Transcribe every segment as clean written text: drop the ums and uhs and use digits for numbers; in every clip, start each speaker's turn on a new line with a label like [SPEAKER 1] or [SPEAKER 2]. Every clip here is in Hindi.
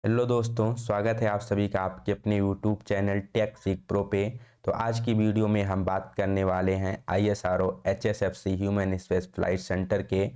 [SPEAKER 1] हेलो दोस्तों, स्वागत है आप सभी का आपके अपने यूट्यूब चैनल टेक सीख प्रो पे। तो आज की वीडियो में हम बात करने वाले हैं ISRO HSFC human space flight centre के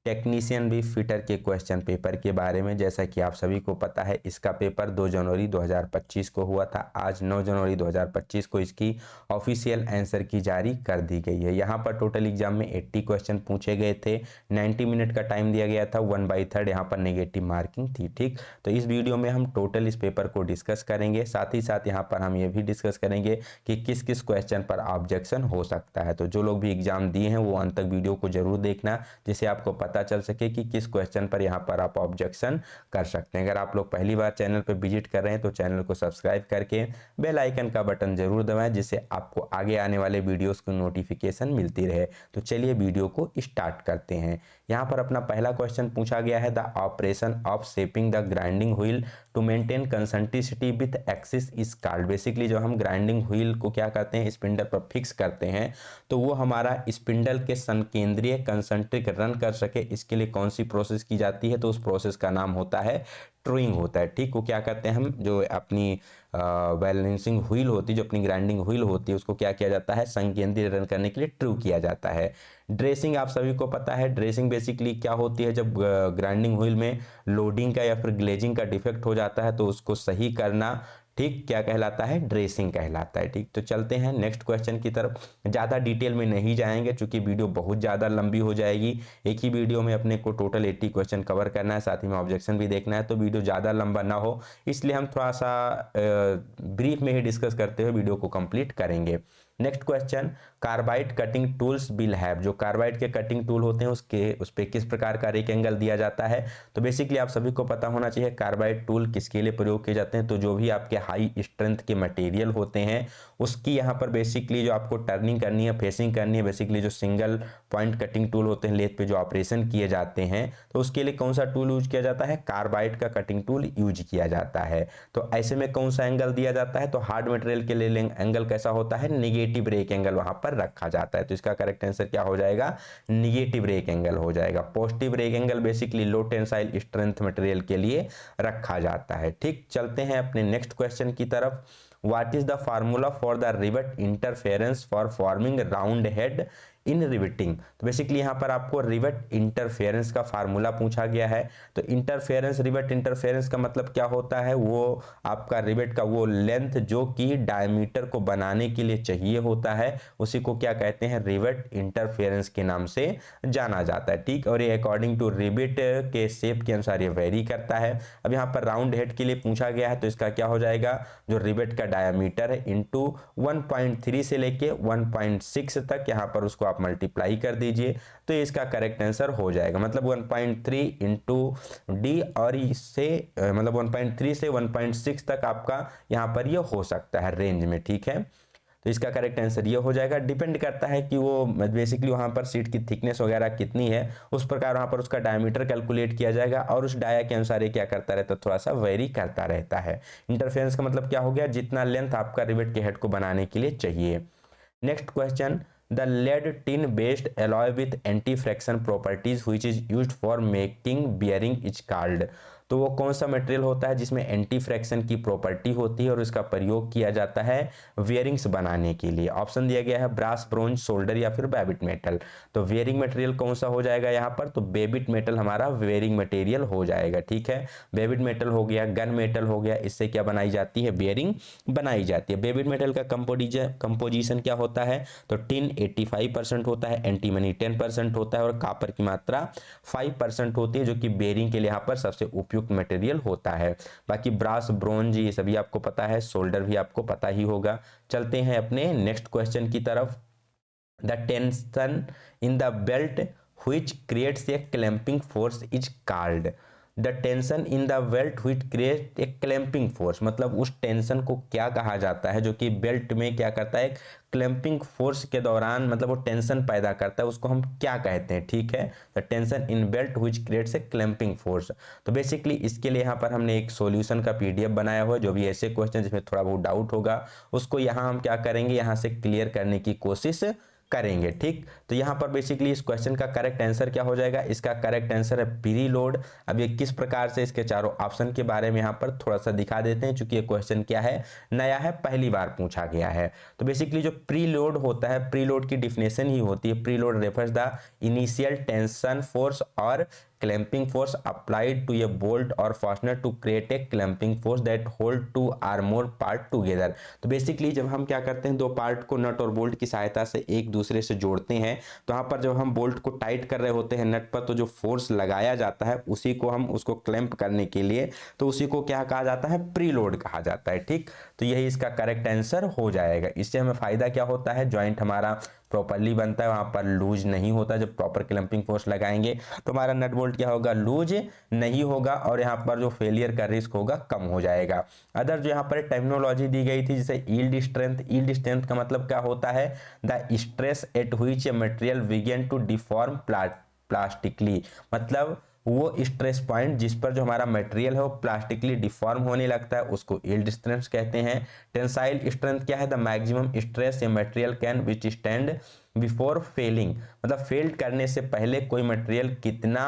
[SPEAKER 1] टेक्नीशियन भी फिटर के क्वेश्चन पेपर के बारे में। जैसा कि आप सभी को पता है, इसका पेपर 2 जनवरी 2025 को हुआ था। आज 9 जनवरी 2025 को इसकी ऑफिशियल आंसर की जारी कर दी गई है। यहाँ पर टोटल एग्जाम में 80 क्वेश्चन पूछे गए थे। 90 मिनट का टाइम दिया गया था। 1/3 यहाँ पर नेगेटिव मार्किंग थी। ठीक, तो इस वीडियो में हम टोटल इस पेपर को डिस्कस करेंगे। साथ ही साथ यहाँ पर हम ये भी डिस्कस करेंगे कि किस किस क्वेश्चन पर ऑब्जेक्शन हो सकता है। तो जो लोग भी एग्जाम दिए हैं वो अंत तक वीडियो को जरूर देखना, जिससे आपको पता चल सके कि किस क्वेश्चन पर यहाँ पर आप ऑब्जेक्शन कर सकते हैं। अगर आप लोग पहली बार चैनल पर विजिट कर रहे हैं तो चैनल को सब्सक्राइब करके बेल आइकन का बटन जरूर दबाएं, जिससे आपको आगे आने वाले वीडियोस की नोटिफिकेशन मिलती रहे। तो चलिए वीडियो को स्टार्ट करते हैं। यहाँ पर अपना पहला क्वेश्चन पूछा गया है, the operation of shaping the grinding wheel to maintain concentricity with axis is called. Basically जो हम ग्राइंडिंग व्हील को क्या करते हैं, स्पिंडल पर फिक्स करते हैं, तो वो हमारा स्पिंडल के संकेंद्रीय कंसेंट्रिक रन कर सके, इसके लिए कौन सी प्रोसेस की जाती है? तो उस प्रोसेस का नाम होता है ट्रूइंग होता है। ठीक, वो क्या करते हैं, हम जो अपनी बैलेंसिंग व्हील होती है, जो अपनी ग्राइंडिंग व्हील होती है, उसको क्या किया जाता है, संकेंद्रीय रन करने के लिए ट्रू किया जाता है। ड्रेसिंग आप सभी को पता है। ड्रेसिंग बेसिकली क्या होती है, जब ग्राइंडिंग व्हील में लोडिंग का या फिर ग्लेजिंग का डिफेक्ट हो जाता है तो उसको सही करना, ठीक, क्या कहलाता है, ड्रेसिंग कहलाता है। ठीक, तो चलते हैं नेक्स्ट क्वेश्चन की तरफ। ज़्यादा डिटेल में नहीं जाएंगे क्योंकि वीडियो बहुत ज़्यादा लंबी हो जाएगी। एक ही वीडियो में अपने को टोटल 80 क्वेश्चन कवर करना है, साथ ही में ऑब्जेक्शन भी देखना है, तो वीडियो ज़्यादा लंबा ना हो, इसलिए हम थोड़ा सा ब्रीफ में ही डिस्कस करते हुए वीडियो को कंप्लीट करेंगे। Next question, carbide cutting tools will have. जो कार्बाइड के कटिंग टूल होते हैं उस पे किस प्रकार का रेक्टेंगल दिया जाता है? तो बेसिकली आप सभी को पता होना चाहिए कार्बाइड टूल किसके लिए प्रयोग किए जाते हैं। तो जो भी आपके हाई स्ट्रेंथ के मटेरियल होते हैं उसकी यहाँ पर बेसिकली जो आपको टर्निंग करनी है, फेसिंग करनी है, बेसिकली जो सिंगल पॉइंट कटिंग टूल होते हैं, लेथ पे जो ऑपरेशन किए जाते हैं, तो उसके लिए कौन सा टूल यूज किया जाता है? कार्बाइड का कटिंग टूल यूज किया जाता है। तो ऐसे में कौन सा एंगल दिया जाता है? तो हार्ड मटेरियल के लिए एंगल कैसा होता है? निगेटिव रेक एंगल वहां पर रखा जाता है। तो इसका करेक्ट आंसर क्या हो जाएगा? निगेटिव रेक एंगल हो जाएगा। Positive rake angle basically low tensile strength material के लिए रखा जाता है। ठीक, चलते हैं अपने नेक्स्ट क्वेश्चन की तरफ। What is the formula for the rivet interference for forming round head in riveting? तो बेसिकली यहाँ पर आपको रिवेट इंटरफेरेंस का फार्मूला पूछा गया है। तो इंटरफेरेंस, रिवेट इंटरफेरेंस का मतलब क्या होता है? वो आपका रिवेट का वो लेंथ जो कि डायमीटर को बनाने के लिए चाहिए होता है, उसी को क्या कहते हैं? रिवेट इंटरफेरेंस के नाम से जाना जाता है। ठीक, और ये अकॉर्डिंग टू रिवेट के शेप के अनुसार ये वेरी करता है। अब यहाँ पर राउंड हेड के लिए पूछा गया है, तो इसका क्या हो जाएगा? जो रिवेट का डायमीटर है इंटू 1.3 से लेके 1.6 तक, यहाँ पर उसको आप मल्टीप्लाई कर दीजिए, तो इसका करेक्ट आंसर हो जाएगा। मतलब 1.3 इंटू डी, और इससे मतलब 1.3 से 1.6 तक आपका यहाँ पर ये हो सकता है रेंज में। ठीक है, तो इसका करेक्ट आंसर ये हो जाएगा। डिपेंड करता है कि वो बेसिकली वहाँ पर सीट की थिकनेस वगैरह कितनी है, उस प्रकार वहाँ पर उसका डायमीटर कैलकुलेट किया जाएगा, और उस डाया के अनुसार ये क्या करता रहता है, थोड़ा सा वेरी करता रहता है। इंटरफेरेंस का मतलब क्या हो गया? जितना लेंथ आपका रिवेट के हेड को बनाने के लिए चाहिए। Next question, the lead tin based alloy with anti friction properties which is used for making bearing is called। तो वो कौन सा मटेरियल होता है जिसमें एंटी फ्रैक्शन की प्रॉपर्टी होती है और इसका प्रयोग किया जाता है वियरिंग्स बनाने के लिए? ऑप्शन दिया गया है ब्रास, ब्रोंज, सोल्डर या फिर बेबिट मेटल। तो वियरिंग मटेरियल कौन सा हो जाएगा यहाँ पर? तो बेबिट मेटल हमारा वियरिंग मटेरियल हो जाएगा। ठीक है, बेबिट मेटल हो गया, गन मेटल हो गया, इससे क्या बनाई जाती है? बियरिंग बनाई जाती है। बेबिट मेटल का कंपोजिशन क्या होता है? तो टिन 85% होता है, एंटीमनी 10% होता है, और कॉपर की मात्रा 5% होती है, जो कि बेयरिंग के लिए यहाँ पर सबसे उपयुक्त मटेरियल होता है। बाकी ब्रास, ब्रोंज ये सभी आपको पता है, सोल्डर भी आपको पता ही होगा। चलते हैं अपने नेक्स्ट क्वेश्चन की तरफ। The tension in the belt which creates a clamping force is called। The tension in the belt which creates a clamping force, मतलब उस टेंशन को क्या कहा जाता है जो कि बेल्ट में क्या करता है? क्लैंपिंग फोर्स के दौरान मतलब वो टेंशन पैदा करता है, उसको हम क्या कहते हैं? ठीक है, the tension in belt which creates a clamping force। तो बेसिकली इसके लिए यहाँ पर हमने एक सॉल्यूशन का PDF बनाया हुआ है। जो भी ऐसे क्वेश्चन जिसमें थोड़ा बहुत डाउट होगा उसको यहाँ हम क्या करेंगे, यहाँ से क्लियर करने की कोशिश करेंगे। ठीक, तो यहाँ पर बेसिकली इस क्वेश्चन का करेक्ट आंसर क्या हो जाएगा, इसका करेक्ट आंसर है प्री लोड। अब ये किस प्रकार से, इसके चारों ऑप्शन के बारे में यहाँ पर थोड़ा सा दिखा देते हैं, चूंकि ये क्वेश्चन क्या है, नया है, पहली बार पूछा गया है। तो बेसिकली जो प्री लोड होता है, प्री लोड की डिफिनेशन ही होती है, pre load refers the initial tension force और clamping force applied to a bolt or fastener to create a clamping force that hold two or more part together। तो बेसिकली जब हम क्या करते हैं, दो पार्ट को नट और बोल्ट की सहायता से एक दूसरे से जोड़ते हैं, तो यहाँ पर जब हम बोल्ट को टाइट कर रहे होते हैं नट पर, तो जो फोर्स लगाया जाता है उसी को हम उसको क्लैंप करने के लिए, तो उसी को क्या कहा जाता है, प्री लोड कहा जाता है। ठीक, तो यही इसका करेक्ट आंसर हो जाएगा। इससे हमें फायदा क्या होता है, ज्वाइंट हमारा प्रॉपरली बनता है, वहां पर लूज नहीं होता। जब प्रॉपर क्लैंपिंग फोर्स लगाएंगे तो हमारा नट बोल्ट क्या होगा, लूज नहीं होगा, और यहाँ पर जो फेलियर का रिस्क होगा कम हो जाएगा। अदर जो यहाँ पर टर्मिनोलॉजी दी गई थी, जैसे यील्ड स्ट्रेंथ, यील्ड स्ट्रेंथ का मतलब क्या होता है, the stress at which a material begin to deform plastically, मतलब वो स्ट्रेस पॉइंट जिस पर जो हमारा मटेरियल है वो प्लास्टिकली डिफॉर्म होने लगता है, उसको यील्ड स्ट्रेंथ कहते हैं। टेंसाइल स्ट्रेंथ क्या है, the maximum stress a material can withstand before failing, मतलब फेल करने से पहले कोई मटेरियल कितना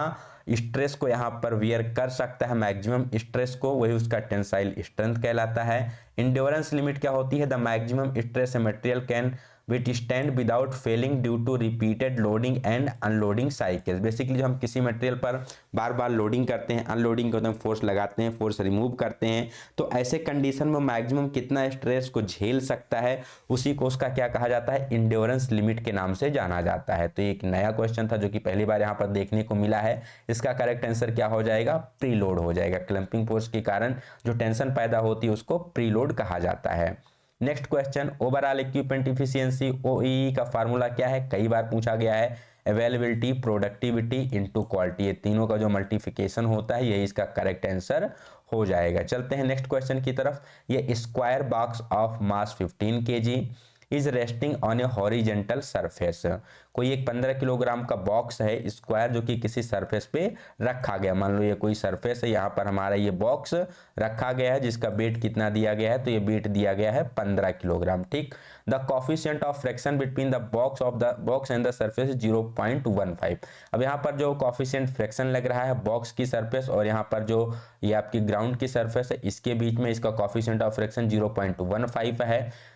[SPEAKER 1] स्ट्रेस को यहाँ पर वियर कर सकता है, मैक्सिमम स्ट्रेस को, वही उसका टेंसाइल स्ट्रेंथ कहलाता है। इंड्योरेंस लिमिट क्या होती है, the maximum stress a material can withstand without failing due to repeated loading and unloading cycles. Basically जब हम किसी मटेरियल पर बार बार लोडिंग करते हैं, अनलोडिंग करते हैं, फोर्स लगाते हैं, फोर्स रिमूव करते हैं, तो ऐसे कंडीशन में मैक्सिमम कितना स्ट्रेस को झेल सकता है, उसी को उसका क्या कहा जाता है, इंड्योरेंस लिमिट के नाम से जाना जाता है। तो एक नया क्वेश्चन था जो कि पहली बार यहाँ पर देखने को मिला है। इसका करेक्ट आंसर क्या हो जाएगा, प्री लोड हो जाएगा। क्लैंपिंग फोर्स के कारण जो टेंशन पैदा होती है उसको प्री लोड कहा जाता है। Next question, overall equipment efficiency OEE का फार्मूला क्या है, कई बार पूछा गया है। अवेलेबिलिटी, प्रोडक्टिविटी इनटू क्वालिटी, ये तीनों का जो मल्टीप्लिकेशन होता है यही इसका करेक्ट आंसर हो जाएगा। चलते हैं नेक्स्ट क्वेश्चन की तरफ। ये square box of mass 15 kg is resting on A horizontal surface, कोई एक 15 किलोग्राम का बॉक्स है स्क्वायर जो कि किसी सरफेस पे रखा गया। मान लो ये कोई सरफेस है, यहाँ पर हमारा ये बॉक्स रखा गया है जिसका वेट कितना दिया गया है, तो ये वेट दिया गया है 15 किलोग्राम। ठीक, the coefficient of fraction between the box and the surface 0.15। अब यहाँ पर जो कोफिशिएंट फ्रैक्शन लग रहा है बॉक्स की सरफेस और यहाँ पर जो ये आपकी ग्राउंड की सरफेस है, इसके बीच में इसका कोफिशिएंट ऑफ फ्रैक्शन 0.15 है।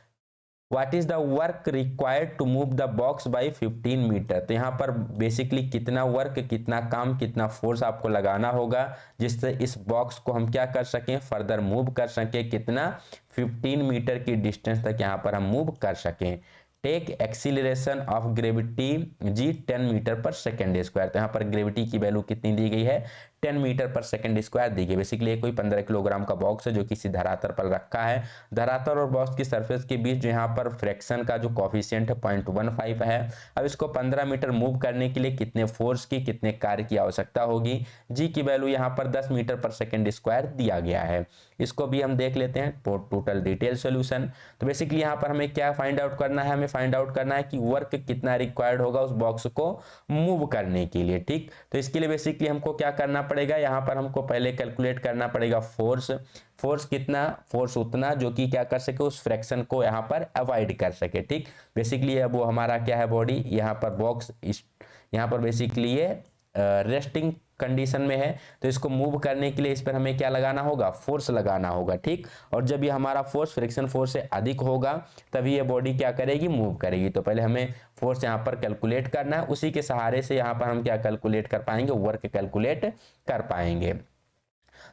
[SPEAKER 1] What is the work required to move the box by 15 metre, तो यहाँ पर बेसिकली कितना वर्क, कितना काम, कितना फोर्स आपको लगाना होगा जिससे इस बॉक्स को हम क्या कर सकें, फर्दर मूव कर सकें, कितना 15 मीटर की डिस्टेंस तक यहाँ पर हम मूव कर सकें। Take acceleration of gravity g 10 metre पर सेकेंड स्क्वायर, तो यहाँ पर ग्रेविटी की वैल्यू कितनी दी गई है, 10 मीटर पर सेकेंड स्क्वायर दी गई। बेसिकली कोई 15 किलोग्राम का बॉक्स है जो किसी धरातल पर रखा है, धरातल और बॉक्स की सरफेस के बीच जो यहाँ पर फ्रैक्शन का जो कोफिशिएंट है 0.15 है। अब इसको 15 मीटर मूव करने के लिए कितने फोर्स की, कितने कार्य की आवश्यकता होगी, जी की वैल्यू यहाँ पर 10 मीटर पर सेकेंड स्क्वायर दिया गया है। इसको भी हम देख लेते हैं टोटल डिटेल सोल्यूशन। तो बेसिकली यहाँ पर हमें क्या फाइंड आउट करना है, हमें फाइंड आउट करना है कि वर्क कितना रिक्वायर्ड होगा उस बॉक्स को मूव करने के लिए। ठीक, तो इसके लिए बेसिकली हमको क्या करना पड़ेगा, यहाँ पर हमको पहले कैलकुलेट करना पड़ेगा फोर्स कितना, फोर्स उतना जो कि क्या कर सके, उस फ्रैक्शन को यहाँ पर अवॉइड कर सके। ठीक, बेसिकली वो हमारा क्या है, बॉडी यहाँ पर बॉक्स यहाँ पर बेसिकली ये रेस्टिंग कंडीशन में है, तो इसको मूव करने के लिए इस पर हमें क्या लगाना होगा, फोर्स लगाना होगा। ठीक, और जब ये हमारा फोर्स फ्रिक्शन फोर्स से अधिक होगा तभी ये बॉडी क्या करेगी, मूव करेगी। तो पहले हमें फोर्स यहाँ पर कैलकुलेट करना है, उसी के सहारे से यहाँ पर हम क्या कैलकुलेट कर पाएंगे, वर्क कैलकुलेट कर पाएंगे।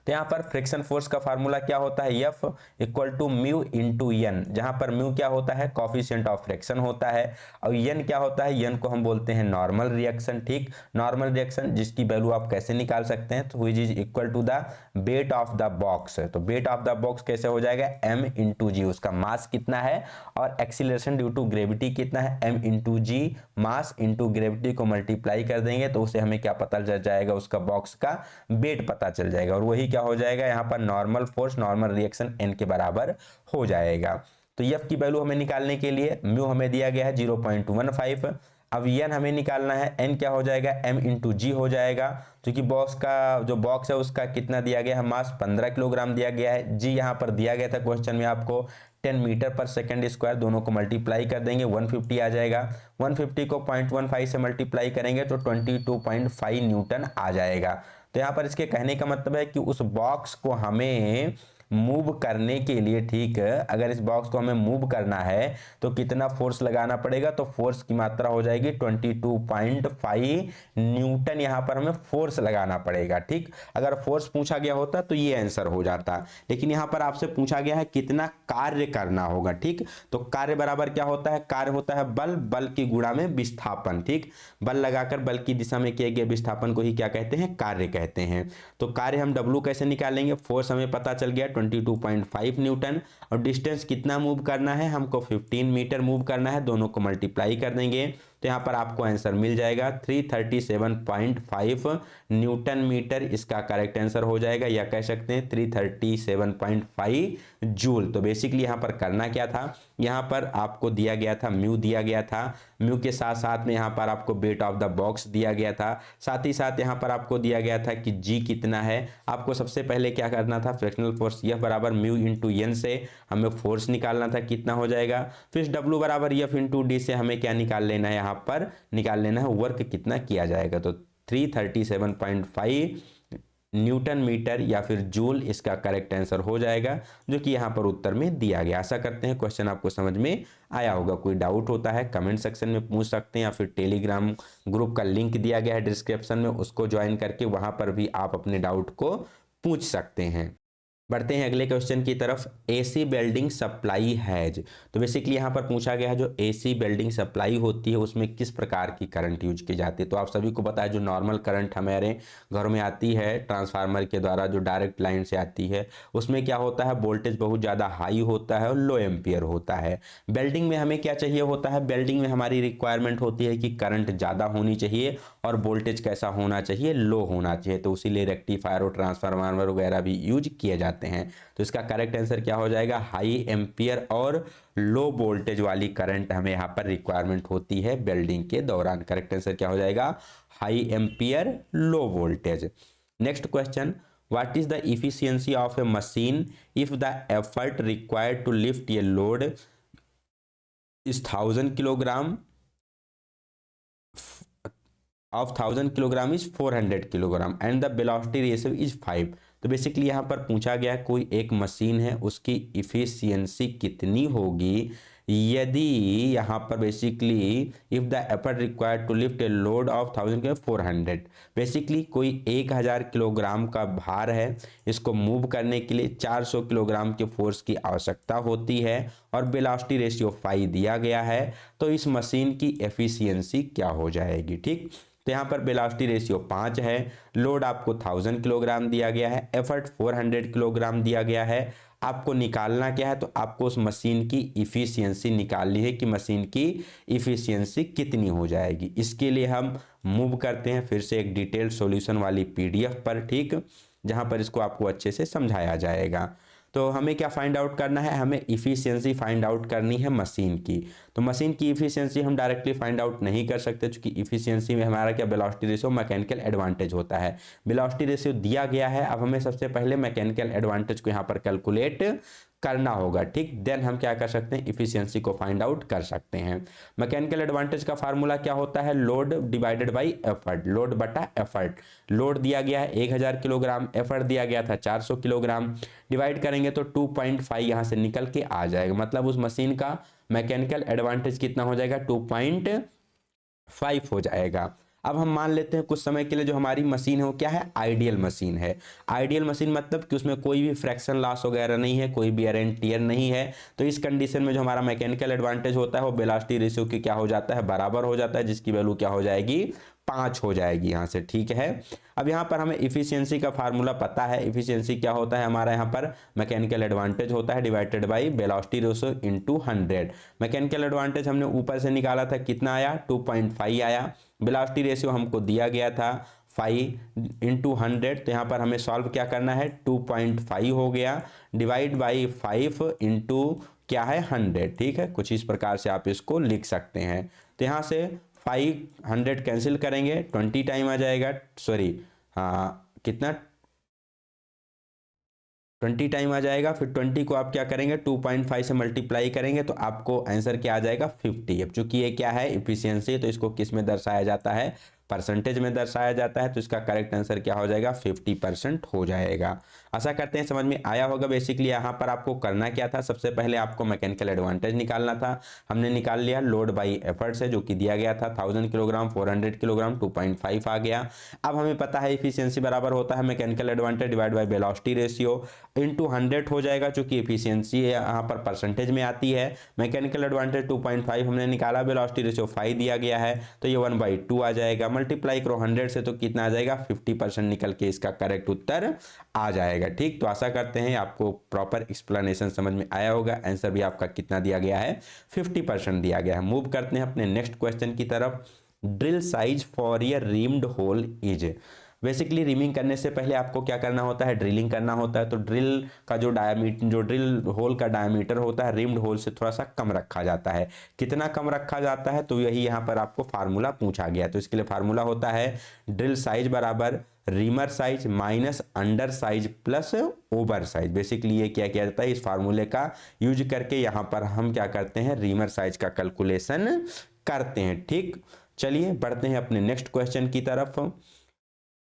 [SPEAKER 1] तो यहाँ पर फ्रिक्शन फोर्स का फार्मूला क्या होता है, F equal to mu into n, जहां पर म्यू क्या होता है, कोफिशिएंट ऑफ फ्रिक्शन होता है, और एन क्या होता है, एन को हम बोलते हैं नॉर्मल रिएक्शन। ठीक, नॉर्मल रिएक्शन जिसकी वैल्यू आप कैसे निकाल सकते हैं, तो which is equal to the weight of the box. तो वेट ऑफ द बॉक्स कैसे हो जाएगा, m इंटू जी, उसका मास कितना है, और एक्सीलरेशन ड्यू टू ग्रेविटी कितना है, m इंटू जी, मास इंटू ग्रेविटी को मल्टीप्लाई कर देंगे तो उसे हमें क्या पता चल जाएगा, उसका बॉक्स का वेट पता चल जाएगा, और वही क्या हो जाएगा, यहाँ पर normal force, normal reaction n के बराबर हो जाएगा। तो F की वैल्यू हमें निकालने के लिए म्यू हमें दिया गया है 0.15। अब एन हमें निकालना है, एन क्या हो जाएगा, एम इंटू जी हो जाएगा, क्योंकि बॉक्स का जो बॉक्स है उसका कितना दिया गया है, मास 15 किलोग्राम दिया गया है। जी यहाँ पर दिया गया था क्वेश्चन में आपको 10 मीटर पर सेकंड स्क्वायर, दोनों को मल्टीप्लाई कर देंगे 150 आ जाएगा। 150 को 0.15 से मल्टीप्लाई करेंगे तो 22.5 न्यूटन आ जाएगा। तो यहाँ पर इसके कहने का मतलब है कि उस बॉक्स को हमें मूव करने के लिए, ठीक है, अगर इस बॉक्स को हमें मूव करना है तो कितना फोर्स लगाना पड़ेगा, तो फोर्स की मात्रा हो जाएगी 22.5 न्यूटन। यहां पर हमें फोर्स लगाना पड़ेगा। ठीक, अगर फोर्स पूछा गया होता तो ये आंसर हो जाता, लेकिन यहां पर आपसे पूछा गया है कितना कार्य करना होगा। ठीक, तो कार्य बराबर क्या होता है, कार्य होता है बल, बल की गुणा में विस्थापन। ठीक, बल लगाकर बल की दिशा में किए गए विस्थापन को ही क्या कहते हैं, कार्य कहते हैं। तो कार्य हम W कैसे निकालेंगे, फोर्स हमें पता चल गया 22.5 न्यूटन, और डिस्टेंस कितना मूव करना है, हमको 15 मीटर मूव करना है, दोनों को मल्टीप्लाई कर देंगे तो यहाँ पर आपको आंसर मिल जाएगा 337.5 न्यूटन मीटर। इसका करेक्ट आंसर हो जाएगा, या कह सकते हैं 337.5 जूल। तो बेसिकली यहाँ पर करना क्या था, यहाँ पर आपको दिया गया था म्यू दिया गया था, म्यू के साथ साथ में यहाँ पर आपको वेट ऑफ द बॉक्स दिया गया था, साथ ही साथ यहाँ पर आपको दिया गया था कि जी कितना है। आपको सबसे पहले क्या करना था, फ्रैक्शनल फोर्स F बराबर म्यू इंटू एन से हमें फोर्स निकालना था कितना हो जाएगा, फिर W बराबर F इंटू डी से हमें क्या निकाल लेना है, यहाँ पर निकाल लेना है वर्क कितना किया जाएगा। तो 337.5 न्यूटन मीटर या फिर जूल इसका करेक्ट आंसर हो जाएगा, जो कि यहाँ पर उत्तर में दिया गया। आशा करते हैं क्वेश्चन आपको समझ में आया होगा। कोई डाउट होता है कमेंट सेक्शन में पूछ सकते हैं, या फिर टेलीग्राम ग्रुप का लिंक दिया गया है डिस्क्रिप्शन में, उसको ज्वाइन करके वहां पर भी आप अपने डाउट को पूछ सकते हैं। बढ़ते हैं अगले क्वेश्चन की तरफ। एसी वेल्डिंग सप्लाई हैज, तो बेसिकली यहाँ पर पूछा गया है जो एसी वेल्डिंग सप्लाई होती है उसमें किस प्रकार की करंट यूज की जाती है। तो आप सभी को पता है जो नॉर्मल करंट हमारे घरों में आती है ट्रांसफार्मर के द्वारा, जो डायरेक्ट लाइन से आती है, उसमें क्या होता है, वोल्टेज बहुत ज़्यादा हाई होता है और लो एम्पियर होता है। वेल्डिंग में हमें क्या चाहिए होता है, वेल्डिंग में हमारी रिक्वायरमेंट होती है कि करंट ज़्यादा होनी चाहिए और वोल्टेज कैसा होना चाहिए, लो होना चाहिए। तो उसीलिए रेक्टिफायर और ट्रांसफार्मर वगैरह भी यूज किए जाते हैं। तो इसका करेक्ट आंसर क्या हो जाएगा, हाई एम्पियर और लो वोल्टेज वाली करंट हमें यहाँ पर रिक्वायरमेंट होती है वेल्डिंग के दौरान। करेक्ट आंसर क्या हो जाएगा, high ampere low voltage. Next question, what is the efficiency of a machine if the effort required to lift a load is 1000 kilogram of 1000 kilogram is 400 kilogram and the velocity ratio is 5। तो बेसिकली यहाँ पर पूछा गया कोई एक मशीन है, उसकी इफिशियंसी कितनी होगी यदि यहाँ पर basically if the effort required to lift a load of 1000 के 400, बेसिकली कोई 1000 किलोग्राम का भार है, इसको मूव करने के लिए 400 किलोग्राम के फोर्स की आवश्यकता होती है और वेलोसिटी रेशियो 5 दिया गया है। तो इस मशीन की एफिशिएंसी क्या हो जाएगी। ठीक, तो यहाँ पर वेलोसिटी रेशियो 5 है, लोड आपको 1000 किलोग्राम दिया गया है, एफर्ट 400 किलोग्राम दिया गया है। आपको निकालना क्या है, तो आपको उस मशीन की इफिशियंसी निकालनी है कि मशीन की इफिशियंसी कितनी हो जाएगी। इसके लिए हम मूव करते हैं फिर से एक डिटेल सॉल्यूशन वाली पीडीएफ पर, ठीक, जहाँ पर इसको आपको अच्छे से समझाया जाएगा। तो हमें क्या फाइंड आउट करना है, हमें इफिशियंसी फाइंड आउट करनी है मशीन की। तो मशीन की इफिशियंसी हम डायरेक्टली फाइंड आउट नहीं कर सकते, क्योंकि इफिशियंसी में हमारा क्या वेलोसिटी रेशियो मैकेनिकल एडवांटेज होता है। वेलोसिटी रेशियो दिया गया है, अब हमें सबसे पहले मैकेनिकल एडवांटेज को यहाँ पर कैलकुलेट करना होगा। ठीक, देन हम क्या कर सकते हैं, इफिशियंसी को फाइंड आउट कर सकते हैं। मैकेनिकल एडवांटेज का फार्मूला क्या होता है, load divided by effort, load बटा एफर्ट। लोड दिया गया है 1000 किलोग्राम, एफर्ट दिया गया था 400 किलोग्राम, डिवाइड करेंगे तो 2.5 यहाँ से निकल के आ जाएगा, मतलब उस मशीन का मैकेनिकल एडवांटेज कितना हो जाएगा, 2.5 हो जाएगा। अब हम मान लेते हैं कुछ समय के लिए जो हमारी मशीन है वो क्या है, आइडियल मशीन है। आइडियल मशीन मतलब कि उसमें कोई भी फ्रैक्शन लॉस वगैरह नहीं है, कोई भी एयर टियर नहीं है। तो इस कंडीशन में जो हमारा मैकेनिकल एडवांटेज होता है वो वेलोसिटी रेशियो की क्या हो जाता है, बराबर हो जाता है, जिसकी वैल्यू क्या हो जाएगी, 5 हो जाएगी यहाँ से। ठीक है, अब यहाँ पर हमें इफिशियंसी का फार्मूला पता है। इफिशियंसी क्या होता है हमारा, यहाँ पर मैकेनिकल एडवांटेज होता है divided by velocity ratio into 100। Mechanical advantage हमने ऊपर से निकाला था, कितना आया, 2.5 आया। वेलोसिटी रेशियो हमको दिया गया था 5 इंटू 100, तो यहाँ पर हमें सॉल्व क्या करना है, 2.5 हो गया डिवाइड बाई 5 इंटू क्या है 100। ठीक है, कुछ इस प्रकार से आप इसको लिख सकते हैं। तो यहाँ से 500 कैंसिल करेंगे 20 टाइम आ जाएगा, सॉरी हाँ कितना 20 टाइम आ जाएगा। फिर 20 को आप क्या करेंगे 2.5 से मल्टीप्लाई करेंगे तो आपको आंसर क्या आ जाएगा 50। अब चूंकि ये क्या है इफिशियंसी, तो इसको किस में दर्शाया जाता है, परसेंटेज में दर्शाया जाता है, तो इसका करेक्ट आंसर क्या हो जाएगा 50% हो जाएगा। आशा करते हैं समझ में आया होगा। बेसिकली यहाँ पर आपको करना क्या था, सबसे पहले आपको मैकेनिकल एडवांटेज निकालना था, हमने निकाल लिया। लोड बाई एफर्ट से जो कि दिया गया था 1000 किलोग्राम 400 किलोग्राम 2.5 आ गया। अब हमें पता है इफिशियंसी बराबर होता है mechanical advantage divide by velocity ratio into 100 हो जाएगा, चूंकि इफिशियंसी यहाँ पर परसेंटेज में आती है। मैकेनिकल एडवांटेज 2.5 हमने निकाला, वेलोसिटी रेशियो 5 दिया गया है, तो ये 1/2 आ जाएगा। मल्टीप्लाई करो 100 से तो कितना आ जाएगा 50% निकल के इसका करेक्ट उत्तर आ जाएगा। ठीक, तो आशा करते हैं आपको प्रॉपर एक्सप्लेनेशन समझ में आया होगा। आंसर भी आपका कितना दिया गया है 50% दिया गया है। मूव करते हैं अपने नेक्स्ट क्वेश्चन की तरफ। Drill size for a reamed hole is, basically reaming करने से पहले आपको क्या करना होता है, ड्रिलिंग करना होता है। तो ड्रिल का जो डायमीटर, जो ड्रिल होल का डायमीटर होता है रिम्ड होल से थोड़ा सा कम रखा जाता है। कितना कम रखा जाता है, तो यही यहाँ पर आपको फार्मूला पूछा गया। तो इसके लिए फार्मूला होता है ड्रिल साइज बराबर reamer size minus under size plus over size. Basically ये क्या किया जाता है, इस फार्मूले का यूज करके यहाँ पर हम क्या करते हैं रीमर साइज का कैलकुलेशन करते हैं। ठीक, चलिए बढ़ते हैं अपने नेक्स्ट क्वेश्चन की तरफ।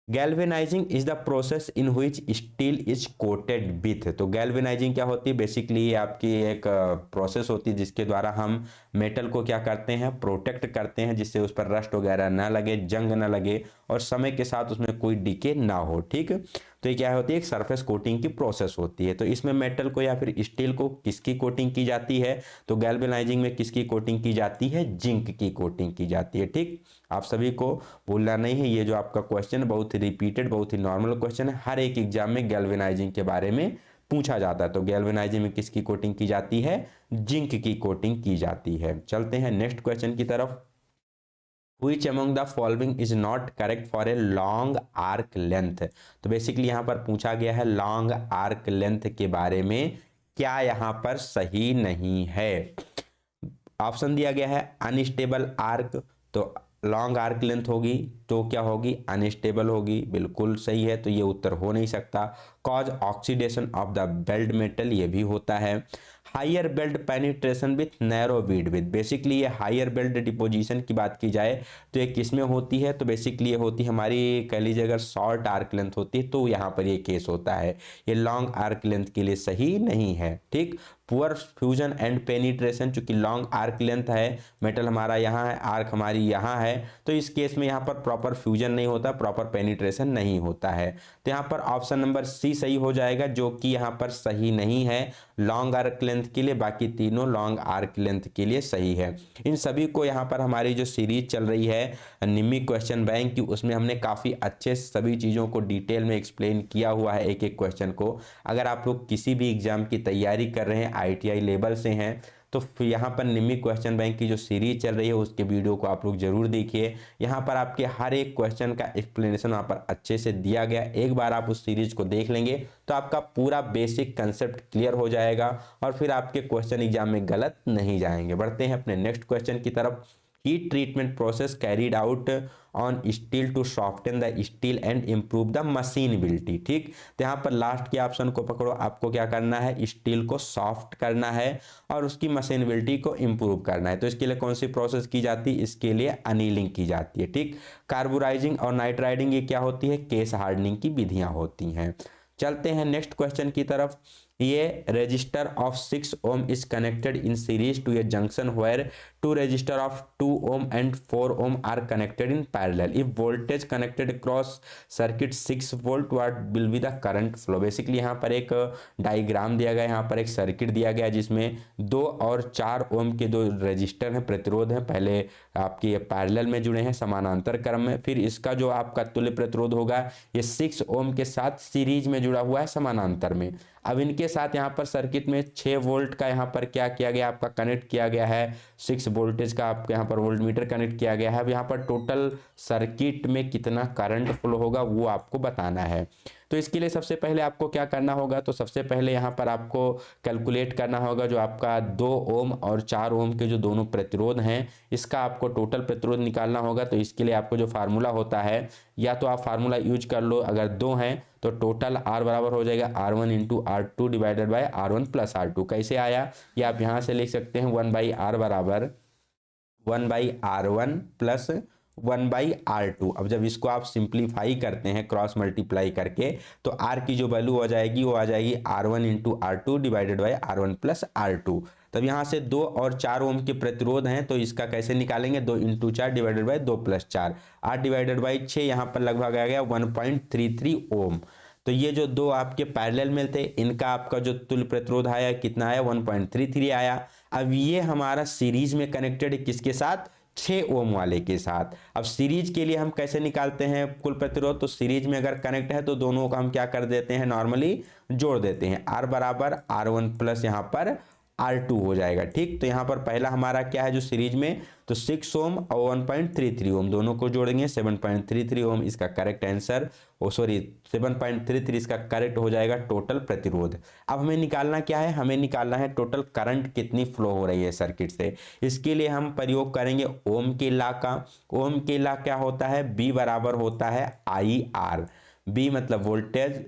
[SPEAKER 1] Galvanising is the process in which steel is coated with. तो गैल्वेनाइजिंग क्या होती है, बेसिकली ये आपकी एक प्रोसेस होती है जिसके द्वारा हम मेटल को क्या करते हैं प्रोटेक्ट करते हैं, जिससे उस पर रस्ट वगैरह ना लगे, जंग ना लगे और समय के साथ उसमें कोई डिके ना हो। ठीक, तो ये क्या होती है एक सरफेस कोटिंग की प्रोसेस होती है। तो इसमें मेटल को या फिर स्टील को किसकी कोटिंग की जाती है, तो गैल्वेनाइजिंग में किसकी कोटिंग की जाती है, जिंक की कोटिंग की जाती है। ठीक, आप सभी को भूलना नहीं है, ये जो आपका क्वेश्चन बहुत ही रिपीटेड, बहुत ही नॉर्मल क्वेश्चन है, हर एक एग्जाम में गैल्वेनाइजिंग के बारे में पूछा जाता है। तो गैल्वेनाइजिंग में किसकी कोटिंग की जाती है, जिंक की कोटिंग की जाती है। चलते हैं नेक्स्ट क्वेश्चन की तरफ। Which among the following is not correct for a long arc length। तो बेसिकली यहाँ पर पूछा गया है लॉन्ग आर्क लेंथ के बारे में क्या यहाँ पर सही नहीं है। ऑप्शन दिया गया है अनस्टेबल आर्क, तो लॉन्ग आर्क लेंथ होगी तो क्या होगी अनस्टेबल होगी, बिल्कुल सही है, तो ये उत्तर हो नहीं सकता। Cause oxidation of the weld metal, ये भी होता है। Higher weld penetration with narrow bead with, basically ये हायर बेल्ट डिपोजिशन की बात की जाए तो ये किस में होती है, तो बेसिकली ये होती है हमारी कह लीजिए अगर शॉर्ट आर्क लेंथ होती है तो यहाँ पर ये केस होता है। ये लॉन्ग आर्क लेंथ के लिए सही नहीं है। ठीक, पुअर फ्यूजन एंड पेनिट्रेशन, चूंकि लॉन्ग आर्क लेंथ है, मेटल हमारा यहाँ है, आर्क हमारी यहाँ है, तो इस केस में यहाँ पर प्रॉपर फ्यूजन नहीं होता, प्रॉपर पेनिट्रेशन नहीं होता है। तो यहाँ पर ऑप्शन नंबर सी सही हो जाएगा, जो कि यहाँ पर सही नहीं है लॉन्ग आर्क लेंथ के लिए, बाकी तीनों लॉन्ग आर्क लेंथ के लिए सही है। इन सभी को यहाँ पर हमारी जो सीरीज चल रही है निम्मी क्वेश्चन बैंक की, उसमें हमने काफ़ी अच्छे सभी चीज़ों को डिटेल में एक्सप्लेन किया हुआ है एक एक क्वेश्चन को। अगर आप लोग किसी भी एग्जाम की तैयारी कर रहे हैं, ITI लेवल से हैं, तो यहाँ पर निम्मी क्वेश्चन बैंक की जो सीरीज चल रही है उसके वीडियो को आप लोग जरूर देखिए। यहाँ पर आपके हर एक क्वेश्चन का एक्सप्लेनेशन वहाँ पर अच्छे से दिया गया। एक बार आप उस सीरीज को देख लेंगे तो आपका पूरा बेसिक कंसेप्ट क्लियर हो जाएगा और फिर आपके क्वेश्चन एग्जाम में गलत नहीं जाएंगे। बढ़ते हैं अपने नेक्स्ट क्वेश्चन की तरफ। Heat treatment process carried out on steel to soften the steel and improve the machinability. ठीक, तो यहाँ पर लास्ट के ऑप्शन को पकड़ो, आपको क्या करना है स्टील को सॉफ्ट करना है और उसकी मशीनबिलिटी को इम्प्रूव करना है। तो इसके लिए कौन सी प्रोसेस की जाती है, इसके लिए अनीलिंग की जाती है। ठीक, कार्बोराइजिंग और नाइट्राइडिंग ये क्या होती है, केस हार्डनिंग की विधियां होती हैं। चलते हैं नेक्स्ट क्वेश्चन की तरफ। ये resistor of 6 ohm is connected in series to a junction where two resistor of 2 ohm and 4 ohm are connected in parallel. If voltage connected across circuit 6 volt, what will be the current flow? Basically यहाँ पर एक डायग्राम दिया गया है, यहाँ पर एक सर्किट दिया गया है जिसमें 2 और 4 ओम के दो रजिस्टर हैं, प्रतिरोध हैं, पहले आपके पैरेलल में जुड़े हैं समानांतर क्रम में, फिर इसका जो आपका तुल्य प्रतिरोध होगा ये 6 ओम के साथ सीरीज में जुड़ा हुआ है समानांतर में। अब इनके साथ यहाँ पर सर्किट में 6 वोल्ट का यहाँ पर क्या किया गया आपका कनेक्ट किया गया है, 6 वोल्टेज का आपके यहाँ पर वोल्ट मीटर कनेक्ट किया गया है। अब यहाँ पर टोटल सर्किट में कितना करंट फ्लो होगा वो आपको बताना है। तो इसके लिए सबसे पहले आपको क्या करना होगा, तो सबसे पहले यहाँ पर आपको कैलकुलेट करना होगा जो आपका 2 ओम और 4 ओम के जो दोनों प्रतिरोध हैं, इसका आपको टोटल प्रतिरोध निकालना होगा। तो इसके लिए आपको जो फार्मूला होता है, या तो आप फार्मूला यूज कर लो, अगर 2 हैं तो टोटल R बराबर हो जाएगा R1 into R2 divided by R1 plus R2। कैसे आया, ये आप यहाँ से लिख सकते हैं 1/R बराबर 1/R1 प्लस 1/R2। अब जब इसको आप सिंप्लीफाई करते हैं क्रॉस मल्टीप्लाई करके, तो R की जो वैल्यू हो जाएगी वो आ जाएगी R1 into R2 divided by R1 plus R2। तब यहाँ से 2 और 4 ओम के प्रतिरोध हैं, तो इसका कैसे निकालेंगे, 2 into 4 divided by 2 plus 4, 8 divided by 6, यहाँ पर लगभग आ गया 1.33 ओम। तो ये जो दो आपके पैरेलल में थे, इनका आपका जो तुल्य प्रतिरोध आया कितना आया, 1.33 आया। अब ये हमारा सीरीज में कनेक्टेड है किसके साथ, 6 ओम वाले के साथ। अब सीरीज के लिए हम कैसे निकालते हैं कुल प्रतिरोध, तो सीरीज में अगर कनेक्ट है तो दोनों का हम क्या कर देते हैं, नॉर्मली जोड़ देते हैं। R बराबर R1 प्लस यहाँ पर R2 हो जाएगा। ठीक, तो यहाँ पर पहला हमारा क्या है जो सीरीज में, तो 6 ओम और 1.33 ओम दोनों को जोड़ेंगे, 7.33 ओम इसका करेक्ट आंसर, 7.33 इसका करेक्ट हो जाएगा टोटल प्रतिरोध। अब हमें निकालना क्या है, हमें निकालना है टोटल करंट कितनी फ्लो हो रही है सर्किट से। इसके लिए हम प्रयोग करेंगे ओम के लॉ का। ओम के लॉ क्या होता है, B बराबर होता है IR। B मतलब वोल्टेज,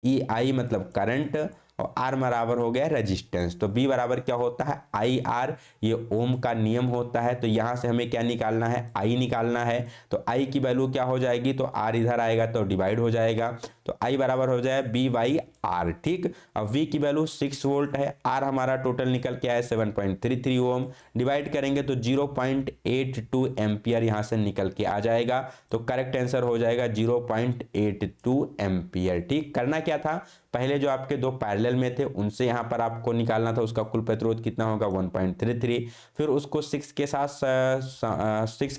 [SPEAKER 1] I मतलब करंट, और R बराबर हो गया रेजिस्टेंस। तो B बराबर क्या होता है IR, ये ओम का नियम होता है। तो यहाँ से हमें क्या निकालना है, I निकालना है। तो I की वैल्यू क्या हो जाएगी, तो R इधर आएगा तो डिवाइड हो जाएगा, तो I बराबर हो जाएगा B/R। ठीक, अब V की वैल्यू 6 वोल्ट है, R हमारा टोटल निकल के आया 7.33 ओम, डिवाइड करेंगे तो 0.82 एम्पियर यहाँ से निकल के आ जाएगा। तो करेक्ट आंसर हो जाएगा 0.82 एम्पियर। ठीक, करना क्या था, पहले जो आपके दो पैरेलल में थे उनसे यहाँ पर आपको निकालना था उसका कुल प्रतिरोध कितना होगा 1.33, फिर उसको 6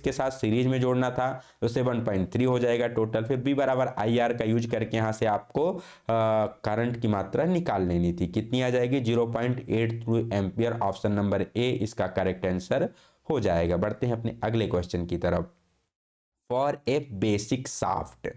[SPEAKER 1] के साथ सीरीज में जोड़ना था, तो 7.3 हो जाएगा टोटल। फिर B बराबर IR का यूज करके यहाँ से आपको करंट की मात्रा निकाल लेनी थी, कितनी आ जाएगी 0.82 एम्पियर। ऑप्शन नंबर A इसका करेक्ट आंसर हो जाएगा। बढ़ते हैं अपने अगले क्वेश्चन की तरफ। For a basic shaft,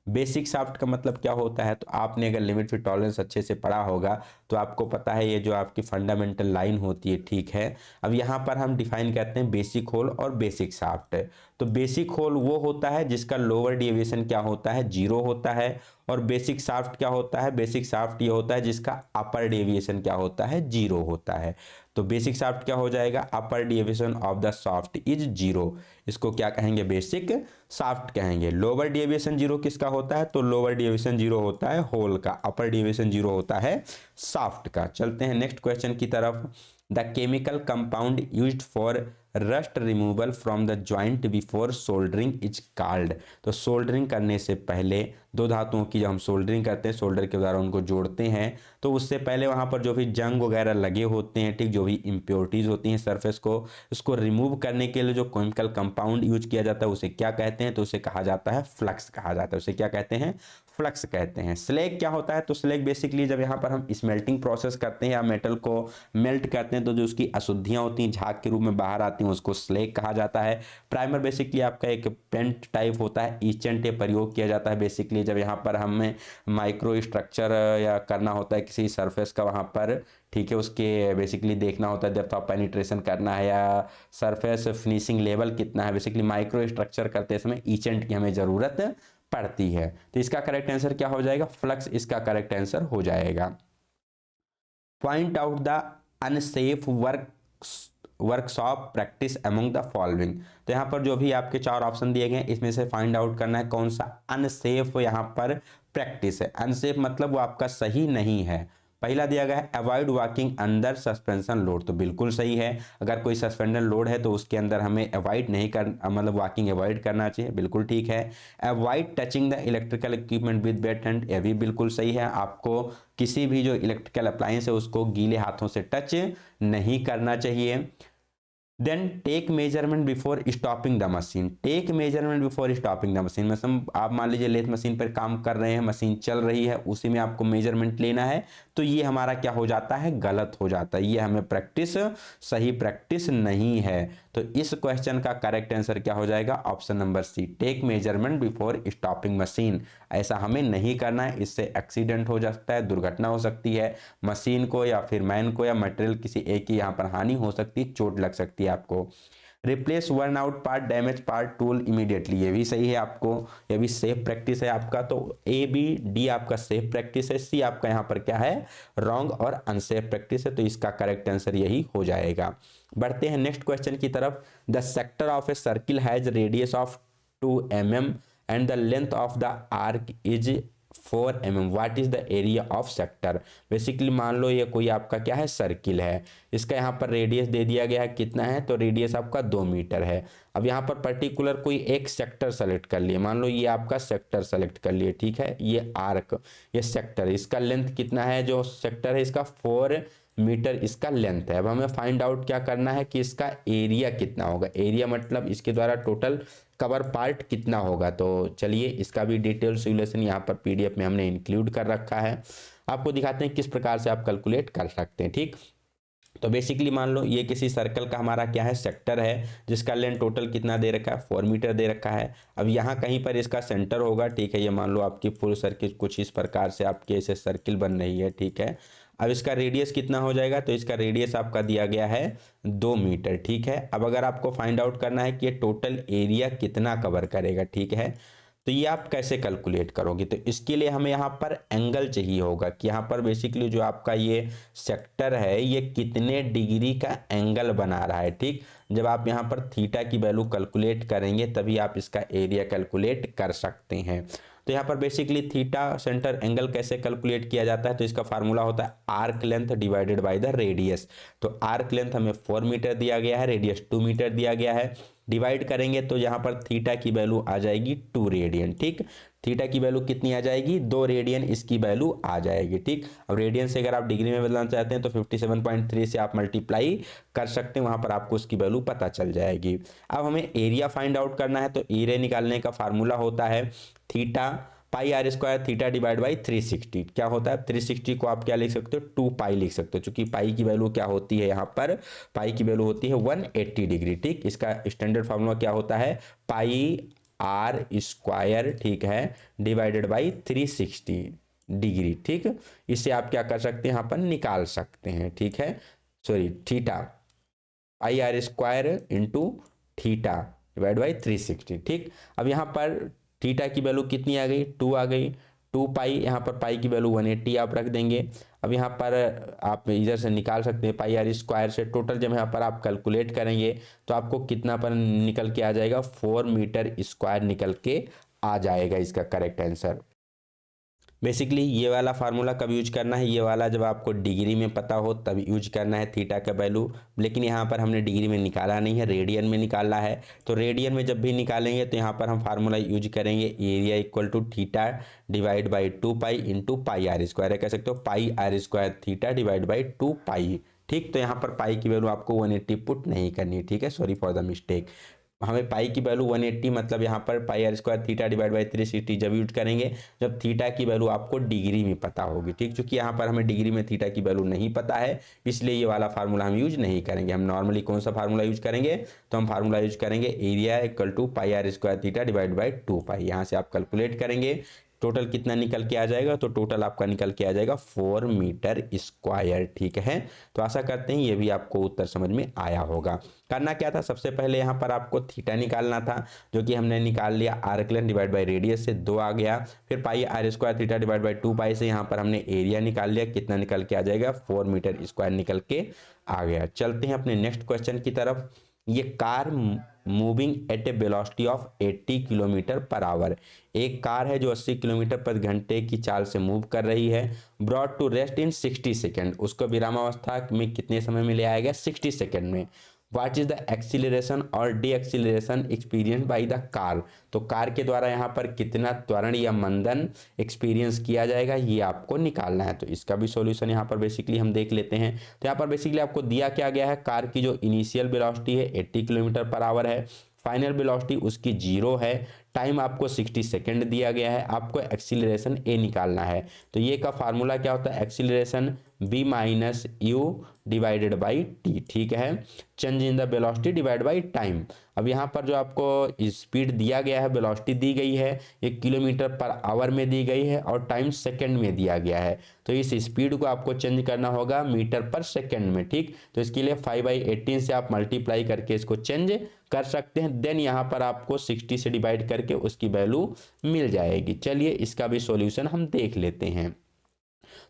[SPEAKER 1] basic shaft का मतलब क्या होता है, तो आपने अगर लिमिट फिट टॉलरेंस अच्छे से पढ़ा होगा तो आपको पता है ये जो आपकी फंडामेंटल लाइन होती है। ठीक है, अब यहाँ पर हम डिफाइन करते हैं बेसिक होल और बेसिक शाफ्ट। तो बेसिक होल वो होता है जिसका लोअर डेविएशन क्या होता है, 0 होता है, और बेसिक शाफ्ट क्या होता है, बेसिक शाफ्ट ये होता है जिसका अपर डेविएशन क्या होता है, 0 होता है। तो बेसिक शाफ्ट क्या हो जाएगा, upper deviation of the shaft is 0, इसको क्या कहेंगे, बेसिक शाफ्ट कहेंगे। लोअर डेविएशन 0 किसका होता है, तो लोअर डेविएशन 0 होता है होल का, अपर डेविएशन 0 होता है शाफ्ट का। चलते हैं नेक्स्ट क्वेश्चन की तरफ। The chemical compound used for rust removal from the joint before soldering is called. तो सोल्डरिंग करने से पहले दो धातुओं की जब हम सोल्डरिंग करते हैं, सोल्डर के द्वारा उनको जोड़ते हैं, तो उससे पहले वहाँ पर जो भी जंग वगैरह लगे होते हैं, ठीक, जो भी इम्प्योरिटीज़ होती हैं सरफेस को, उसको रिमूव करने के लिए जो केमिकल कंपाउंड यूज किया जाता है उसे क्या कहते हैं, तो उसे कहा जाता है फ्लक्स कहा जाता है। उसे क्या कहते हैं, फ्लक्स कहते हैं। स्लैग क्या होता है, तो स्लैग बेसिकली जब यहाँ पर हम स्मेल्टिंग प्रोसेस करते हैं या मेटल को मेल्ट करते हैं तो जो उसकी अशुद्धियाँ होती हैं झाग के रूप में बाहर आती हैं उसको स्लैग कहा जाता है। प्राइमर बेसिकली आपका एक पेंट टाइप होता है, ईचेंट टेप प्रयोग किया जाता है बेसिकली जब यहाँ पर हमें माइक्रो स्ट्रक्चर या करना होता है किसी सरफेस का वहाँ पर, ठीक है, उसके बेसिकली देखना होता है डेप्थ ऑफ पेनिट्रेशन करना है या सरफेस फिनिशिंग लेवल कितना है, बेसिकली माइक्रो स्ट्रक्चर करते समय ईचेंट की हमें ज़रूरत पड़ती है। तो इसका करेक्ट आंसर क्या हो जाएगा, फ्लक्स इसका करेक्ट आंसर हो जाएगा। Point out the unsafe workshop practice among the following. तो यहाँ पर जो भी आपके 4 ऑप्शन दिए गए इसमें से फाइंड आउट करना है कौन सा अनसेफ यहाँ पर प्रैक्टिस है। अनसेफ मतलब वो आपका सही नहीं है। पहला दिया गया है avoid walking under suspension load, तो बिल्कुल सही है। अगर कोई सस्पेंडर लोड है तो उसके अंदर हमें अवॉइड नहीं कर मतलब वॉकिंग अवॉइड करना चाहिए, बिल्कुल ठीक है। Avoid touching the electrical equipment with weight hand, यह भी बिल्कुल सही है। आपको किसी भी जो इलेक्ट्रिकल अप्लायंस है उसको गीले हाथों से टच नहीं करना चाहिए। Then take measurement before stopping the machine, take measurement before stopping the machine मतलब आप मान लीजिए लेथ मशीन पर काम कर रहे हैं, मशीन चल रही है, उसी में आपको मेजरमेंट लेना है, तो ये हमारा क्या हो जाता है, गलत हो जाता है, ये हमें प्रैक्टिस सही प्रैक्टिस नहीं है। तो इस क्वेश्चन का करेक्ट आंसर क्या हो जाएगा, option number C, take measurement before stopping machine. ऐसा हमें नहीं करना है, इससे एक्सीडेंट हो सकता है, दुर्घटना हो सकती है, मशीन को या फिर मैन को या मटेरियल किसी एक की यहाँ पर हानि हो सकती है, चोट लग सकती है आपको। Replace worn out part, damage part tool immediately, ये भी सही है आपको, ये भी सेफ प्रैक्टिस है आपका। तो ए बी डी आपका सेफ प्रैक्टिस है, सी आपका यहाँ पर क्या है, रॉन्ग और अनसेफ प्रैक्टिस है। तो इसका करेक्ट आंसर यही हो जाएगा। बढ़ते हैं नेक्स्ट क्वेश्चन की तरफ। The sector of a circle has radius of 2 mm and the length of the arc is 4 mm, what is the area of sector. Basically मान लो ये कोई आपका क्या है, सर्किल है, इसका यहाँ पर रेडियस दे दिया गया है, कितना है, तो रेडियस आपका 2 मीटर है। अब यहाँ पर पर्टिकुलर कोई एक सेक्टर सेलेक्ट कर लिए, मान लो ये आपका सेक्टर सेलेक्ट कर लिए, ठीक है, ये आर्क, ये सेक्टर, इसका लेंथ कितना है, जो सेक्टर है इसका 4 मीटर इसका लेंथ है। अब हमें फाइंड आउट क्या करना है कि इसका एरिया कितना होगा, एरिया मतलब इसके द्वारा टोटल कवर पार्ट कितना होगा। तो चलिए इसका भी डिटेल सिमुलेशन यहाँ पर पीडीएफ में हमने इंक्लूड कर रखा है, आपको दिखाते हैं किस प्रकार से आप कैलकुलेट कर सकते हैं। ठीक, तो बेसिकली मान लो ये किसी सर्कल का हमारा क्या है, सेक्टर है, जिसका लेंथ टोटल कितना दे रखा है, 4 मीटर दे रखा है। अब यहाँ कहीं पर इसका सेंटर होगा, ठीक है, ये मान लो आपकी फुल सर्किल कुछ इस प्रकार से आपके ऐसे सर्किल बन रही है, ठीक है। अब इसका रेडियस कितना हो जाएगा, तो इसका रेडियस आपका दिया गया है 2 मीटर, ठीक है। अब अगर आपको फाइंड आउट करना है कि ये टोटल एरिया कितना कवर करेगा, ठीक है, तो ये आप कैसे कैलकुलेट करोगे, तो इसके लिए हमें यहाँ पर एंगल चाहिए होगा कि यहाँ पर बेसिकली जो आपका ये सेक्टर है ये कितने डिग्री का एंगल बना रहा है। ठीक, जब आप यहाँ पर थीटा की वैल्यू कैलकुलेट करेंगे तभी आप इसका एरिया कैलकुलेट कर सकते हैं। तो यहाँ पर बेसिकली थीटा सेंटर एंगल कैसे कैलकुलेट किया जाता है, तो इसका फार्मूला होता है arc length divided by the radius. तो आर्क लेंथ हमें 4 मीटर दिया गया है, रेडियस 2 मीटर दिया गया है, डिवाइड करेंगे तो यहाँ पर थीटा की वैल्यू आ जाएगी 2 रेडियन। ठीक, थीटा की वैल्यू कितनी आ जाएगी, 2 रेडियन इसकी वैल्यू आ जाएगी। ठीक, अब रेडियन से अगर आप डिग्री में बदलना चाहते हैं तो 57.3 से आप मल्टीप्लाई कर सकते हैं, वहाँ पर आपको उसकी वैल्यू पता चल जाएगी। अब हमें एरिया फाइंड आउट करना है, तो एरिया निकालने का फार्मूला होता है theta pi r square theta divide by 360। क्या होता है, 360 को आप क्या लिख सकते हो, 2 पाई लिख सकते हो, चूंकि पाई की वैल्यू क्या होती है, यहाँ पर पाई की वैल्यू होती है 180 डिग्री। ठीक, इसका स्टैंडर्ड फार्मूला क्या होता है, पाई आर स्क्वायर, ठीक है, डिवाइडेड बाई 360 डिग्री। ठीक, इससे आप क्या कर सकते हैं, यहाँ पर निकाल सकते हैं, ठीक है, sorry theta, pi r square into theta divide by 360। ठीक, अब यहाँ पर थीटा की वैल्यू कितनी आ गई, 2 आ गई, 2 पाई, यहाँ पर पाई की वैल्यू 180 आप रख देंगे। अब यहाँ पर आप इधर से निकाल सकते हैं पाई आर स्क्वायर से, टोटल जब यहाँ पर आप कैलकुलेट करेंगे तो आपको कितना पर निकल के आ जाएगा, 4 मीटर स्क्वायर निकल के आ जाएगा इसका करेक्ट आंसर। बेसिकली ये वाला फार्मूला कब यूज करना है, ये वाला जब आपको डिग्री में पता हो तब यूज करना है थीटा का वैल्यू, लेकिन यहाँ पर हमने डिग्री में निकाला नहीं है, रेडियन में निकाला है। तो रेडियन में जब भी निकालेंगे तो यहाँ पर हम फार्मूला यूज करेंगे area equal to theta divide by 2 pi into pi r square, कह सकते हो pi r square theta divide by 2 pi. ठीक, तो यहाँ पर पाई की वैल्यू आपको 180 पुट नहीं करनी, ठीक है, सॉरी फॉर द मिस्टेक। हमें पाई की वैल्यू 180 मतलब यहाँ पर pi r square theta divide by 360 जब यूज करेंगे जब थीटा की वैल्यू आपको डिग्री में पता होगी। ठीक, क्योंकि यहाँ पर हमें डिग्री में थीटा की वैल्यू नहीं पता है, इसलिए ये वाला फार्मूला हम यूज नहीं करेंगे। हम नॉर्मली कौन सा फार्मूला यूज करेंगे, तो हम फार्मूला यूज करेंगे area equal to pi r square theta divide by 2 pi. यहाँ से आप कैलकुलेट करेंगे टोटल कितना निकल के आ जाएगा, तो टोटल आपका निकल के आ जाएगा 4 मीटर स्क्वायर। ठीक है, तो आशा करते हैं ये भी आपको उत्तर समझ में आया होगा। करना क्या था, सबसे पहले यहाँ पर आपको थीटा निकालना था, जो कि हमने निकाल लिया, arc length divide by radius से 2 आ गया। फिर pi r square theta divide by 2 pi से यहाँ पर हमने एरिया निकाल लिया, कितना निकल के आ जाएगा, 4 मीटर स्क्वायर निकल के आ गया। चलते हैं अपने नेक्स्ट क्वेश्चन की तरफ। ये car moving at A velocity of 80 kilometre per hour, एक कार है जो 80 किलोमीटर पर घंटे की चाल से मूव कर रही है, brought to rest in 60 second, उसको विरामावस्था में कितने समय में ले आएगा, 60 सेकेंड में। व्हाट इज द एक्सीलरेशन और D acceleration experience by the car, तो कार के द्वारा यहाँ पर कितना त्वरण या मंदन एक्सपीरियंस किया जाएगा, ये आपको निकालना है। तो इसका भी सॉल्यूशन यहाँ पर बेसिकली हम देख लेते हैं। तो यहाँ पर बेसिकली आपको दिया क्या गया है, कार की जो इनिशियल वेलोसिटी है 80 किलोमीटर पर आवर है, फाइनल वेलोसिटी उसकी 0 है। टाइम आपको 60 सेकेंड दिया गया है, आपको एक्सीलरेशन ए निकालना है। तो ये का फार्मूला क्या होता है, acceleration b minus you divided by T, ठीक है, change in the velocity divide by time. अब यहाँ पर जो आपको स्पीड दिया गया है, वेलोसिटी दी गई है, ये किलोमीटर पर आवर में दी गई है और टाइम सेकंड में दिया गया है। तो इस स्पीड को आपको चेंज करना होगा मीटर पर सेकंड में, ठीक। तो इसके लिए 5/18 से आप मल्टीप्लाई करके इसको चेंज कर सकते हैं। देन यहाँ पर आपको 60 से डिवाइड करके उसकी वैल्यू मिल जाएगी। चलिए इसका भी सॉल्यूशन हम देख लेते हैं।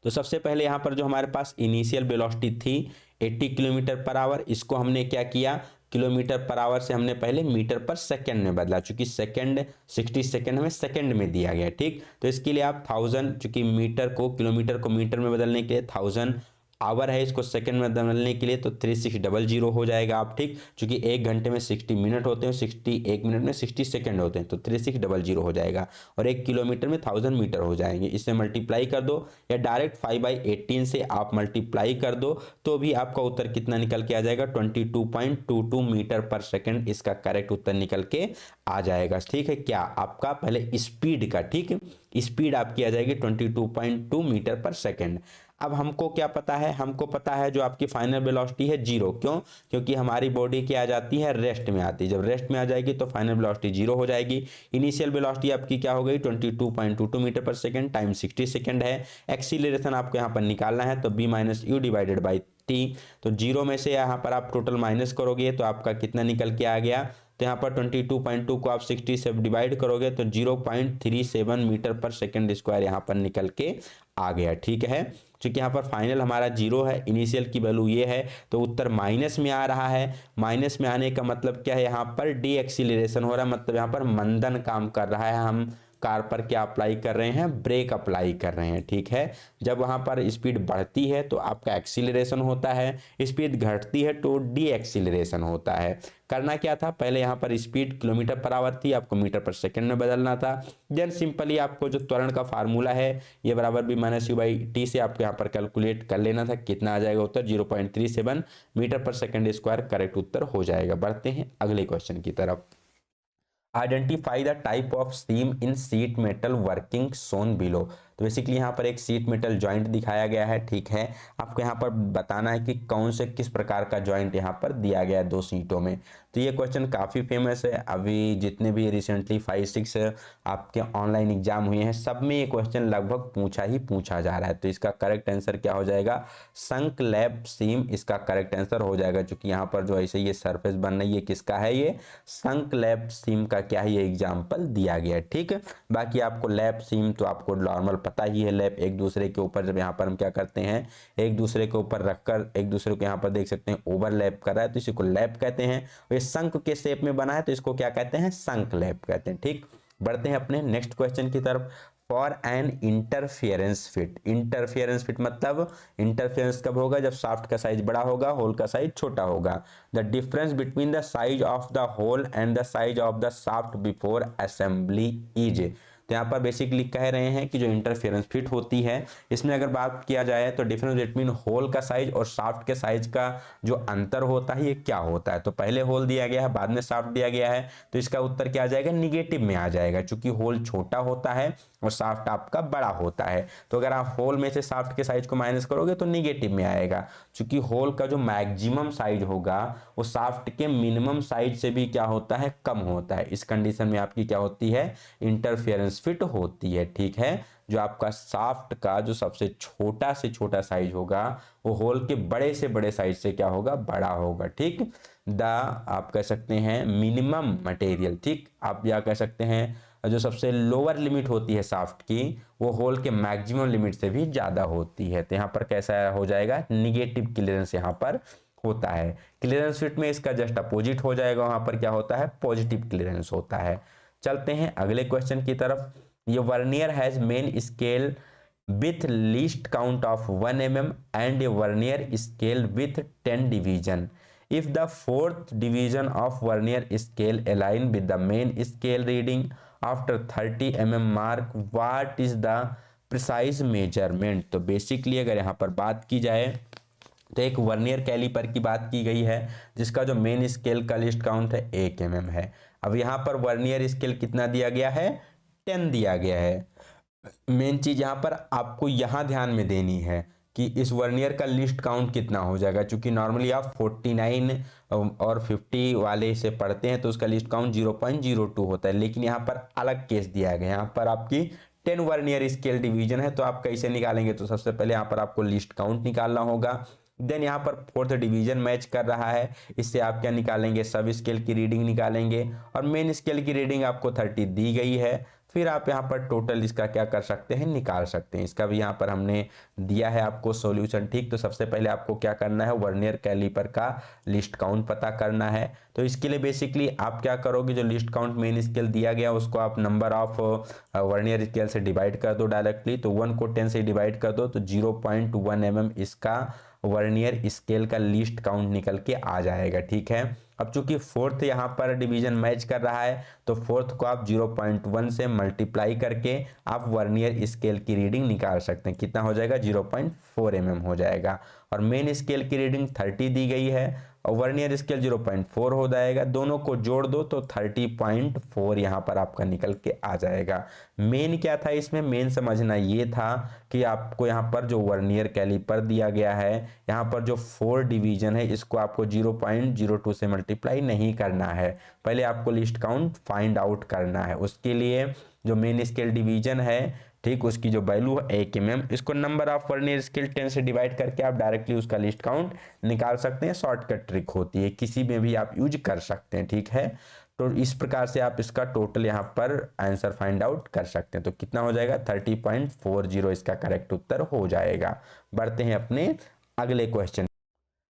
[SPEAKER 1] तो सबसे पहले यहाँ पर जो हमारे पास इनिशियल वेलोसिटी थी 80 किलोमीटर पर आवर, इसको हमने क्या किया, किलोमीटर पर आवर से हमने पहले मीटर पर सेकंड में बदला, चूंकि सेकंड 60 सेकंड हमें सेकंड में दिया गया, ठीक। तो इसके लिए आप 1000, चूंकि मीटर को किलोमीटर को मीटर में बदलने के लिए 1000 आवर है, इसको सेकंड में बदलने के लिए तो 3600 हो जाएगा आप, ठीक। चूंकि 1 घंटे में 60 मिनट होते हैं, 1 मिनट में 60 सेकंड होते हैं, तो 3600 हो जाएगा और 1 किलोमीटर में 1000 मीटर हो जाएंगे। इससे मल्टीप्लाई कर दो या डायरेक्ट 5/18 से आप मल्टीप्लाई कर दो तो भी आपका उत्तर कितना निकल के आ जाएगा, 22.22 मीटर पर सेकंड इसका करेक्ट उत्तर निकल के आ जाएगा, ठीक है। क्या आपका पहले स्पीड का, ठीक, स्पीड आपकी आ जाएगी 22.2 मीटर पर सेकंड। अब हमको क्या पता है, हमको पता है जो आपकी फाइनल वेलोसिटी है 0, क्यों, क्योंकि हमारी बॉडी क्या आ जाती है, रेस्ट में आती है। जब रेस्ट में आ जाएगी तो फाइनल वेलोसिटी 0 हो जाएगी। इनिशियल वेलोसिटी आपकी क्या हो गई, 22.22 मीटर पर सेकंड, टाइम 60 सेकंड है। एक्सीलरेशन आपको यहाँ पर निकालना है, तो b minus you divided by T. तो 0 में से यहाँ पर आप टोटल माइनस करोगे तो आपका कितना निकल के आ गया, तो यहाँ पर 22.2 को आप 60 से डिवाइड करोगे तो 0.37 मीटर पर सेकंड स्क्वायर यहाँ पर निकल के आ गया, ठीक है। क्योंकि यहाँ पर फाइनल हमारा 0 है, इनिशियल की वैल्यू ये है, तो उत्तर माइनस में आ रहा है। माइनस में आने का मतलब क्या है, यहाँ पर डी एक्सीलरेशन हो रहा है, मतलब यहाँ पर मंदन काम कर रहा है। हम कार पर क्या अप्लाई कर रहे हैं, ब्रेक अप्लाई कर रहे हैं, ठीक है। जब वहाँ पर स्पीड बढ़ती है तो आपका एक्सीलरेशन होता है, स्पीड घटती है तो डी एक्सीलरेशन होता है। करना क्या था, पहले यहाँ पर स्पीड किलोमीटर पर आवर थी, आपको मीटर पर सेकंड में बदलना था। देन सिंपली आपको जो त्वरण का फार्मूला है ये बराबर b minus you by T से आपको यहाँ पर कैलकुलेट कर लेना था, कितना आ जाएगा उत्तर, 0.37 मीटर पर सेकंड स्क्वायर करेक्ट उत्तर हो जाएगा। बढ़ते हैं अगले क्वेश्चन की तरफ। Identify the type of seam in sheet metal working shown below. तो बेसिकली यहाँ पर एक सीट मेटल जॉइंट दिखाया गया है, ठीक है। आपको यहाँ पर बताना है कि कौन से किस प्रकार का जॉइंट यहाँ पर दिया गया है 2 सीटों में। तो ये क्वेश्चन काफ़ी फेमस है, अभी जितने भी रिसेंटली 5-6 आपके ऑनलाइन एग्जाम हुए हैं सब में ये क्वेश्चन लगभग पूछा जा रहा है। तो इसका करेक्ट आंसर क्या हो जाएगा, संक लैब सीम इसका करेक्ट आंसर हो जाएगा। क्योंकि यहाँ पर जो ऐसे ये सरफेस बन रही है किसका है, ये संक लैब सीम का क्या है, ये एग्जाम्पल दिया गया है, ठीक है। बाकी आपको लैब सीम तो आपको नॉर्मल पता ही है, लैब एक दूसरे के ऊपर जब यहाँ पर हम क्या करते हैं, एक दूसरे के ऊपर रखकर एक दूसरे को यहाँ पर देख सकते हैं ओवरलैप कर रहा है, तो इसी को लैब कहते हैं। ये शंख के शेप में बना है तो इसको क्या कहते हैं, शंख लैब कहते हैं, ठीक। बढ़ते हैं अपने नेक्स्ट क्वेश्चन की तरफ। For an interference fit, interference fit मतलब इंटरफियरेंस कब होगा, जब शाफ्ट का साइज बड़ा होगा, होल का साइज छोटा होगा। The difference between the size of the hole and the size of the shaft before assembly is. तो यहाँ पर बेसिकली कह रहे हैं कि जो इंटरफेरेंस फिट होती है इसमें अगर बात किया जाए तो डिफरेंस बिटवीन होल का साइज और शाफ्ट के साइज का जो अंतर होता है ये क्या होता है। तो पहले होल दिया गया है, बाद में शाफ्ट दिया गया है, तो इसका उत्तर क्या आ जाएगा, निगेटिव में आ जाएगा। चूंकि होल छोटा होता है और शाफ्ट आपका बड़ा होता है, तो अगर आप होल में से शाफ्ट के साइज को माइनस करोगे तो निगेटिव में आएगा। चूंकि होल का जो मैक्सिमम साइज होगा वो शाफ्ट के मिनिमम साइज से भी क्या होता है, कम होता है। इस कंडीशन में आपकी क्या होती है, इंटरफेरेंस फिट होती है, ठीक है। जो आपका शाफ्ट का जो सबसे छोटा से छोटा साइज होगा वो होल के बड़े से बड़े साइज से क्या होगा, बड़ा होगा, ठीक। द आप कह सकते हैं मिनिमम मटेरियल, ठीक। आप या कह सकते हैं जो सबसे लोअर लिमिट होती है शाफ्ट की वो होल के मैक्सिमम लिमिट से भी ज़्यादा होती है। तो यहाँ पर कैसा हो जाएगा, निगेटिव क्लियरेंस यहाँ पर होता है। क्लियरेंस फिट में इसका जस्ट अपोजिट हो जाएगा, वहाँ पर क्या होता है, पॉजिटिव क्लियरेंस होता है। चलते हैं अगले क्वेश्चन की तरफ। ये vernier has main scale with least count of 1 mm and A vernier scale with 10 division. If the fourth division of vernier scale align with the main scale reading after 30 mm mark, what is the precise measurement? तो बेसिकली अगर यहाँ पर बात की जाए तो एक वर्नियर कैलिपर की बात की गई है जिसका जो मेन स्केल का लिस्ट काउंट है 1 mm है। अब यहाँ पर वर्नियर स्केल कितना दिया गया है, 10 दिया गया है। मेन चीज यहाँ पर आपको यहाँ ध्यान में देनी है कि इस वर्नियर का लिस्ट काउंट कितना हो जाएगा, क्योंकि नॉर्मली आप 49 और 50 वाले से पढ़ते हैं तो उसका लिस्ट काउंट 0.02 होता है, लेकिन यहाँ पर अलग केस दिया गया है। यहाँ पर आपकी 10 वर्नियर स्केल डिवीजन है, तो आप कैसे निकालेंगे, तो सबसे पहले यहाँ पर आपको लिस्ट काउंट निकालना होगा। देन यहाँ पर फोर्थ डिवीजन मैच कर रहा है, इससे आप क्या निकालेंगे, सब स्केल की रीडिंग निकालेंगे, और मेन स्केल की रीडिंग आपको 30 दी गई है। फिर आप यहाँ पर टोटल इसका क्या कर सकते हैं, निकाल सकते हैं। इसका भी यहाँ पर हमने दिया है आपको सॉल्यूशन, ठीक। तो सबसे पहले आपको क्या करना है, वर्नियर कैलिपर का लिस्ट काउंट पता करना है। तो इसके लिए बेसिकली आप क्या करोगे, जो लिस्ट काउंट मेन स्केल दिया गया उसको आप नंबर ऑफ वर्नियर स्केल से डिवाइड कर दो डायरेक्टली। तो 1 को 10 से डिवाइड कर दो तो 0.1 mm इसका वर्नियर स्केल का लिस्ट काउंट निकल के आ जाएगा, ठीक है। अब चूंकि फोर्थ यहाँ पर डिवीजन मैच कर रहा है तो फोर्थ को आप 0.1 से मल्टीप्लाई करके आप वर्नियर स्केल की रीडिंग निकाल सकते हैं। कितना हो जाएगा, 0.4 mm हो जाएगा। और मेन स्केल की रीडिंग 30 दी गई है और वर्नियर स्केल 0.4 हो जाएगा। दोनों को जोड़ दो तो 30.4 यहाँ पर आपका निकल के आ जाएगा। मेन क्या था इसमें, मेन समझना ये था कि आपको यहाँ पर जो वर्नियर कैलिपर दिया गया है, यहाँ पर जो 4 डिवीजन है इसको आपको 0.02 से मल्टीप्लाई नहीं करना है, पहले आपको लिस्ट काउंट फाइंड आउट करना है। उसके लिए जो मेन स्केल डिवीजन है, ठीक, उसकी जो वैल्यू है 1 mm, इसको नंबर ऑफ वर्नियर स्केल 10 से डिवाइड करके आप डायरेक्टली उसका लिस्ट काउंट निकाल सकते हैं। शॉर्टकट ट्रिक होती है, किसी में भी आप यूज कर सकते हैं, ठीक है। तो इस प्रकार से आप इसका टोटल यहाँ पर आंसर फाइंड आउट कर सकते हैं। तो कितना हो जाएगा, 30.40 इसका करेक्ट उत्तर हो जाएगा। बढ़ते हैं अपने अगले क्वेश्चन।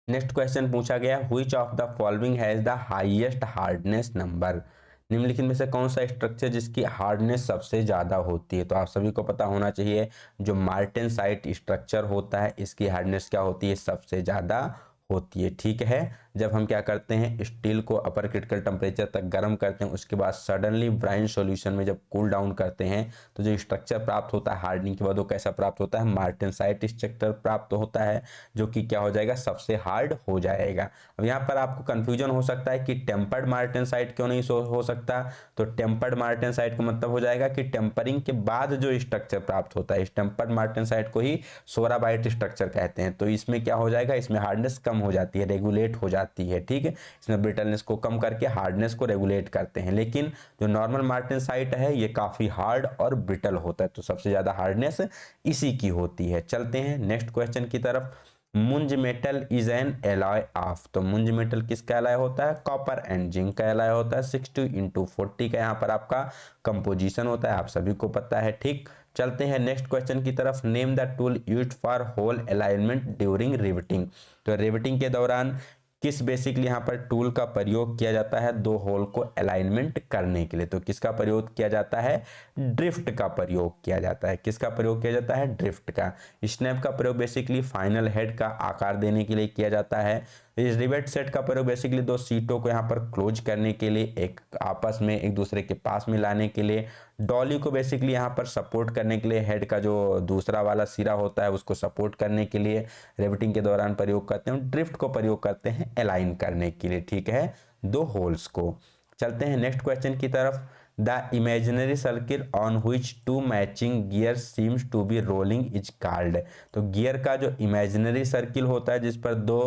[SPEAKER 1] नेक्स्ट क्वेश्चन पूछा गया, which of the following has the highest hardness number. निम्नलिखित में से कौन सा स्ट्रक्चर जिसकी हार्डनेस सबसे ज़्यादा होती है। तो आप सभी को पता होना चाहिए जो मार्टेनसाइट स्ट्रक्चर होता है इसकी हार्डनेस क्या होती है, सबसे ज़्यादा होती है, ठीक है। जब हम क्या करते हैं, स्टील को अपर क्रिटिकल टेम्परेचर तक गर्म करते हैं, उसके बाद सडनली ब्राइन सॉल्यूशन में जब कूल डाउन करते हैं तो जो स्ट्रक्चर प्राप्त होता है हार्डनिंग के बाद वो कैसा प्राप्त होता है, मार्टेनसाइट स्ट्रक्चर प्राप्त होता है, जो कि क्या हो जाएगा, सबसे हार्ड हो जाएगा। अब यहाँ पर आपको कंफ्यूजन हो सकता है कि टेम्पर्ड मार्टेनसाइट क्यों नहीं हो सकता। तो टेम्पर्ड मार्टेनसाइट का मतलब हो जाएगा कि टेम्परिंग के बाद जो स्ट्रक्चर प्राप्त होता है, इस टेम्पर्ड मार्टेनसाइट को ही सोराबाइट स्ट्रक्चर कहते हैं। तो इसमें क्या हो जाएगा, इसमें हार्डनेस कम हो जाती है, रेगुलेट हो जाती है, ठीक है। इसमें ब्रिटलनेस को कम करके हार्डनेस को रेगुलेट करते हैं। लेकिन जो नॉर्मल मार्टेनसाइट है ये काफी हार्ड और ब्रिटल होता है, तो सबसे ज्यादा हार्डनेस इसी की होती है। चलते हैं नेक्स्ट क्वेश्चन की तरफ। मुंज metal is an alloy of. तो मुंज मेटल किसका एलॉय होता है, कॉपर एंड जिंक का एलॉय होता है। 60x40 का यहाँ पर आपका कंपोजिशन होता है, आप सभी को पता है, ठीक। चलते हैं नेक्स्ट क्वेश्चन की तरफ। Name the tool used for hole alignment during riveting. तो रिवेटिंग के दौरान किस बेसिकली यहाँ पर टूल का प्रयोग किया जाता है दो होल को अलाइनमेंट करने के लिए। तो किसका प्रयोग किया जाता है, ड्रिफ्ट का प्रयोग किया जाता है। किसका प्रयोग किया जाता है, ड्रिफ्ट का। स्नैप का प्रयोग बेसिकली फाइनल हेड का आकार देने के लिए किया जाता है। इस रिवेट सेट का प्रयोग बेसिकली दो सीटों को यहाँ पर क्लोज करने के लिए, एक आपस में एक दूसरे के पास में लाने के लिए। डॉली को बेसिकली यहाँ पर सपोर्ट करने के लिए, हेड का जो दूसरा वाला सिरा होता है उसको सपोर्ट करने के लिए रिवेटिंग के दौरान प्रयोग करते हैं। ड्रिफ्ट को प्रयोग करते हैं अलाइन करने के लिए, ठीक है, दो होल्स को। चलते हैं नेक्स्ट क्वेश्चन की तरफ। The imaginary circle on which two matching gear seems to be rolling is called. तो गियर का जो इमेजिनरी सर्किल होता है जिस पर दो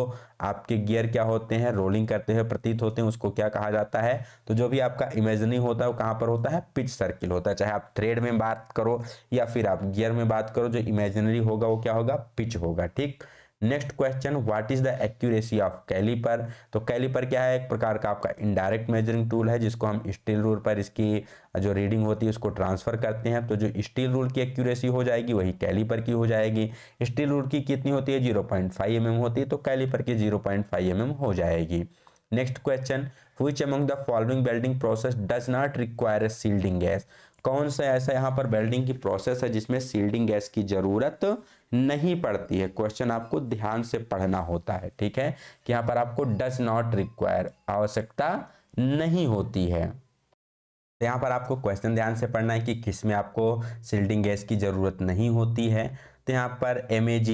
[SPEAKER 1] आपके गियर क्या होते हैं, रोलिंग करते हुए प्रतीत होते हैं, उसको क्या कहा जाता है। तो जो भी आपका इमेजिनरी होता है वो कहाँ पर होता है, पिच सर्किल होता है। चाहे आप थ्रेड में बात करो या फिर आप गियर में बात करो, जो इमेजिनरी होगा वो क्या होगा, पिच होगा, ठीक। Next question, what is the accuracy of caliper. तो कैलिपर क्या है, एक प्रकार का आपका इनडायरेक्ट मेजरिंग टूल है जिसको हम स्टील रूल पर इसकी जो रीडिंग होती है उसको ट्रांसफर करते हैं। तो जो स्टील रूल की एक्यूरेसी हो जाएगी वही कैलिपर की हो जाएगी। स्टील रूल की कितनी होती है, 0.5 mm होती है, तो कैलिपर की 0.5 mm हो जाएगी। Next question, which among the following welding process does not require a shielding gas. कौन सा ऐसा यहाँ पर वेल्डिंग की प्रोसेस है जिसमें सील्डिंग गैस की जरूरत नहीं पड़ती है। क्वेश्चन आपको ध्यान से पढ़ना होता है, ठीक है, कि यहाँ पर आपको डज नॉट रिक्वायर, आवश्यकता नहीं होती है। तो यहाँ पर आपको क्वेश्चन ध्यान से पढ़ना है कि किसमें आपको सील्डिंग गैस की जरूरत नहीं होती है। तो यहाँ पर MAG,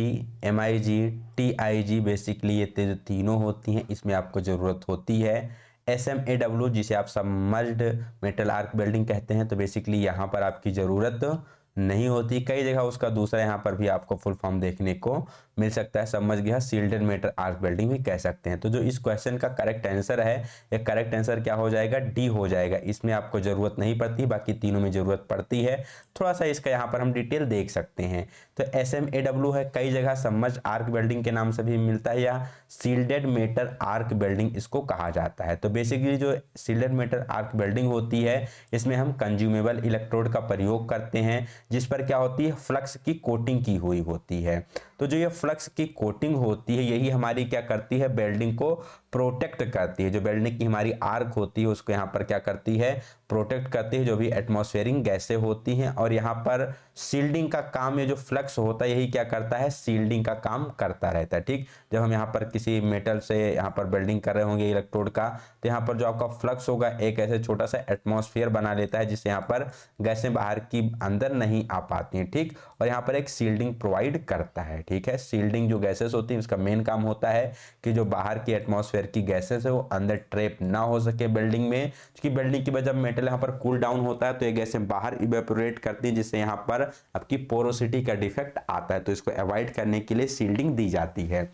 [SPEAKER 1] MIG, TIG बेसिकली ये तीनों होती हैं, इसमें आपको ज़रूरत होती है। SMAW जिसे आप सबमर्ज्ड मेटल आर्क वेल्डिंग कहते हैं, तो बेसिकली यहाँ पर आपकी ज़रूरत नहीं होती। कई जगह उसका दूसरा यहाँ पर भी आपको फुल फॉर्म देखने को मिल सकता है, समझ गया, सील्डेड मेटल आर्क वेल्डिंग भी कह सकते हैं। तो जो इस क्वेश्चन का करेक्ट आंसर है, ये करेक्ट आंसर क्या हो जाएगा, डी हो जाएगा। इसमें आपको जरूरत नहीं पड़ती, बाकी तीनों में जरूरत पड़ती है। थोड़ा सा इसका यहाँ पर हम डिटेल देख सकते हैं। तो SMAW है, कई जगह सबमर्ज्ड आर्क वेल्डिंग के नाम से भी मिलता है या सील्डेड मेटल आर्क वेल्डिंग इसको कहा जाता है। तो बेसिकली जो सील्डेड मेटल आर्क वेल्डिंग होती है, इसमें हम कंज्यूमेबल इलेक्ट्रोड का प्रयोग करते हैं, जिस पर क्या होती है, फ्लक्स की कोटिंग की हुई होती है। तो जो ये फ्लक्स की कोटिंग होती है, यही हमारी क्या करती है, वेल्डिंग को प्रोटेक्ट करती है। जो वेल्डिंग की हमारी आर्क होती है उसको यहाँ पर क्या करती है, प्रोटेक्ट करती है, जो भी एटमॉस्फेरिक गैसें होती हैं। और यहाँ पर सील्डिंग का काम, ये जो फ्लक्स होता है यही क्या करता है, सील्डिंग का काम करता रहता है। ठीक, जब हम यहाँ पर किसी मेटल से यहाँ पर वेल्डिंग कर रहे होंगे इलेक्ट्रोड का, तो यहाँ पर जो आपका फ्लक्स होगा एक ऐसे छोटा सा एटमॉस्फेयर बना लेता है, जिससे यहाँ पर गैसें बाहर की अंदर नहीं आ पाती हैं। ठीक, और यहाँ पर एक सील्डिंग प्रोवाइड करता है। ठीक है, सील्डिंग जो गैसेस होती है उसका मेन काम होता है कि जो बाहर की एटमॉस्फेयर की गैसेस है वो अंदर ट्रैप ना हो सके बिल्डिंग में, क्योंकि बिल्डिंग की वजह जब मेटल यहाँ पर कूल डाउन होता है तो ये गैसें बाहर इवेपोरेट करती है, जिससे यहाँ पर आपकी पोरोसिटी का डिफेक्ट आता है। तो इसको अवॉइड करने के लिए सील्डिंग दी जाती है।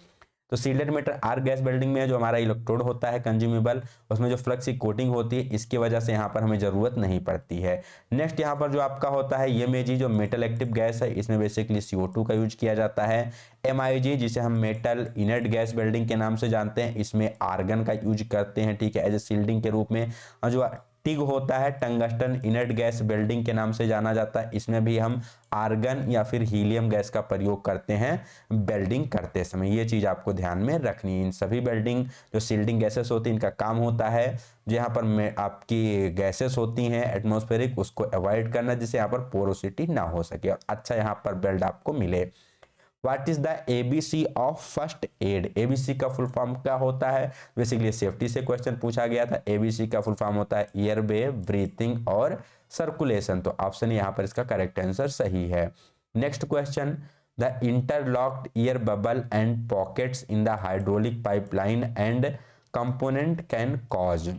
[SPEAKER 1] तो shielded metal arc gas welding में जो हमारा इलेक्ट्रोड होता है कंज्यूमेबल, उसमें जो फ्लक्स की कोटिंग होती है, इसकी वजह से यहाँ पर हमें जरूरत नहीं पड़ती है। नेक्स्ट यहाँ पर जो आपका होता है MEG, जो मेटल एक्टिव गैस है, इसमें बेसिकली CO2 का यूज किया जाता है। MIG जिसे हम मेटल इनर्ट गैस वेल्डिंग के नाम से जानते हैं, इसमें आर्गन का यूज करते हैं। ठीक है, एज ए सील्डिंग के रूप में। और जो टिग होता है, टंगस्टन इनर्ट गैस वेल्डिंग के नाम से जाना जाता है, इसमें भी हम आर्गन या फिर हीलियम गैस का प्रयोग करते हैं वेल्डिंग करते समय। ये चीज आपको ध्यान में रखनी है। इन सभी वेल्डिंग जो सील्डिंग गैसेस होती हैं, इनका काम होता है जो यहाँ पर आपकी गैसेस होती हैं एटमॉस्फेरिक, उसको अवॉइड करना, जिससे यहाँ पर पोरोसिटी ना हो सके और अच्छा यहाँ पर वेल्ड आपको मिले। What is the ABC of first aid? ABC का फुल फॉर्म क्या होता है? बेसिकली सेफ्टी से क्वेश्चन पूछा गया था। ABC का फुल फॉर्म होता है एयरवे, ब्रीथिंग और सर्कुलेशन। तो ऑप्शन यहाँ पर इसका करेक्ट आंसर सही है। Next question, the interlocked air bubble and pockets in the hydraulic pipeline and component can cause.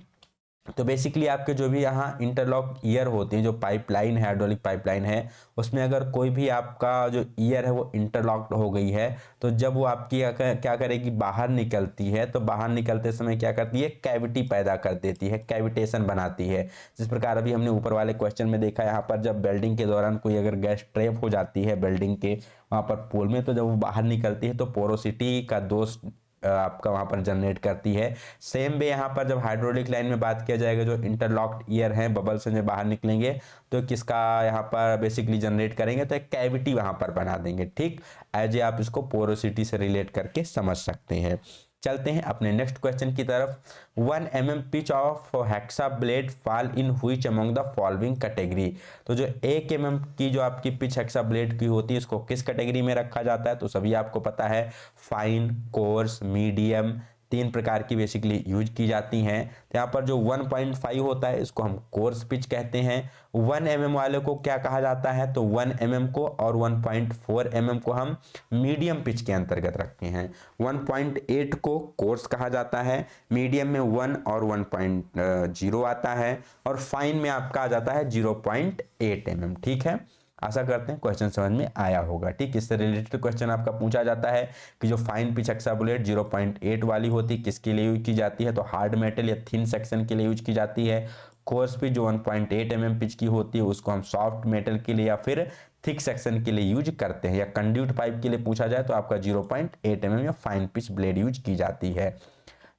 [SPEAKER 1] तो बेसिकली आपके जो भी यहाँ इंटरलॉक ईयर होते हैं, जो पाइपलाइन है, हाइड्रोलिक पाइपलाइन है, उसमें अगर कोई भी आपका जो ईयर है वो इंटरलॉक्ड हो गई है, तो जब वो आपकी क्या करेगी, बाहर निकलती है, तो बाहर निकलते समय क्या करती है, कैविटी पैदा कर देती है, कैविटेशन बनाती है। जिस प्रकार अभी हमने ऊपर वाले क्वेश्चन में देखा, यहाँ पर जब वेल्डिंग के दौरान कोई अगर गैस ट्रैप हो जाती है वेल्डिंग के वहाँ पर पोल में, तो जब वो बाहर निकलती है तो पोरोसिटी का दोष आपका वहां पर जनरेट करती है। सेम वे यहाँ पर जब हाइड्रोलिक लाइन में बात किया जाएगा, जो इंटरलॉक्ड ईयर है, बबल से जो बाहर निकलेंगे तो किसका यहाँ पर बेसिकली जनरेट करेंगे, तो एक कैविटी वहां पर बना देंगे। ठीक, एज ए आप इसको पोरोसिटी से रिलेट करके समझ सकते हैं। चलते हैं अपने नेक्स्ट क्वेश्चन की तरफ। 1 mm pitch of hexa blade fall in which among the following category? तो जो 1 mm की जो आपकी पिच हेक्सा ब्लेड की होती है, इसको किस कैटेगरी में रखा जाता है? तो सभी आपको पता है, फाइन, कोर्स, मीडियम, 3 प्रकार की बेसिकली यूज की जाती हैं। तो यहाँ पर जो 1.5 होता है इसको हम कोर्स पिच कहते हैं। 1 mm वाले को क्या कहा जाता है? तो 1 mm को और 1.4 mm को हम मीडियम पिच के अंतर्गत रखते हैं। 1.8 को कोर्स कहा जाता है, मीडियम में 1 और 1.0 आता है, और फाइन में आपका आ जाता है 0.8 mm। ठीक है, आशा करते हैं क्वेश्चन समझ में आया होगा। ठीक, इससे रिलेटेड क्वेश्चन आपका पूछा जाता है कि जो फाइन पिच हेक्सा बुलेट 0.8 वाली होती है किसके लिए यूज की जाती है? तो हार्ड मेटल या थिन सेक्शन के लिए यूज की जाती है। कोर्स पिच जो 1.8 mm पिच की होती है उसको हम सॉफ्ट मेटल के लिए या फिर थिक सेक्शन के लिए यूज करते हैं। या कंड्यूट पाइप के लिए पूछा जाए तो आपका 0.8 mm या फाइन पिच ब्लेड यूज की जाती है।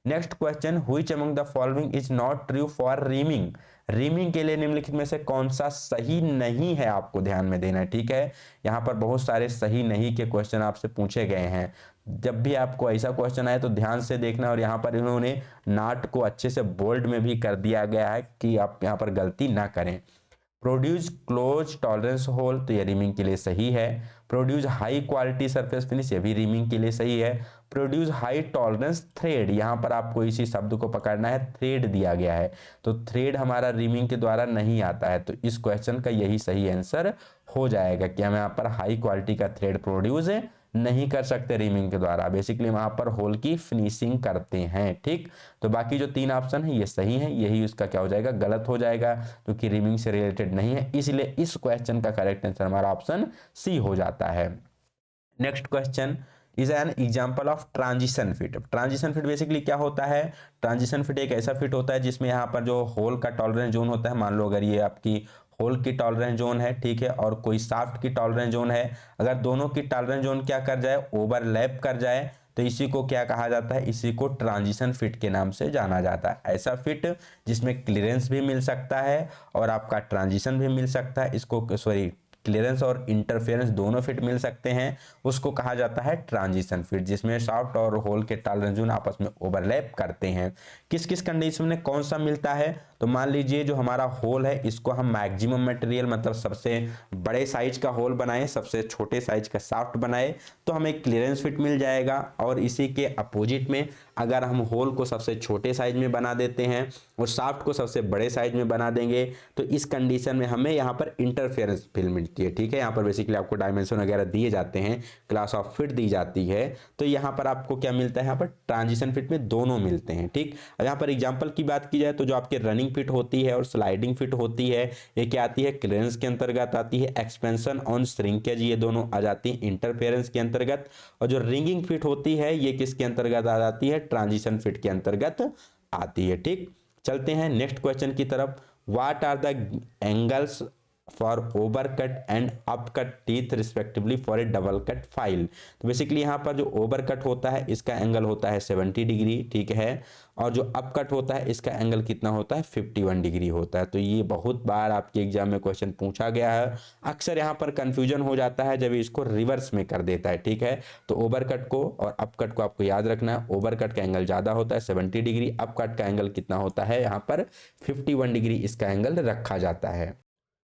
[SPEAKER 1] Next question, which among the following is not true for reaming? Reaming के लिए निम्नलिखित में से कौन सा सही नहीं है, आपको ध्यान में देना है। ठीक है, यहाँ पर बहुत सारे सही नहीं के क्वेश्चन आपसे पूछे गए हैं। जब भी आपको ऐसा क्वेश्चन आए तो ध्यान से देखना, और यहाँ पर इन्होंने नाट को अच्छे से बोल्ड में भी कर दिया गया है कि आप यहाँ पर गलती ना करें। प्रोड्यूस क्लोज टॉलरेंस होल, तो ये रीमिंग के लिए सही है। Produce high quality surface finish, ये भी रीमिंग के लिए सही है। प्रोड्यूस हाई टॉलरेंस थ्रेड, यहाँ पर आपको इसी शब्द को पकड़ना है, थ्रेड दिया गया है, तो थ्रेड हमारा रीमिंग के द्वारा नहीं आता है, तो इस क्वेश्चन का यही सही आंसर हो जाएगा कि हम यहाँ पर हाई क्वालिटी का थ्रेड प्रोड्यूस नहीं कर सकते रिमिंग के द्वारा, बेसिकली वहां पर होल की फिनिशिंग करते हैं। ठीक, तो बाकी जो 3 ऑप्शन है ये सही है, यही उसका क्या हो जाएगा, गलत हो जाएगा, क्योंकि रिमिंग से रिलेटेड नहीं है, इसलिए इस क्वेश्चन का करेक्ट आंसर हमारा ऑप्शन सी हो जाता है। Next question is an example of transition fit. Transition fit basically क्या होता है, ट्रांजिशन फिट एक ऐसा फिट होता है जिसमें यहाँ पर जो होल का टॉलरेंस जोन होता है, मान लो अगर ये आपकी होल की टॉलरेंस जोन है, ठीक है, और कोई शाफ्ट की टॉलरेंस जोन है, अगर दोनों की टॉलरेंस जोन क्या कर जाए, ओवरलैप कर जाए, तो इसी को क्या कहा जाता है, इसी को ट्रांजिशन फिट के नाम से जाना जाता है। ऐसा फिट जिसमें क्लियरेंस भी मिल सकता है और आपका ट्रांजिशन भी मिल सकता है, इसको सॉरी क्लियरेंस और इंटरफेरेंस दोनों फिट मिल सकते हैं, उसको कहा जाता है ट्रांजिशन फिट, जिसमें शाफ्ट और होल के टॉलरेंस जोन आपस में ओवरलैप करते हैं। किस किस कंडीशन में कौन सा मिलता है, तो मान लीजिए जो हमारा होल है इसको हम मैक्सिमम मटेरियल मतलब सबसे बड़े साइज का होल बनाए, सबसे छोटे साइज का शाफ्ट बनाए, तो हमें क्लियरेंस फिट मिल जाएगा। और इसी के अपोजिट में अगर हम होल को सबसे छोटे साइज में बना देते हैं और शाफ्ट को सबसे बड़े साइज में बना देंगे, तो इस कंडीशन में हमें यहाँ पर इंटरफेरेंस फिट मिलती है। ठीक है, यहाँ पर बेसिकली आपको डायमेंशन वगैरह दिए जाते हैं, क्लास ऑफ फिट दी जाती है, तो यहाँ पर आपको क्या मिलता है, यहाँ पर ट्रांजिशन फिट में दोनों मिलते हैं। ठीक, अब यहाँ पर एग्जाम्पल की बात की जाए तो जो आपके रनिंग फिट होती है और स्लाइडिंग फिट होती है, ये क्या आती है, क्लियरेंस के अंतर्गत आती है। एक्सपेंशन ऑन श्रिंकेज ये दोनों आ जाती है इंटरफेरेंस के अंतर्गत। और जो रिंगिंग फिट होती है ये किसके अंतर्गत आ जाती है, ट्रांजिशन फिट के अंतर्गत आती है। ठीक, चलते हैं नेक्स्ट क्वेश्चन की तरफ। What are the angles for overcut and upcut teeth respectively for a double cut file. तो बेसिकली यहाँ पर जो ओवरकट होता है इसका एंगल होता है 70 डिग्री, ठीक है, और जो अपकट होता है इसका एंगल कितना होता है, 51 डिग्री होता है। तो ये बहुत बार आपके एग्जाम में क्वेश्चन पूछा गया है। अक्सर यहाँ पर कंफ्यूजन हो जाता है जब इसको रिवर्स में कर देता है। ठीक है, तो ओवरकट को और अपकट को आपको याद रखना है, ओवरकट का एंगल ज़्यादा होता है 70 डिग्री, अपकट का एंगल कितना होता है, यहाँ पर 51 डिग्री इसका एंगल रखा जाता है।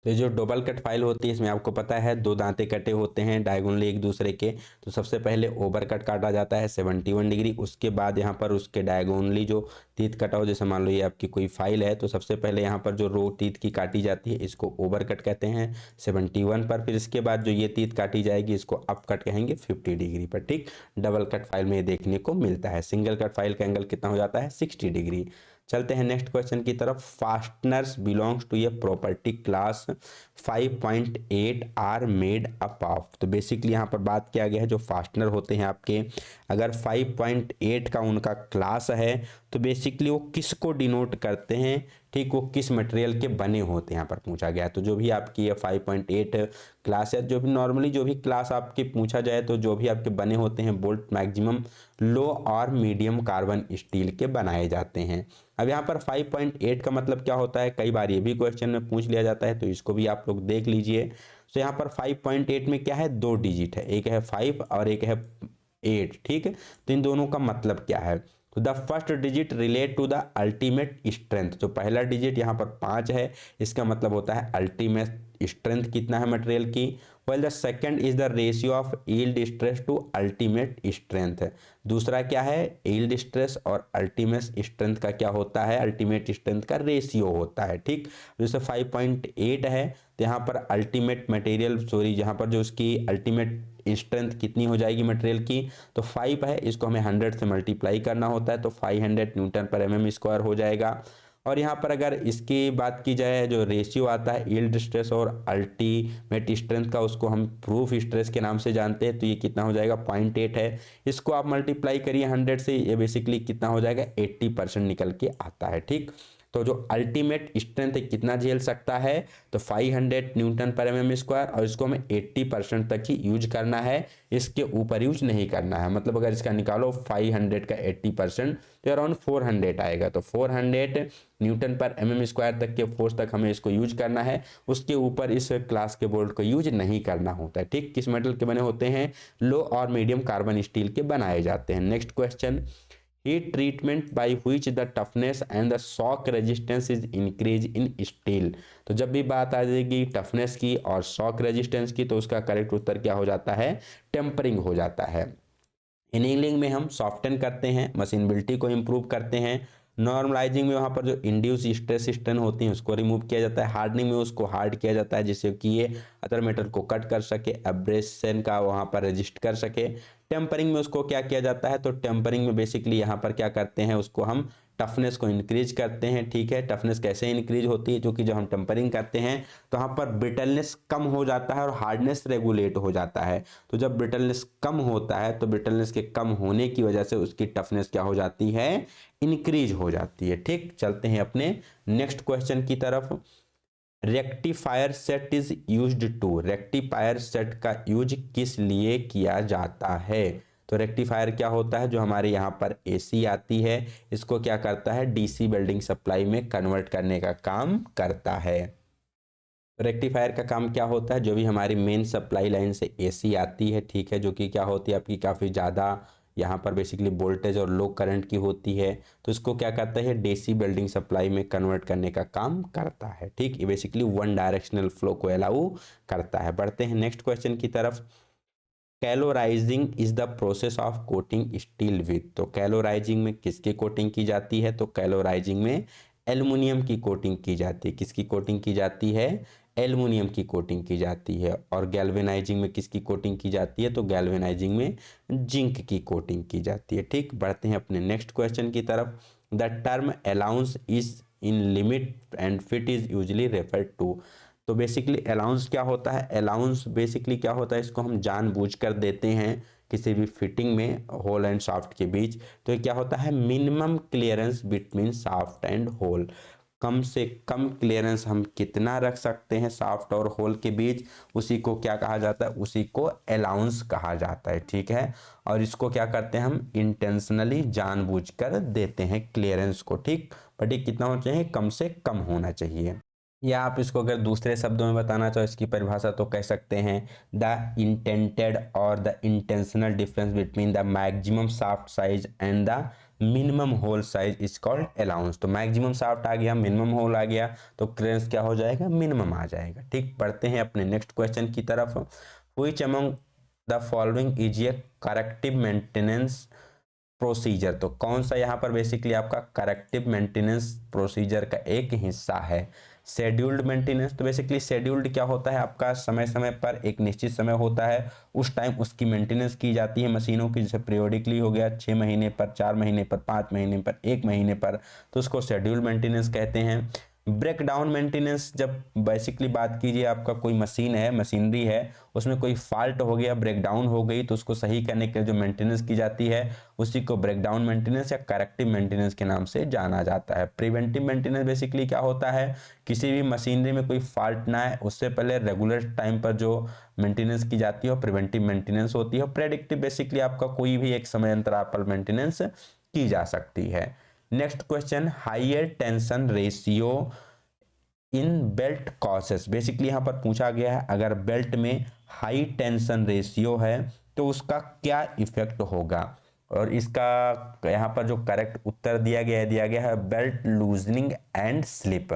[SPEAKER 1] तो जो डबल कट फाइल होती है इसमें आपको पता है 2 दांते कटे होते हैं डायगोनली एक दूसरे के, तो सबसे पहले ओवर कट काटा जाता है 71 डिग्री, उसके बाद यहाँ पर उसके डायगोनली जो टीथ कटा हो, जैसे मान लो ये आपकी कोई फाइल है, तो सबसे पहले यहाँ पर जो रो टीथ की काटी जाती है इसको ओवर कट कहते हैं 71 पर, फिर इसके बाद जो ये टीथ काटी जाएगी इसको अप कट कहेंगे 50 डिग्री पर। ठीक, डबल कट फाइल में ये देखने को मिलता है। सिंगल कट फाइल का एंगल कितना हो जाता है, 60 डिग्री। चलते हैं नेक्स्ट क्वेश्चन की तरफ। फास्टनर्स बिलोंग्स टू ये property class 5.8 are made up of. तो बेसिकली यहाँ पर बात किया गया है जो फास्टनर होते हैं आपके, अगर 5.8 का उनका क्लास है तो बेसिकली वो किसको डिनोट करते हैं, ठीक, वो किस मटेरियल के बने होते हैं यहाँ पर पूछा गया है। तो जो भी आपकी ये 5.8 क्लास है, जो भी नॉर्मली जो भी क्लास आपके पूछा जाए तो जो भी आपके बने होते हैं बोल्ट मैक्सिमम लो और मीडियम कार्बन स्टील के बनाए जाते हैं। अब यहाँ पर 5.8 का मतलब क्या होता है, कई बार ये भी क्वेश्चन में पूछ लिया जाता है, तो इसको भी आप लोग देख लीजिए। तो यहाँ पर 5.8 में क्या है, 2 डिजिट है, एक है 5 और एक है 8। ठीक है, तो इन दोनों का मतलब क्या है, तो the first digit relate to the ultimate strength. जो पहला डिजिट यहाँ पर 5 है, इसका मतलब होता है अल्टीमेट स्ट्रेंथ कितना है मटेरियल की। Well the second is the ratio of yield stress to ultimate strength. दूसरा क्या है, यील्ड स्ट्रेस और अल्टीमेट स्ट्रेंथ का क्या होता है, अल्टीमेट स्ट्रेंथ का रेशियो होता है। ठीक, जैसे 5.8 है तो यहाँ पर अल्टीमेट मटेरियल सॉरी यहाँ पर जो उसकी अल्टीमेट स्ट्रेंथ कितनी हो जाएगी मटेरियल की, तो 5 है, इसको हमें 100 से मल्टीप्लाई करना होता है, तो 500 न्यूटन पर mm स्क्वायर हो जाएगा। और यहाँ पर अगर इसकी बात की जाए जो रेशियो आता है यील्ड स्ट्रेस और अल्टीमेट स्ट्रेंथ का, उसको हम प्रूफ स्ट्रेस के नाम से जानते हैं, तो ये कितना हो जाएगा 0.8 है, इसको आप मल्टीप्लाई करिए 100 से, ये बेसिकली कितना हो जाएगा 80% निकल के आता है। ठीक, तो जो अल्टीमेट स्ट्रेंथ कितना झेल सकता है, तो 500 न्यूटन पर mm स्क्वायर, और इसको हमें 80% तक ही यूज करना है, इसके ऊपर यूज नहीं करना है। मतलब अगर इसका निकालो 500 का 80% तो अराउंड 400 आएगा, तो 400 न्यूटन पर mm स्क्वायर तक के फोर्स तक हमें इसको यूज करना है, उसके ऊपर इस क्लास के बोल्ट को यूज नहीं करना होता है। ठीक, किस मेटल के बने होते हैं, लो और मीडियम कार्बन स्टील के बनाए जाते हैं। Next question, heat treatment by which the toughness and the shock resistance is increased in steel। तो जब भी बात आ जाएगी टफनेस की और शॉक रेजिस्टेंस की, तो उसका करेक्ट उत्तर क्या हो जाता है, टेम्परिंग हो जाता है। एनीलिंग में हम सॉफ्टन करते हैं, मशीनबिलिटी को इम्प्रूव करते हैं, नॉर्मलाइजिंग में वहाँ पर जो इंड्यूस स्ट्रेस स्ट्रेन होती हैं उसको रिमूव किया जाता है। हार्डनिंग में उसको हार्ड किया जाता है जिससे कि ये अदर मेटल को कट कर सके, एब्रेशन का वहाँ पर रेजिस्ट कर सके। टेम्परिंग में उसको क्या किया जाता है, तो टेम्परिंग में बेसिकली यहाँ पर क्या करते हैं, उसको हम टफनेस को इंक्रीज करते हैं। ठीक है, टफनेस कैसे इंक्रीज होती है, जो कि जब हम टेम्परिंग करते हैं तो यहाँ पर ब्रिटलनेस कम हो जाता है और हार्डनेस रेगुलेट हो जाता है। तो जब ब्रिटलनेस कम होता है तो ब्रिटलनेस के कम होने की वजह से उसकी टफनेस क्या हो जाती है, इंक्रीज हो जाती है। ठीक, चलते हैं अपने नेक्स्ट क्वेश्चन की तरफ। Rectifier set is used to, rectifier set का यूज किस लिए किया जाता है। तो रेक्टिफायर क्या होता है, जो हमारे यहाँ पर एसी आती है इसको क्या करता है, डीसी बिल्डिंग सप्लाई में कन्वर्ट करने का काम करता है। रेक्टिफायर का काम क्या होता है, जो भी हमारी मेन सप्लाई लाइन से एसी आती है, ठीक है, जो कि क्या होती है आपकी काफ़ी ज़्यादा यहाँ पर बेसिकली वोल्टेज और लो करंट की होती है, तो इसको क्या करता है, डीसी बिल्डिंग सप्लाई में कन्वर्ट करने का काम करता है। ठीक, ये बेसिकली वन डायरेक्शनल फ्लो को अलाउ करता है। बढ़ते हैं नेक्स्ट क्वेश्चन की तरफ। Calorising is the process of coating steel with, तो कैलोराइजिंग में किसकी कोटिंग की जाती है, तो कैलोराइजिंग में एल्युमिनियम की कोटिंग की जाती है। किसकी कोटिंग की जाती है, एल्युमिनियम की कोटिंग की जाती है। और गैल्वेनाइजिंग में किसकी कोटिंग की जाती है, तो गैल्वेनाइजिंग में जिंक की कोटिंग की जाती है। ठीक, बढ़ते हैं अपने नेक्स्ट क्वेश्चन की तरफ। The term allowance is in limit and fit is usually referred to, तो बेसिकली अलाउंस क्या होता है, अलाउंस बेसिकली क्या होता है, इसको हम जानबूझकर देते हैं किसी भी फिटिंग में होल एंड शाफ्ट के बीच। तो ये क्या होता है, minimum clearance between shaft and hole, कम से कम क्लियरेंस हम कितना रख सकते हैं शाफ्ट और होल के बीच, उसी को क्या कहा जाता है, उसी को अलाउंस कहा जाता है। ठीक है, और इसको क्या करते हैं हम इंटेंशनली जानबूझकर देते हैं क्लियरेंस को। ठीक, बट ये कितना होना चाहिए, कम से कम होना चाहिए। या आप इसको अगर दूसरे शब्दों में बताना चाहो इसकी परिभाषा तो कह सकते हैं द इंटेंटेड और the intentional difference between the maximum shaft size and the minimum hole size is called allowance. तो मैक्सिमम शाफ्ट आ गया, मिनिमम होल आ गया, तो क्लियरेंस क्या हो जाएगा, मिनिमम आ जाएगा। ठीक, पढ़ते हैं अपने नेक्स्ट क्वेश्चन की तरफ। Which among the following is a corrective maintenance procedure, तो कौन सा यहाँ पर बेसिकली आपका करेक्टिव मेंटेनेंस प्रोसीजर का एक हिस्सा है। शेड्यूल्ड मेंटेनेंस, तो बेसिकली शेड्यूल्ड क्या होता है, आपका समय समय पर एक निश्चित समय होता है उस टाइम उसकी मेंटेनेंस की जाती है मशीनों की, जैसे पीरियोडिकली हो गया 6 महीने पर, 4 महीने पर, 5 महीने पर, 1 महीने पर, तो उसको शेड्यूल्ड मेंटेनेंस कहते हैं। ब्रेक डाउन मेंटेनेंस, जब बेसिकली बात कीजिए आपका कोई मशीन है, मशीनरी है, उसमें कोई फॉल्ट हो गया, ब्रेक डाउन हो गई, तो उसको सही करने के लिए जो मेंटेनेंस की जाती है उसी को ब्रेक डाउन मेंटेनेंस या करेक्टिव मेंटेनेंस के नाम से जाना जाता है। प्रिवेंटिव मेंटेनेंस बेसिकली क्या होता है, किसी भी मशीनरी में कोई फॉल्ट ना है उससे पहले रेगुलर टाइम पर जो मेंटेनेंस की जाती है वो प्रिवेंटिव मेंटेनेंस होती है। प्रेडिक्टिव बेसिकली आपका कोई भी एक समय अंतराल पर मेंटेनेंस की जा सकती है। Next question, higher tension ratio in belt causes, basically यहाँ पर पूछा गया है अगर बेल्ट में हाई टेंशन रेशियो है तो उसका क्या इफेक्ट होगा, और इसका यहाँ पर जो करेक्ट उत्तर दिया गया है बेल्ट लूजनिंग एंड स्लिप।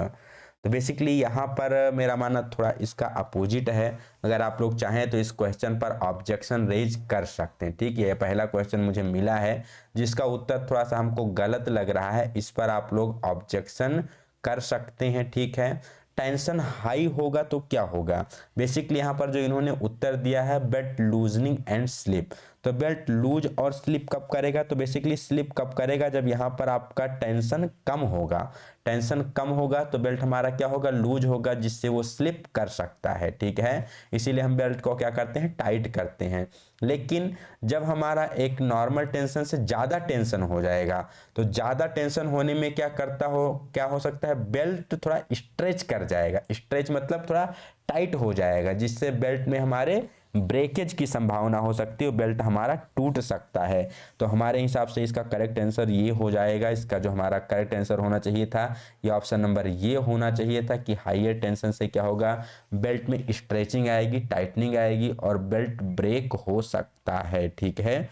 [SPEAKER 1] तो बेसिकली यहाँ पर मेरा मानना थोड़ा इसका अपोजिट है। अगर आप लोग चाहें तो इस क्वेश्चन पर ऑब्जेक्शन रेज कर सकते हैं। ठीक है, पहला क्वेश्चन मुझे मिला है जिसका उत्तर थोड़ा सा हमको गलत लग रहा है, इस पर आप लोग ऑब्जेक्शन कर सकते हैं। ठीक है, टेंशन हाई होगा तो क्या होगा, बेसिकली यहाँ पर जो इन्होंने उत्तर दिया है बेल्ट लूजनिंग एंड स्लिप, तो बेल्ट लूज और स्लिप कब करेगा, तो बेसिकली स्लिप कब करेगा, जब यहाँ पर आपका टेंशन कम होगा। टेंशन कम होगा तो बेल्ट हमारा क्या होगा, लूज होगा, जिससे वो स्लिप कर सकता है। ठीक है, इसीलिए हम बेल्ट को क्या करते हैं, टाइट करते हैं। लेकिन जब हमारा एक नॉर्मल टेंशन से ज़्यादा टेंशन हो जाएगा तो ज़्यादा टेंशन होने में क्या हो सकता है, बेल्ट थोड़ा स्ट्रेच कर जाएगा। स्ट्रेच मतलब थोड़ा टाइट हो जाएगा, जिससे बेल्ट में हमारे ब्रेकेज की संभावना हो सकती है, बेल्ट हमारा टूट सकता है। तो हमारे हिसाब से इसका करेक्ट आंसर ये हो जाएगा, इसका जो हमारा करेक्ट आंसर होना चाहिए था ये ऑप्शन नंबर ये होना चाहिए था कि हाईयर टेंशन से क्या होगा, बेल्ट में स्ट्रेचिंग आएगी, टाइटनिंग आएगी और बेल्ट ब्रेक हो सकता है। ठीक है,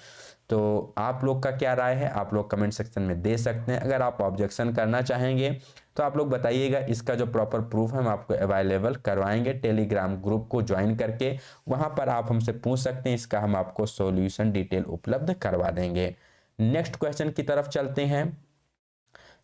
[SPEAKER 1] तो आप लोग का क्या राय है आप लोग कमेंट सेक्शन में दे सकते हैं। अगर आप ऑब्जेक्शन करना चाहेंगे तो आप लोग बताइएगा, इसका जो प्रॉपर प्रूफ है हम आपको अवेलेबल करवाएंगे टेलीग्राम ग्रुप को ज्वाइन करके, वहां पर आप हमसे पूछ सकते हैं, इसका हम आपको सॉल्यूशन डिटेल उपलब्ध करवा देंगे। नेक्स्ट क्वेश्चन की तरफ चलते हैं।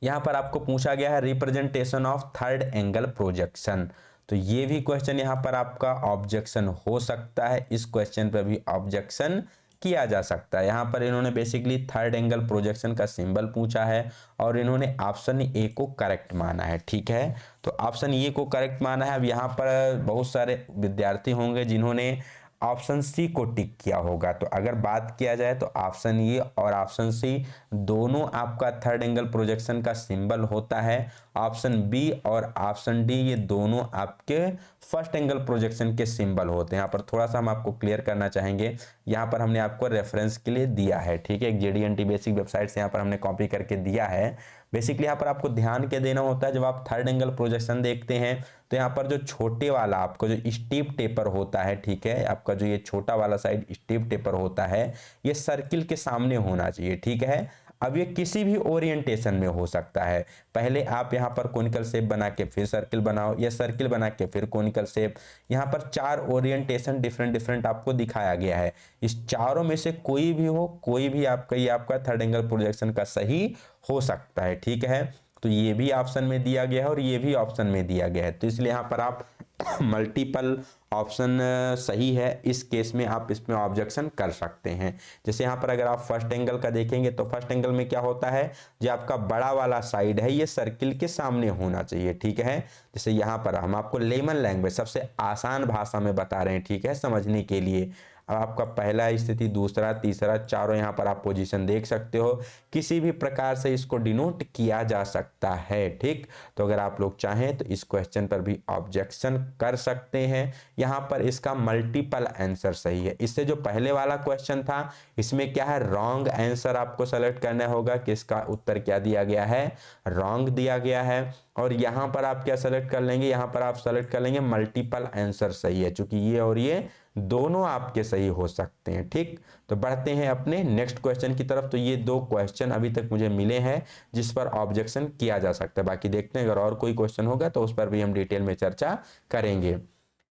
[SPEAKER 1] यहाँ पर आपको पूछा गया है representation of third angle projection, तो ये भी क्वेश्चन यहाँ पर आपका ऑब्जेक्शन हो सकता है, इस क्वेश्चन पर भी ऑब्जेक्शन किया जा सकता है। यहाँ पर इन्होंने बेसिकली थर्ड एंगल प्रोजेक्शन का सिंबल पूछा है और इन्होंने ऑप्शन ए को करेक्ट माना है, ठीक है। तो ऑप्शन ए को करेक्ट माना है। अब यहाँ पर बहुत सारे विद्यार्थी होंगे जिन्होंने ऑप्शन सी को टिक किया होगा, तो अगर बात किया जाए तो ऑप्शन ए और ऑप्शन सी दोनों आपका थर्ड एंगल प्रोजेक्शन का सिंबल होता है। ऑप्शन बी और ऑप्शन डी ये दोनों आपके फर्स्ट एंगल प्रोजेक्शन के सिंबल होते हैं। यहाँ पर थोड़ा सा हम आपको क्लियर करना चाहेंगे, यहाँ पर हमने आपको रेफरेंस के लिए दिया है, ठीक है। JD&T बेसिक वेबसाइट से यहाँ पर हमने कॉपी करके दिया है। बेसिकली यहाँ पर आपको ध्यान क्या देना होता है, जब आप थर्ड एंगल प्रोजेक्शन देखते हैं तो यहाँ पर जो छोटे वाला आपको जो स्टीप टेपर होता है, ठीक है, आपका जो ये छोटा वाला साइड स्टीप टेपर होता है ये सर्किल के सामने होना चाहिए, ठीक है। अब ये किसी भी ओरिएंटेशन में हो सकता है, पहले आप यहाँ पर कोनिकल शेप बना के फिर सर्किल बनाओ, या सर्किल बना के फिर कोनिकल शेप। यहाँ पर 4 ओरिएंटेशन डिफरेंट आपको दिखाया गया है, इस चारों में से कोई भी हो, कोई भी आपका ये आपका थर्ड एंगल प्रोजेक्शन का सही हो सकता है, ठीक है। तो ये भी ऑप्शन में दिया गया है और ये भी ऑप्शन में दिया गया है, तो इसलिए यहाँ पर आप मल्टीपल ऑप्शन सही है, इस केस में आप इसमें ऑब्जेक्शन कर सकते हैं। जैसे यहाँ पर अगर आप फर्स्ट एंगल का देखेंगे तो फर्स्ट एंगल में क्या होता है, जो आपका बड़ा वाला साइड है ये सर्किल के सामने होना चाहिए, ठीक है। जैसे यहाँ पर हम आपको लेमन लैंग्वेज सबसे आसान भाषा में बता रहे हैं, ठीक है, समझने के लिए। अब आपका पहला स्थिति, दूसरा, तीसरा, चारों यहाँ पर आप पोजीशन देख सकते हो, किसी भी प्रकार से इसको डिनोट किया जा सकता है, ठीक। तो अगर आप लोग चाहें तो इस क्वेश्चन पर भी ऑब्जेक्शन कर सकते हैं। यहाँ पर इसका मल्टीपल आंसर सही है। इससे जो पहले वाला क्वेश्चन था इसमें क्या है, रॉन्ग आंसर आपको सेलेक्ट करना होगा कि इसका उत्तर क्या दिया गया है, रॉन्ग दिया गया है। और यहाँ पर आप क्या सेलेक्ट कर लेंगे, यहाँ पर आप सेलेक्ट कर लेंगे मल्टीपल आंसर सही है, क्योंकि ये और ये दोनों आपके सही हो सकते हैं, ठीक। तो बढ़ते हैं अपने नेक्स्ट क्वेश्चन की तरफ। तो ये 2 क्वेश्चन अभी तक मुझे मिले हैं जिस पर ऑब्जेक्शन किया जा सकता है, बाकी देखते हैं अगर और कोई क्वेश्चन होगा तो उस पर भी हम डिटेल में चर्चा करेंगे।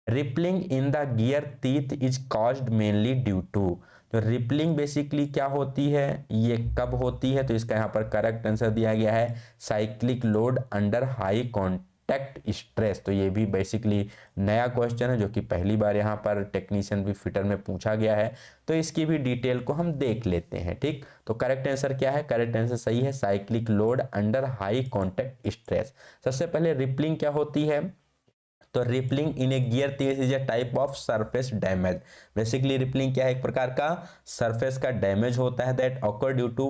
[SPEAKER 1] Rippling in the gear teeth is caused mainly due to, तो रिपलिंग बेसिकली क्या होती है, ये कब होती है, तो इसका यहाँ पर करेक्ट आंसर दिया गया है cyclic load under high contact stress. तो ये भी बेसिकली नया क्वेश्चन है जो कि पहली बार यहाँ पर टेक्नीशियन भी फिटर में पूछा गया है, तो इसकी भी डिटेल को हम देख लेते हैं, ठीक। तो करेक्ट आंसर क्या है, करेक्ट आंसर सही है cyclic load under high contact stress. सबसे पहले रिपलिंग क्या होती है, तो rippling in A gear teeth is a type of surface damage. Basically rippling क्या है, एक प्रकार का सरफेस का डैमेज होता है that occur due to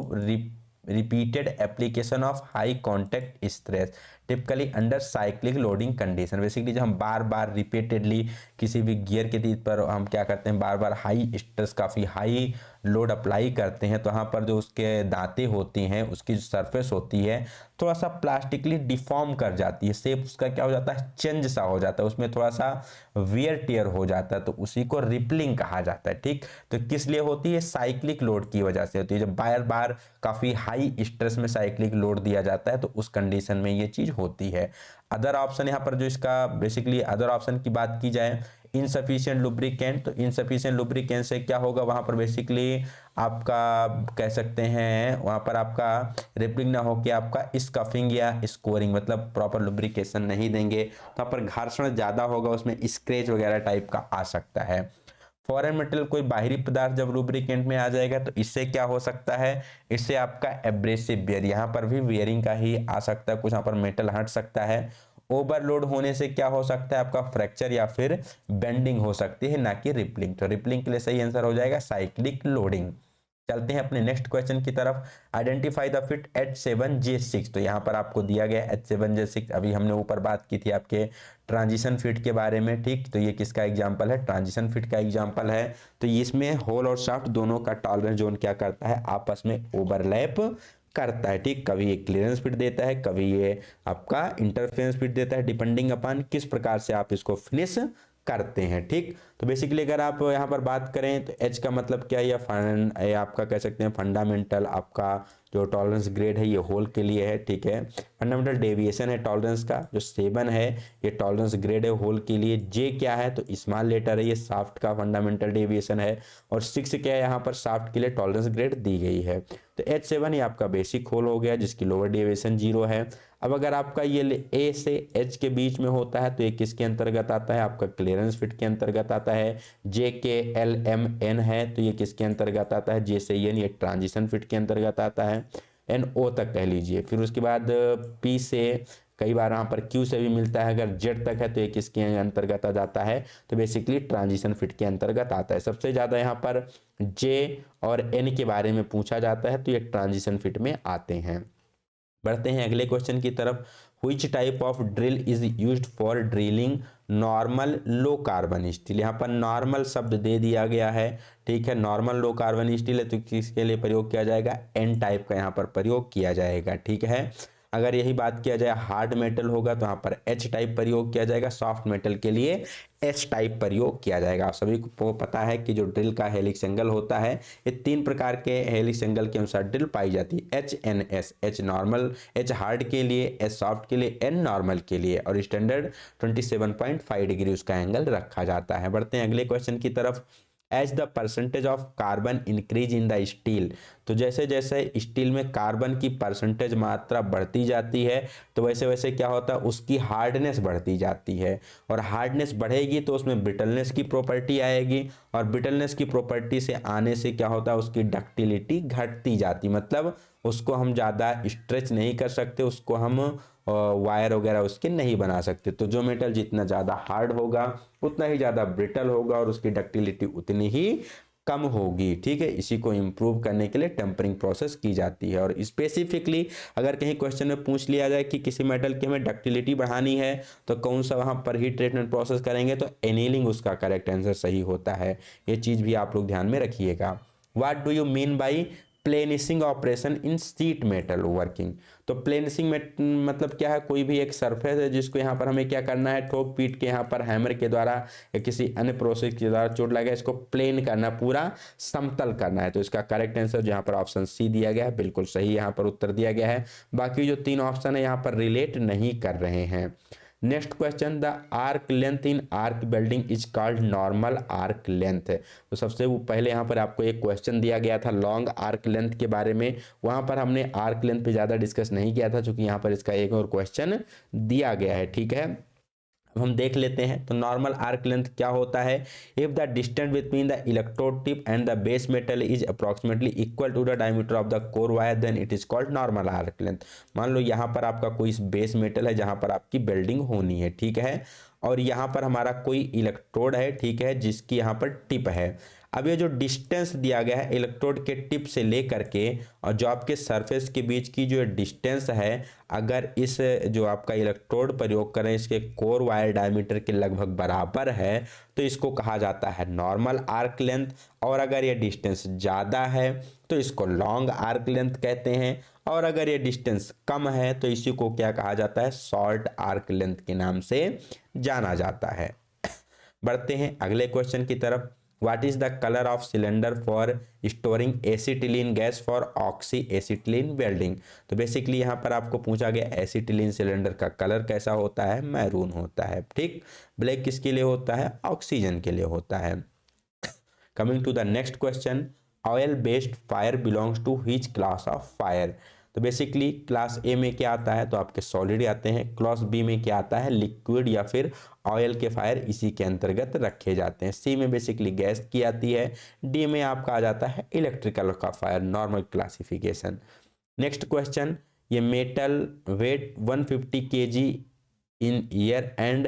[SPEAKER 1] repeated application of high contact stress typically under cyclic loading condition. Basically जब हम बार बार रिपीटेडली किसी भी गियर के टीथ पर हम क्या करते हैं, बार बार हाई स्ट्रेस, काफ़ी हाई लोड अप्लाई करते हैं, तो यहाँ पर जो उसके दांतें होती हैं, उसकी जो सरफेस होती है थोड़ा सा प्लास्टिकली डिफॉर्म कर जाती है, शेप उसका क्या हो जाता है, चेंज सा हो जाता है, उसमें थोड़ा सा वियर टियर हो जाता है, तो उसी को रिपलिंग कहा जाता है, ठीक। तो किस लिए होती है, साइक्लिक लोड की वजह से होती है। जब बार बार काफ़ी हाई स्ट्रेस में साइक्लिक लोड दिया जाता है तो उस कंडीशन में ये चीज़ होती है। अदर ऑप्शन यहाँ पर जो इसका बेसिकली अदर ऑप्शन की बात की जाए, इनसफिशिएंट लुब्रिकेंट, तो इनसफिशिएंट लुब्रिकेंट से क्या होगा, वहाँ पर बेसिकली आपका कह सकते हैं वहाँ पर आपका रिपलिंग ना हो कि आपका स्कफिंग या स्कोरिंग, मतलब प्रॉपर लुब्रिकेशन नहीं देंगे तो वहाँ पर घर्षण ज़्यादा होगा, उसमें स्क्रैच वगैरह टाइप का आ सकता है। फॉरेन मेटल, कोई बाहरी पदार्थ जब लुब्रिकेंट में आ जाएगा तो इससे क्या हो सकता है, इससे आपका एब्रेसिव वेयर, यहाँ पर भी वेयरिंग का ही आ सकता है, कुछ यहाँ पर मेटल हट सकता है। ओवरलोड होने से क्या हो सकता है, आपका फ्रैक्चर या फिर बेंडिंग हो सकती है, ना कि रिपलिंग। तो रिपलिंग के लिए सही आंसर हो जाएगा साइक्लिक लोडिंग। चलते हैं अपने नेक्स्ट क्वेश्चन की तरफ। आइडेंटिफाई द फिट H7J6, तो यहाँ पर आपको दिया गया H7J6, अभी हमने ऊपर बात की थी आपके ट्रांजिशन फिट के बारे में, ठीक। तो ये किसका एग्जांपल है, ट्रांजिशन फिट का एग्जांपल है। तो इसमें होल और शाफ्ट दोनों का टॉलरेंस जोन क्या करता है, आपस में ओवरलैप करता है, ठीक। कभी ये क्लियरेंस फिट देता है, कभी ये आपका इंटरफेरेंस फिट देता है, डिपेंडिंग अपॉन किस प्रकार से आप इसको फिनिश करते हैं, ठीक। तो बेसिकली अगर आप यहाँ पर बात करें तो एच का मतलब क्या है, या आपका कह सकते हैं फंडामेंटल आपका जो टॉलरेंस ग्रेड है ये होल के लिए है, ठीक है। फंडामेंटल डेविएशन है टॉलरेंस का, जो 7 है ये टॉलरेंस ग्रेड है होल के लिए। जे क्या है तो स्मॉल लेटर है, ये शाफ्ट का फंडामेंटल डेविएशन है। और 6 क्या है, यहाँ पर शाफ्ट के लिए टॉलरेंस ग्रेड दी गई है। तो H7 ये आपका बेसिक होल हो गया, जिसकी लोअर डेविएशन 0 है। अब अगर आपका ये ए से एच के बीच में होता है तो ये किसके अंतर्गत आता है, आपका क्लियरेंस फिट के अंतर्गत आता है। जे के एल एम एन है तो ये किसके अंतर्गत आता है, जे से एन ये ट्रांजिशन फिट के अंतर्गत आता है। एन ओ तक कह लीजिए। फिर उसके बाद पी से, कई बार यहाँ पर क्यू से भी मिलता है, अगर जेड तक है तो ये किसके अंतर्गत आ जाता है, तो बेसिकली ट्रांजिशन फिट के अंतर्गत आता है। सबसे ज़्यादा यहाँ पर जे और एन के बारे में पूछा जाता है तो ये ट्रांजिशन फिट में आते हैं। बढ़ते हैं अगले क्वेश्चन की तरफ। Which type of drill is used for drilling normal low carbon steel. यहाँ पर नॉर्मल शब्द दे दिया गया है, ठीक है। नॉर्मल लो कार्बन स्टील है तो किसके लिए प्रयोग किया जाएगा, एन टाइप का यहाँ पर प्रयोग किया जाएगा, ठीक है। अगर यही बात किया जाए हार्ड मेटल होगा तो यहाँ पर एच टाइप प्रयोग किया जाएगा, सॉफ्ट मेटल के लिए एस टाइप प्रयोग किया जाएगा। आप सभी को पता है कि जो ड्रिल का हेलिक्स एंगल होता है, ये 3 प्रकार के हेलिक्स एंगल के अनुसार ड्रिल पाई जाती है। H N S, H normal, H hard के लिए, एच सॉफ्ट के लिए, एन नॉर्मल के लिए, और स्टैंडर्ड 27.5 डिग्री उसका एंगल रखा जाता है। बढ़ते हैं अगले क्वेश्चन की तरफ। As the percentage of carbon increase in the steel. तो जैसे जैसे स्टील में कार्बन की परसेंटेज मात्रा बढ़ती जाती है तो वैसे वैसे क्या होता है, उसकी हार्डनेस बढ़ती जाती है। और हार्डनेस बढ़ेगी तो उसमें ब्रिटलनेस की प्रॉपर्टी आएगी, और ब्रिटलनेस की प्रॉपर्टी से आने से क्या होता है, उसकी डक्टिलिटी घटती जाती, मतलब उसको हम ज़्यादा स्ट्रेच नहीं कर सकते, उसको हम वायर वगैरह उसके नहीं बना सकते। तो जो मेटल जितना ज़्यादा हार्ड होगा उतना ही ज़्यादा ब्रिटल होगा और उसकी डक्टिलिटी उतनी ही कम होगी, ठीक है। इसी को इम्प्रूव करने के लिए टेम्परिंग प्रोसेस की जाती है। और स्पेसिफिकली अगर कहीं क्वेश्चन में पूछ लिया जाए कि किसी मेटल की हमें डक्टिलिटी बढ़ानी है तो कौन सा वहाँ पर हीट ट्रीटमेंट प्रोसेस करेंगे, तो एनीलिंग उसका करेक्ट आंसर सही होता है। ये चीज़ भी आप लोग ध्यान में रखिएगा। What do you mean by planishing operation in sheet metal working. तो प्लेनिशिंग मतलब क्या है, कोई भी एक सरफेस है जिसको यहाँ पर हमें क्या करना है, ठोक पीट के यहाँ पर हैमर के द्वारा या किसी अन्य प्रोसेस के द्वारा चोट लगा, इसको प्लेन करना, पूरा समतल करना है। तो इसका करेक्ट आंसर जहाँ पर ऑप्शन सी दिया गया है बिल्कुल सही यहाँ पर उत्तर दिया गया है। बाकी जो 3 ऑप्शन है यहाँ पर रिलेट नहीं कर रहे हैं। Next question, the arc length in arc welding is called normal arc length. तो सबसे पहले यहाँ पर आपको एक क्वेश्चन दिया गया था लॉन्ग आर्क लेंथ के बारे में, वहाँ पर हमने आर्क लेंथ पे ज़्यादा डिस्कस नहीं किया था, क्योंकि यहाँ पर इसका एक और क्वेश्चन दिया गया है, ठीक है। अब हम देख लेते हैं तो नॉर्मल आर्क लेंथ क्या होता है। If the distance between the electrode tip and the base metal is approximately equal to the diameter of the core wire then it is called normal arc length. मान लो यहाँ पर आपका कोई बेस मेटल है जहाँ पर आपकी वेल्डिंग होनी है, ठीक है, और यहाँ पर हमारा कोई इलेक्ट्रोड है, ठीक है, जिसकी यहाँ पर टिप है। अब ये जो डिस्टेंस दिया गया है इलेक्ट्रोड के टिप से लेकर के और जो आपके सरफेस के बीच की जो डिस्टेंस है, अगर इस जो आपका इलेक्ट्रोड प्रयोग करें इसके कोर वायर डायमीटर के लगभग बराबर है तो इसको कहा जाता है नॉर्मल आर्क लेंथ। और अगर ये डिस्टेंस ज़्यादा है तो इसको लॉन्ग आर्क लेंथ कहते हैं, और अगर ये डिस्टेंस कम है तो इसी को क्या कहा जाता है, शॉर्ट आर्क लेंथ के नाम से जाना जाता है। बढ़ते हैं अगले क्वेश्चन की तरफ। What is the colour of cylinder for storing acetylene gas for oxy acetylene welding. तो बेसिकली यहाँ पर आपको पूछा गया एसिटिलीन सिलेंडर का कलर कैसा होता है, मैरून होता है, ठीक। ब्लैक किसके लिए होता है, ऑक्सीजन के लिए होता है। Coming to the next question, oil based fire belongs to which class of fire. तो बेसिकली क्लास ए में क्या आता है, तो आपके सॉलिड आते हैं। क्लास बी में क्या आता है, लिक्विड या फिर ऑयल के फायर इसी के अंतर्गत रखे जाते हैं। सी में बेसिकली गैस की आती है। डी में आपका आ जाता है इलेक्ट्रिकल का fire, normal classification. Next question, ये metal weight 150 kg in air and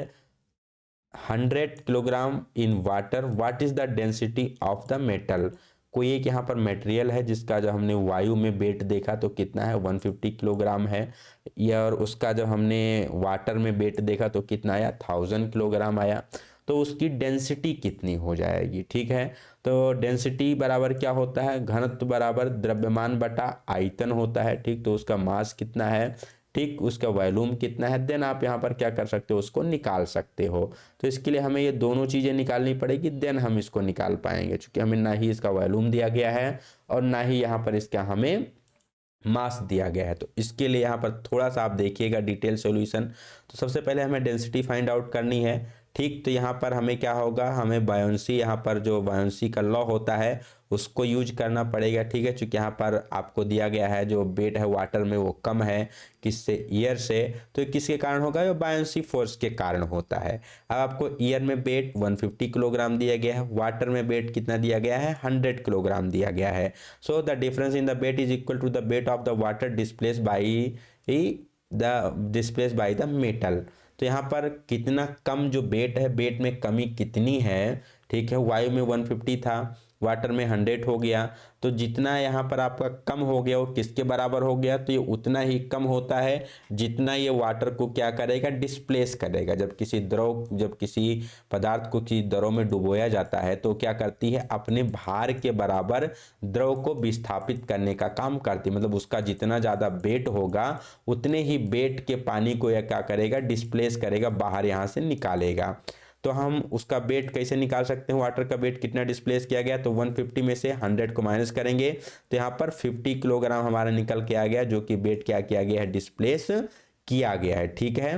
[SPEAKER 1] 100 kilogram in water, what is the density of the metal. कोई एक यहाँ पर मटेरियल है जिसका जब हमने वायु में वेट देखा तो कितना है, 150 किलोग्राम है, या और उसका जब हमने वाटर में वेट देखा तो कितना आया, 1000 किलोग्राम आया। तो उसकी डेंसिटी कितनी हो जाएगी, ठीक है। तो डेंसिटी बराबर क्या होता है, घनत्व बराबर द्रव्यमान बटा आयतन होता है, ठीक। तो उसका मास कितना है, ठीक, उसका वॉल्यूम कितना है, देन आप यहाँ पर क्या कर सकते हो, उसको निकाल सकते हो। तो इसके लिए हमें ये दोनों चीज़ें निकालनी पड़ेगी, देन हम इसको निकाल पाएंगे, क्योंकि हमें ना ही इसका वॉल्यूम दिया गया है और ना ही यहाँ पर इसका हमें मास दिया गया है। तो इसके लिए यहाँ पर थोड़ा सा आप देखिएगा डिटेल सॉल्यूशन। तो सबसे पहले हमें डेंसिटी फाइंड आउट करनी है, ठीक। तो यहाँ पर हमें क्या होगा, हमें बायोंसी, यहाँ पर जो बायोंसी का लॉ होता है उसको यूज करना पड़ेगा, ठीक है। चूँकि यहाँ पर आपको दिया गया है जो वेट है वाटर में वो कम है, किससे, एयर से। तो ये किसके कारण होगा, जो बायोंसी फोर्स के कारण होता है। अब आपको एयर में वेट 150 किलोग्राम दिया गया है, वाटर में वेट कितना दिया गया है, 100 किलोग्राम दिया गया है। So the difference in the weight is equal to the weight of the water displace by the metal. तो यहाँ पर कितना कम जो वेट है, वेट में कमी कितनी है, ठीक है। वायु में 150 था, वाटर में 100 हो गया। तो जितना यहाँ पर आपका कम हो गया वो किसके बराबर हो गया, तो ये उतना ही कम होता है जितना ये वाटर को क्या करेगा, डिस्प्लेस करेगा। जब किसी पदार्थ को किसी द्रव में डुबोया जाता है तो क्या करती है, अपने भार के बराबर द्रव को विस्थापित करने का काम करती है। मतलब उसका जितना ज़्यादा वेट होगा उतने ही वेट के पानी को यह क्या करेगा, डिस्प्लेस करेगा, बाहर यहाँ से निकालेगा। तो हम उसका वेट कैसे निकाल सकते हैं, वाटर का वेट कितना डिस्प्लेस किया गया, तो 150 में से 100 को माइनस करेंगे तो यहाँ पर 50 किलोग्राम हमारा निकल के आ गया, जो कि वेट क्या किया गया है, डिस्प्लेस किया गया है, ठीक है।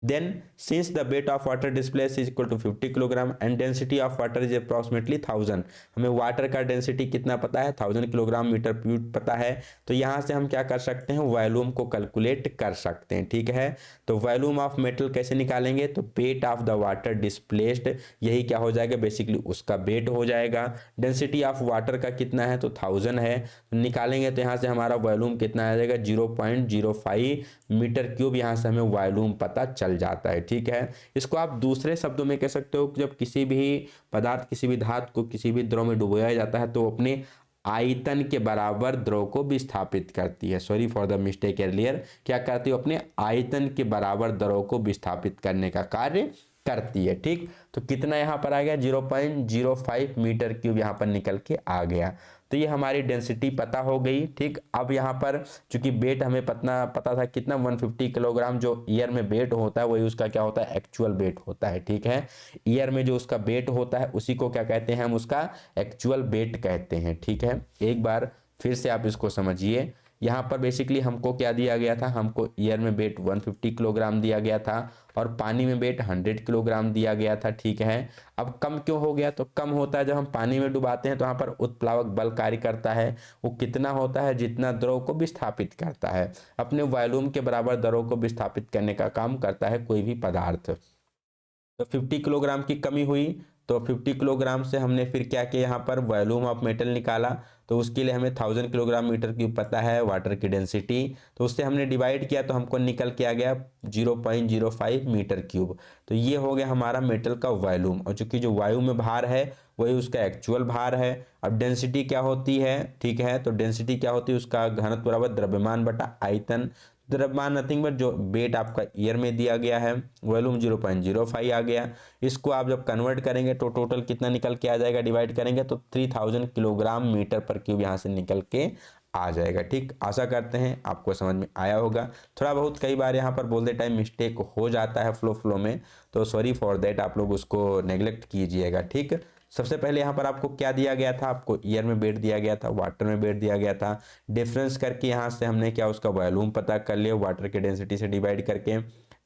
[SPEAKER 1] Then since the weight of water displaced is equal to 50 kilogram and density of water is approximately 1000, हमें वाटर का डेंसिटी कितना पता है, 1000 किलोग्राम मीटर क्यूब पता है। तो यहाँ से हम क्या कर सकते हैं, वॉल्यूम को कैलकुलेट कर सकते हैं, ठीक है। तो वॉल्यूम ऑफ मेटल कैसे निकालेंगे, तो weight of the water displaced, यही क्या हो जाएगा, बेसिकली उसका वेट हो जाएगा। डेंसिटी ऑफ वाटर का कितना है, तो 1000 है, तो निकालेंगे तो यहाँ से हमारा वॉल्यूम कितना आ जाएगा, 0.05 मीटर क्यूब। यहाँ से हमें वॉल्यूम पता चल जाता है, ठीक है। इसको आप दूसरे शब्दों में कह सकते हो कि जब किसी भी पदार्थ, किसी भी धातु को किसी भी द्रव में डुबोया जाता है तो अपने आयतन के बराबर द्रव को विस्थापित करती है। Sorry for the mistake earlier, क्या करती है, अपने आयतन के बराबर द्रव को विस्थापित करने का कार्य करती है, ठीक। तो कितना यहाँ पर आ गया, 0.05 मीटर क्यूब यहाँ पर निकल के आ गया। तो ये हमारी डेंसिटी पता हो गई, ठीक। अब यहाँ पर चूंकि वेट हमें पता था कितना, 150 किलोग्राम जो ईयर में वेट होता है वही उसका क्या होता है, एक्चुअल वेट होता है, ठीक है। ईयर में जो उसका वेट होता है उसी को क्या कहते हैं, हम उसका एक्चुअल वेट कहते हैं, ठीक है। एक बार फिर से आप इसको समझिए। यहाँ पर बेसिकली हमको क्या दिया गया था, हमको ईयर में वेट 150 किलोग्राम दिया गया था और पानी में वेट 100 किलोग्राम दिया गया था, ठीक है। अब कम क्यों हो गया, तो कम होता है जब हम पानी में डुबाते हैं तो यहाँ पर उत्प्लावक बल कार्य करता है। वो कितना होता है, जितना द्रव को विस्थापित करता है, अपने वॉल्यूम के बराबर द्रव को विस्थापित करने का काम करता है कोई भी पदार्थ। तो 50 किलोग्राम की कमी हुई, तो 50 किलोग्राम से हमने फिर क्या किया, यहाँ पर वॉल्यूम ऑफ मेटल निकाला। तो उसके लिए हमें 1000 किलोग्राम मीटर क्यूब पता है वाटर की डेंसिटी, तो उससे हमने डिवाइड किया तो हमको निकल के आ गया 0.05 मीटर क्यूब। तो ये हो गया हमारा मेटल का वॉल्यूम, और चूंकि जो वायु में भार है वही उसका एक्चुअल भार है। अब डेंसिटी क्या होती है, ठीक है, तो डेंसिटी क्या होती है, उसका घनत्व बराबर द्रव्यमान बटा आयतन। द्रव्यमान नथिंग बट जो वेट आपका ईयर में दिया गया है, वॉल्यूम 0.05 आ गया। इसको आप जब कन्वर्ट करेंगे तो टोटल कितना निकल के आ जाएगा, डिवाइड करेंगे तो 3000 किलोग्राम मीटर पर क्यूब यहाँ से निकल के आ जाएगा, ठीक। आशा करते हैं आपको समझ में आया होगा। थोड़ा बहुत कई बार यहाँ पर बोलते टाइम मिस्टेक हो जाता है फ्लो में, तो सॉरी फॉर दैट, आप लोग उसको नेग्लेक्ट कीजिएगा, ठीक। सबसे पहले यहाँ पर आपको क्या दिया गया था, आपको ईयर में वेट दिया गया था, वाटर में वेट दिया गया था। डिफरेंस करके यहाँ से हमने क्या, उसका वॉल्यूम पता कर लिया वाटर की डेंसिटी से डिवाइड करके।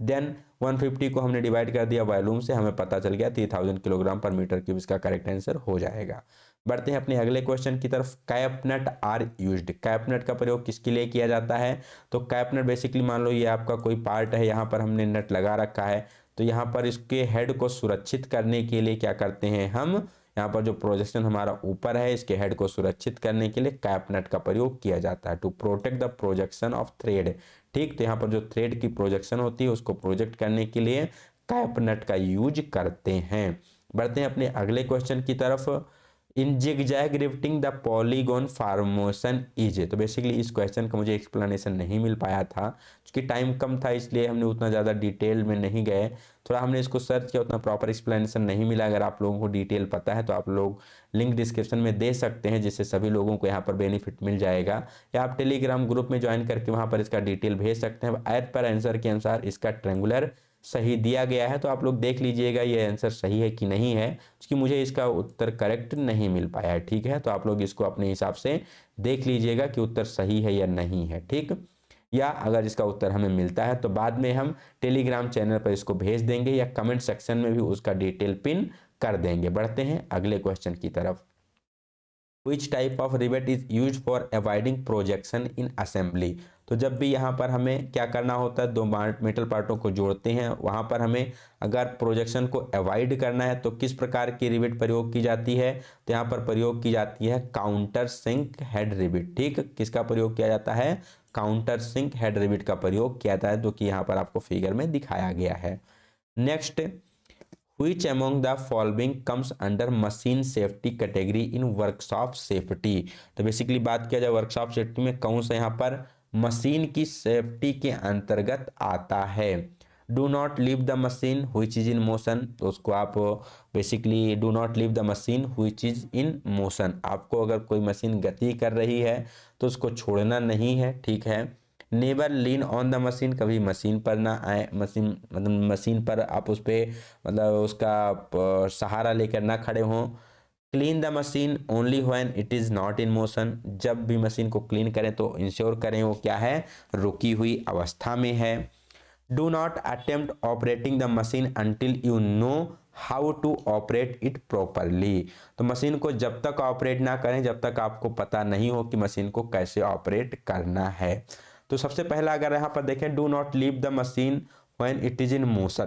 [SPEAKER 1] देन 150 को हमने डिवाइड कर दिया वॉल्यूम से, हमें पता चल गया 3000 किलोग्राम पर मीटर क्यूब इसका करेक्ट आंसर हो जाएगा। बढ़ते हैं अपने अगले क्वेश्चन की तरफ। Cap nut are used, cap nut का प्रयोग किसके लिए किया जाता है, तो कैप नट बेसिकली मान लो ये आपका कोई पार्ट है, यहाँ पर हमने नट लगा रखा है, तो यहाँ पर इसके हेड को सुरक्षित करने के लिए क्या करते हैं हम, यहाँ पर जो प्रोजेक्शन हमारा ऊपर है इसके हेड को सुरक्षित करने के लिए कैप नट का प्रयोग किया जाता है, to protect the projection of thread, ठीक। तो यहाँ पर जो थ्रेड की प्रोजेक्शन होती है उसको प्रोजेक्ट करने के लिए कैप नट का यूज करते हैं। बढ़ते हैं अपने अगले क्वेश्चन की तरफ। In zigzag riveting the polygon formation is, तो बेसिकली इस क्वेश्चन का मुझे एक्सप्लेनेशन नहीं मिल पाया था क्योंकि टाइम कम था, इसलिए हमने उतना ज़्यादा डिटेल में नहीं गए। थोड़ा हमने इसको सर्च किया, उतना प्रॉपर एक्सप्लेनेशन नहीं मिला। अगर आप लोगों को डिटेल पता है तो आप लोग लिंक डिस्क्रिप्शन में दे सकते हैं, जिससे सभी लोगों को यहाँ पर बेनिफिट मिल जाएगा, या आप टेलीग्राम ग्रुप में ज्वाइन करके वहाँ पर इसका डिटेल भेज सकते हैं। एज पर आंसर के अनुसार इसका ट्रेंगुलर सही दिया गया है। तो आप लोग देख लीजिएगा ये आंसर सही है कि नहीं है, क्योंकि मुझे इसका उत्तर करेक्ट नहीं मिल पाया है। ठीक है, तो आप लोग इसको अपने हिसाब से देख लीजिएगा कि उत्तर सही है या नहीं है। ठीक, या अगर इसका उत्तर हमें मिलता है तो बाद में हम टेलीग्राम चैनल पर इसको भेज देंगे या कमेंट सेक्शन में भी उसका डिटेल पिन कर देंगे। बढ़ते हैं अगले क्वेश्चन की तरफ। Which type of rivet is used for avoiding projection in assembly? तो जब भी यहाँ पर हमें क्या करना होता है, दो मेटल पार्टों को जोड़ते हैं, वहाँ पर हमें अगर प्रोजेक्शन को अवॉइड करना है तो किस प्रकार की रिवेट प्रयोग की जाती है? तो यहाँ पर प्रयोग की जाती है काउंटर सिंक हेड रिवेट। ठीक, किसका प्रयोग किया जाता है? काउंटर सिंक हेड रिवेट का प्रयोग किया जाता है, जो कि यहाँ पर आपको फिगर में दिखाया गया है। Next, Which among the following comes under machine safety category in workshop safety? तो बेसिकली बात किया जाए वर्कशॉप सेफ्टी में कौन सा यहाँ पर मशीन की सेफ्टी के अंतर्गत आता है? Do not leave the machine which is in motion, तो उसको आप basically do not leave the machine which is in motion, आपको अगर कोई मशीन गति कर रही है तो उसको छोड़ना नहीं है। ठीक है। Never lean on the machine, कभी मशीन पर ना आए, मशीन मतलब मशीन पर आप उस पर मतलब उसका सहारा लेकर ना खड़े हों। Clean the machine only when it is not in motion, जब भी मशीन को क्लीन करें तो इंश्योर करें वो क्या है? रुकी हुई अवस्था में है। Do not attempt operating the machine until you know how to operate it properly, तो मशीन को जब तक ऑपरेट ना करें जब तक आपको पता नहीं हो कि मशीन को कैसे ऑपरेट करना है। तो सबसे पहला अगर यहाँ पर देखें, do not leave the machine when it is in motion,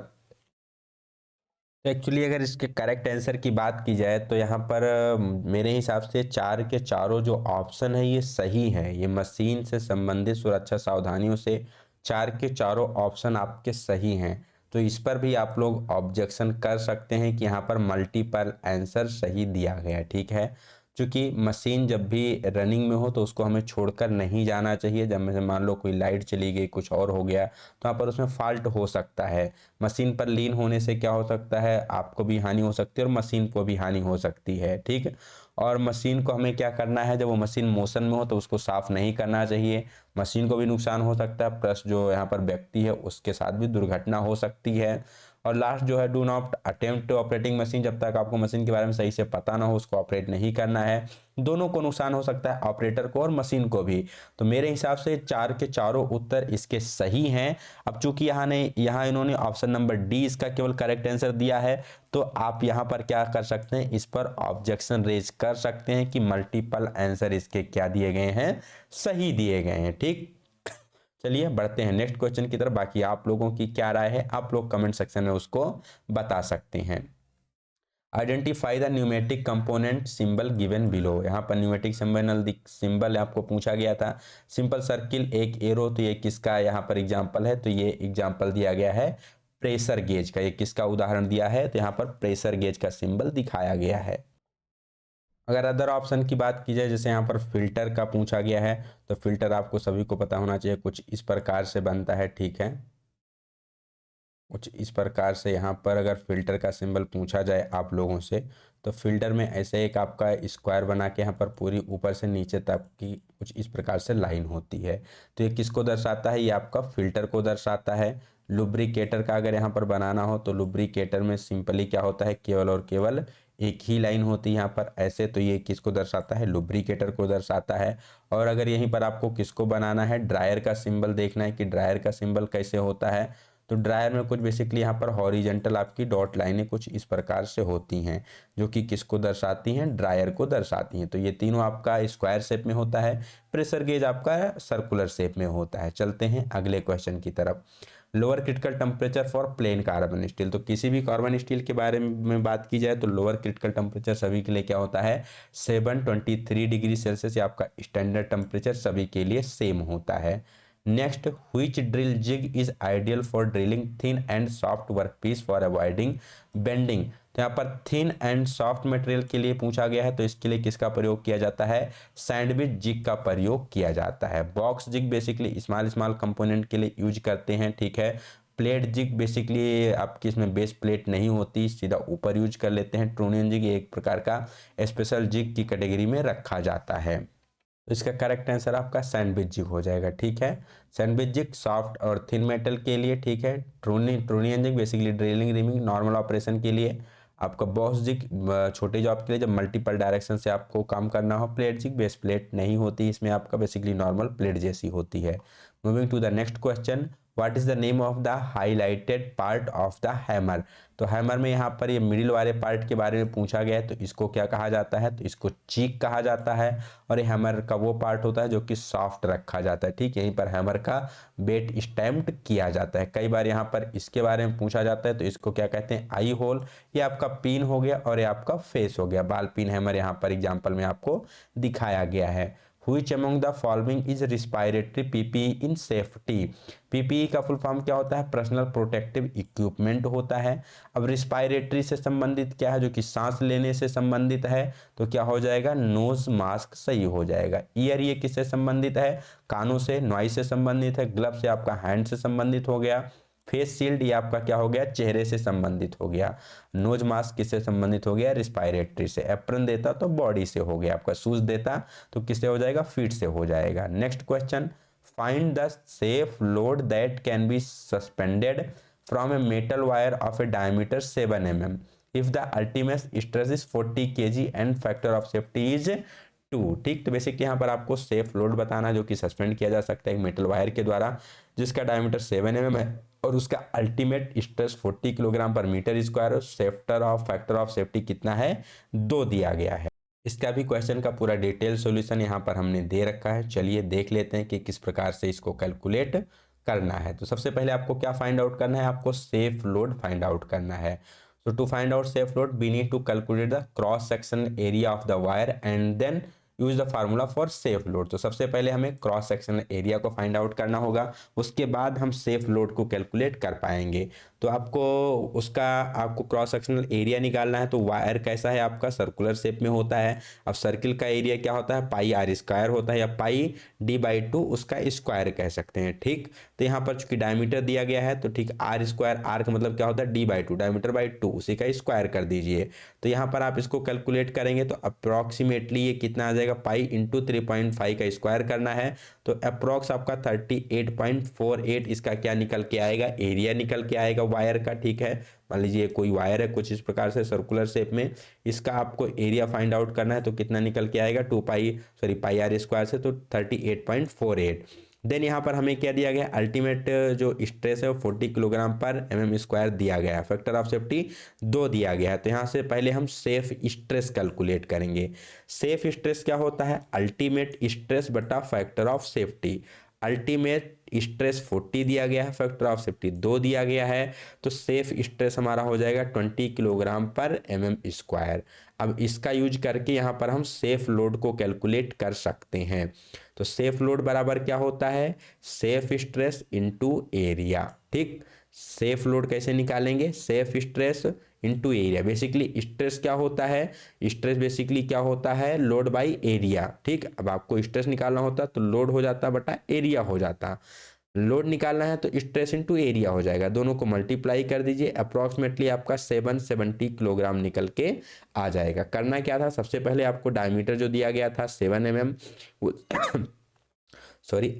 [SPEAKER 1] तो एक्चुअली अगर इसके करेक्ट आंसर की बात की जाए तो यहाँ पर मेरे हिसाब से चार के चारों जो ऑप्शन है ये सही है। ये मशीन से संबंधित सुरक्षा सावधानियों से चार के चारों ऑप्शन आपके सही हैं। तो इस पर भी आप लोग ऑब्जेक्शन कर सकते हैं कि यहाँ पर मल्टीपल आंसर सही दिया गया है। ठीक है, क्योंकि मशीन जब भी रनिंग में हो तो उसको हमें छोड़कर नहीं जाना चाहिए। जब में मान लो कोई लाइट चली गई, कुछ और हो गया, तो यहाँ पर उसमें फॉल्ट हो सकता है। मशीन पर लीन होने से क्या हो सकता है? आपको भी हानि हो सकती है और मशीन को भी हानि हो सकती है। ठीक, और मशीन को हमें क्या करना है? जब वो मशीन मोशन में हो तो उसको साफ नहीं करना चाहिए, मशीन को भी नुकसान हो सकता है, प्लस जो यहाँ पर व्यक्ति है उसके साथ भी दुर्घटना हो सकती है। और लास्ट जो है, do not attempt operating machine, जब तक आपको मशीन के बारे में सही से पता ना हो उसको ऑपरेट नहीं करना है। दोनों को नुकसान हो सकता है, ऑपरेटर को और मशीन को भी। तो मेरे हिसाब से चार के चारों उत्तर इसके सही हैं। अब चूंकि यहाँ इन्होंने ऑप्शन नंबर डी इसका केवल करेक्ट आंसर दिया है, तो आप यहाँ पर क्या कर सकते हैं? इस पर ऑब्जेक्शन रेज कर सकते हैं कि मल्टीपल आंसर इसके क्या दिए गए हैं? सही दिए गए हैं। ठीक, चलिए बढ़ते हैं नेक्स्ट क्वेश्चन की तरफ। बाकी आप लोगों की क्या राय है आप लोग कमेंट सेक्शन में उसको बता सकते हैं। Identify the pneumatic component symbol given below, यहाँ पर न्यूमेटिक सिंबल आपको पूछा गया था। सिंपल सर्किल, एक एरो, तो ये किसका यहाँ पर एग्जाम्पल है? तो ये एग्जाम्पल दिया गया है प्रेशर गेज का। ये किसका उदाहरण दिया है? तो यहाँ पर प्रेशर गेज का सिंबल दिखाया गया है। अगर अदर ऑप्शन की बात की जाए, जैसे यहाँ पर फिल्टर का पूछा गया है, तो फिल्टर आपको सभी को पता होना चाहिए, कुछ इस प्रकार से बनता है। ठीक है, कुछ इस प्रकार से यहाँ पर अगर फिल्टर का सिंबल पूछा जाए आप लोगों से, तो फिल्टर में ऐसे एक आपका स्क्वायर बना के यहाँ पर पूरी ऊपर से नीचे तक की कुछ इस प्रकार से लाइन होती है। तो ये किसको दर्शाता है? ये आपका फिल्टर को दर्शाता है। लुब्रिकेटर का अगर यहाँ पर बनाना हो तो लुब्रिकेटर में सिंपली क्या होता है? केवल और केवल एक ही लाइन होती है यहाँ पर ऐसे, तो ये किसको दर्शाता है? लुब्रिकेटर को दर्शाता है। और अगर यहीं पर आपको किसको बनाना है? ड्रायर का सिंबल देखना है कि ड्रायर का सिंबल कैसे होता है, तो ड्रायर में कुछ बेसिकली यहाँ पर हॉरिजेंटल आपकी डॉट लाइनें कुछ इस प्रकार से होती हैं, जो कि किसको दर्शाती हैं? ड्रायर को दर्शाती हैं। तो ये तीनों आपका स्क्वायर शेप में होता है, प्रेशर गेज आपका सर्कुलर शेप में होता है। चलते हैं अगले क्वेश्चन की तरफ। Lower critical temperature for plane carbon steel, तो किसी भी कार्बन स्टील के बारे में बात की जाए तो लोअर क्रिटिकल टेम्परेचर सभी के लिए क्या होता है? 723 डिग्री सेल्सियस। आपका स्टैंडर्ड टेम्परेचर सभी के लिए सेम होता है। Next, which drill jig is ideal for drilling thin and soft workpiece for avoiding bending, तो यहाँ पर थिन एंड सॉफ्ट मटेरियल के लिए पूछा गया है, तो इसके लिए किसका प्रयोग किया जाता है? सैंडविच जिग का प्रयोग किया जाता है। Box jig basically small component के लिए यूज करते हैं। ठीक है, प्लेट जिग बेसिकली आपकी इसमें बेस प्लेट नहीं होती, सीधा ऊपर यूज कर लेते हैं। ट्रोनियन जिग एक प्रकार का स्पेशल जिग की कैटेगरी में रखा जाता है। तो इसका करेक्ट आंसर आपका सैंडविच जिग हो जाएगा। ठीक है, सैंडविच जिग सॉफ्ट और थिन मेटल के लिए। ठीक है, trunnion jig basically drilling reaming normal operation के लिए। आपका बॉस जिग छोटे जॉब के लिए, जब मल्टीपल डायरेक्शन से आपको काम करना हो। प्लेट जिग बेस प्लेट नहीं होती इसमें, आपका बेसिकली नॉर्मल प्लेट जैसी होती है। Moving to the next question, what is the name of the highlighted part of the hammer. तो हैमर में यहाँ पर ये मिडिल वाले पार्ट के बारे में पूछा गया है, तो इसको क्या कहा जाता है, तो इसको चीक कहा जाता है। और ये हैमर का वो पार्ट होता है जो कि सॉफ्ट रखा जाता है। ठीक, यहीं पर हैमर का बेट स्टैम्प्ड किया जाता है। कई बार यहाँ पर इसके बारे में पूछा जाता है, तो इसको क्या कहते हैं, आई होल। ये आपका पिन हो गया और ये आपका फेस हो गया। बाल पिन हैमर यहाँ पर एग्जाम्पल में आपको दिखाया गया है। Which among the following is respiratory PPE in safety? PPE का फुल फॉर्म क्या होता है, पर्सनल प्रोटेक्टिव इक्विपमेंट होता है। अब रिस्पायरेटरी से संबंधित क्या है, जो कि सांस लेने से संबंधित है, तो क्या हो जाएगा, नोज मास्क सही हो जाएगा। ईयर ये किससे संबंधित है, कानों से, नॉइज से संबंधित है। ग्लव से आपका हैंड से संबंधित हो गया। फेस शील्ड ये आपका क्या हो गया, चेहरे से संबंधित हो गया। नोज मास्क किससे संबंधित हो गया, रिस्पायरेटरी से। एप्रन देता तो बॉडी से हो गया। आपका शूज देता तो किससे हो जाएगा, फीट से हो जाएगा। Next question, find the safe load that can be suspended from a metal wire of A diameter 7 mm if the ultimate stress is 40 kg and factor of safety is 2। ठीक, तो बेसिकली यहाँ पर आपको सेफ लोड बताना है जो कि सस्पेंड किया जा सकता है एक मेटल वायर के द्वारा, जिसका डायमीटर 7 mm है और उसका अल्टीमेट स्ट्रेस 40 किलोग्राम पर मीटर स्क्वायर और फैक्टर ऑफ सेफ्टी कितना है, 2 दिया गया है। इसका भी क्वेश्चन का पूरा डिटेल सॉल्यूशन यहाँ पर हमने दे रखा है। चलिए देख लेते हैं कि किस प्रकार से इसको कैलकुलेट करना है। तो सबसे पहले आपको क्या फाइंड आउट करना है, आपको सेफ लोड फाइंड आउट करना है। So to find out safe load, we need to calculate the cross section area of the wire and then use the formula for safe load. तो सबसे पहले हमें क्रॉस सेक्शनल एरिया को फाइंड आउट करना होगा, उसके बाद हम सेफ लोड को कैलकुलेट कर पाएंगे। तो आपको क्रॉस सेक्शनल एरिया निकालना है। तो वायर कैसा है आपका, सर्कुलर शेप में होता है। अब सर्किल का एरिया क्या होता है, पाई आर स्क्वायर होता है या पाई d/2 उसका स्क्वायर कह सकते हैं। ठीक, तो यहाँ पर चूंकि डायमीटर दिया गया है तो ठीक, आर स्क्वायर, आर का मतलब क्या होता है, d/2, डायमीटर/2 उसी का स्क्वायर कर दीजिए। तो यहाँ पर आप इसको कैलकुलेट करेंगे तो अप्रॉक्सीमेटली ये कितना आ जाएगा, पाई इंटू 3.5 का स्क्वायर करना है। तो अप्रॉक्स आपका 38.48 इसका क्या निकल के आएगा, एरिया निकल के आएगा वायर का। ठीक है, मान लीजिए कोई वायर है कुछ इस प्रकार से सर्कुलर शेप में, इसका आपको एरिया फाइंड आउट करना है। तो कितना निकल के आएगा, पाई आर स्क्वायर से तो 38.48। देन यहाँ पर हमें क्या दिया गया, अल्टीमेट जो स्ट्रेस है वो 40 किलोग्राम पर mm स्क्वायर दिया गया है। फैक्टर ऑफ सेफ्टी 2 दिया गया है। तो यहाँ से पहले हम सेफ स्ट्रेस कैलकुलेट करेंगे। सेफ स्ट्रेस क्या होता है, अल्टीमेट स्ट्रेस बटा factor of safety. Ultimate stress 40 दिया गया है, फैक्टर ऑफ सेफ्टी 2 दिया गया है। तो सेफ स्ट्रेस हमारा हो जाएगा 20 किलोग्राम पर mm स्क्वायर। अब इसका यूज करके यहाँ पर हम सेफ लोड को कैलकुलेट कर सकते हैं। तो सेफ लोड बराबर क्या होता है, सेफ स्ट्रेस इनटू एरिया। ठीक, सेफ लोड कैसे निकालेंगे, safe stress into area. Basically stress क्या होता है, स्ट्रेस बेसिकली क्या होता है, लोड बाय एरिया। ठीक, अब आपको स्ट्रेस निकालना होता तो लोड हो जाता बटा एरिया हो जाता। लोड निकालना है तो स्ट्रेस इनटू एरिया हो जाएगा, दोनों को मल्टीप्लाई कर दीजिए। अप्रॉक्सीमेटली आपका 770 किलोग्राम निकल के आ जाएगा। करना क्या था, सबसे पहले आपको डायमीटर जो दिया गया था 7 mm सॉरी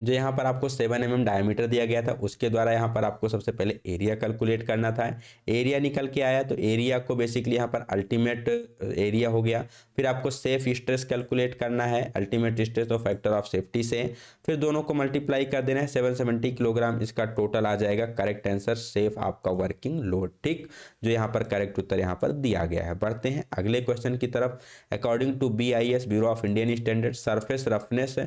[SPEAKER 1] जो यहाँ पर आपको 7 mm डायमीटर दिया गया था, उसके द्वारा यहाँ पर आपको सबसे पहले एरिया कैलकुलेट करना था। एरिया निकल के आया तो एरिया को बेसिकली यहाँ पर अल्टीमेट एरिया हो गया। फिर आपको सेफ स्ट्रेस कैलकुलेट करना है, अल्टीमेट स्ट्रेस तो फैक्टर ऑफ सेफ्टी से, फिर दोनों को मल्टीप्लाई कर देना है। 770 किलोग्राम इसका टोटल आ जाएगा। करेक्ट आंसर सेफ आपका वर्किंग लोड। ठीक, जो यहाँ पर करेक्ट उत्तर यहाँ पर दिया गया है। बढ़ते हैं अगले क्वेश्चन की तरफ। According to BIS, bureau of Indian standard, surface roughness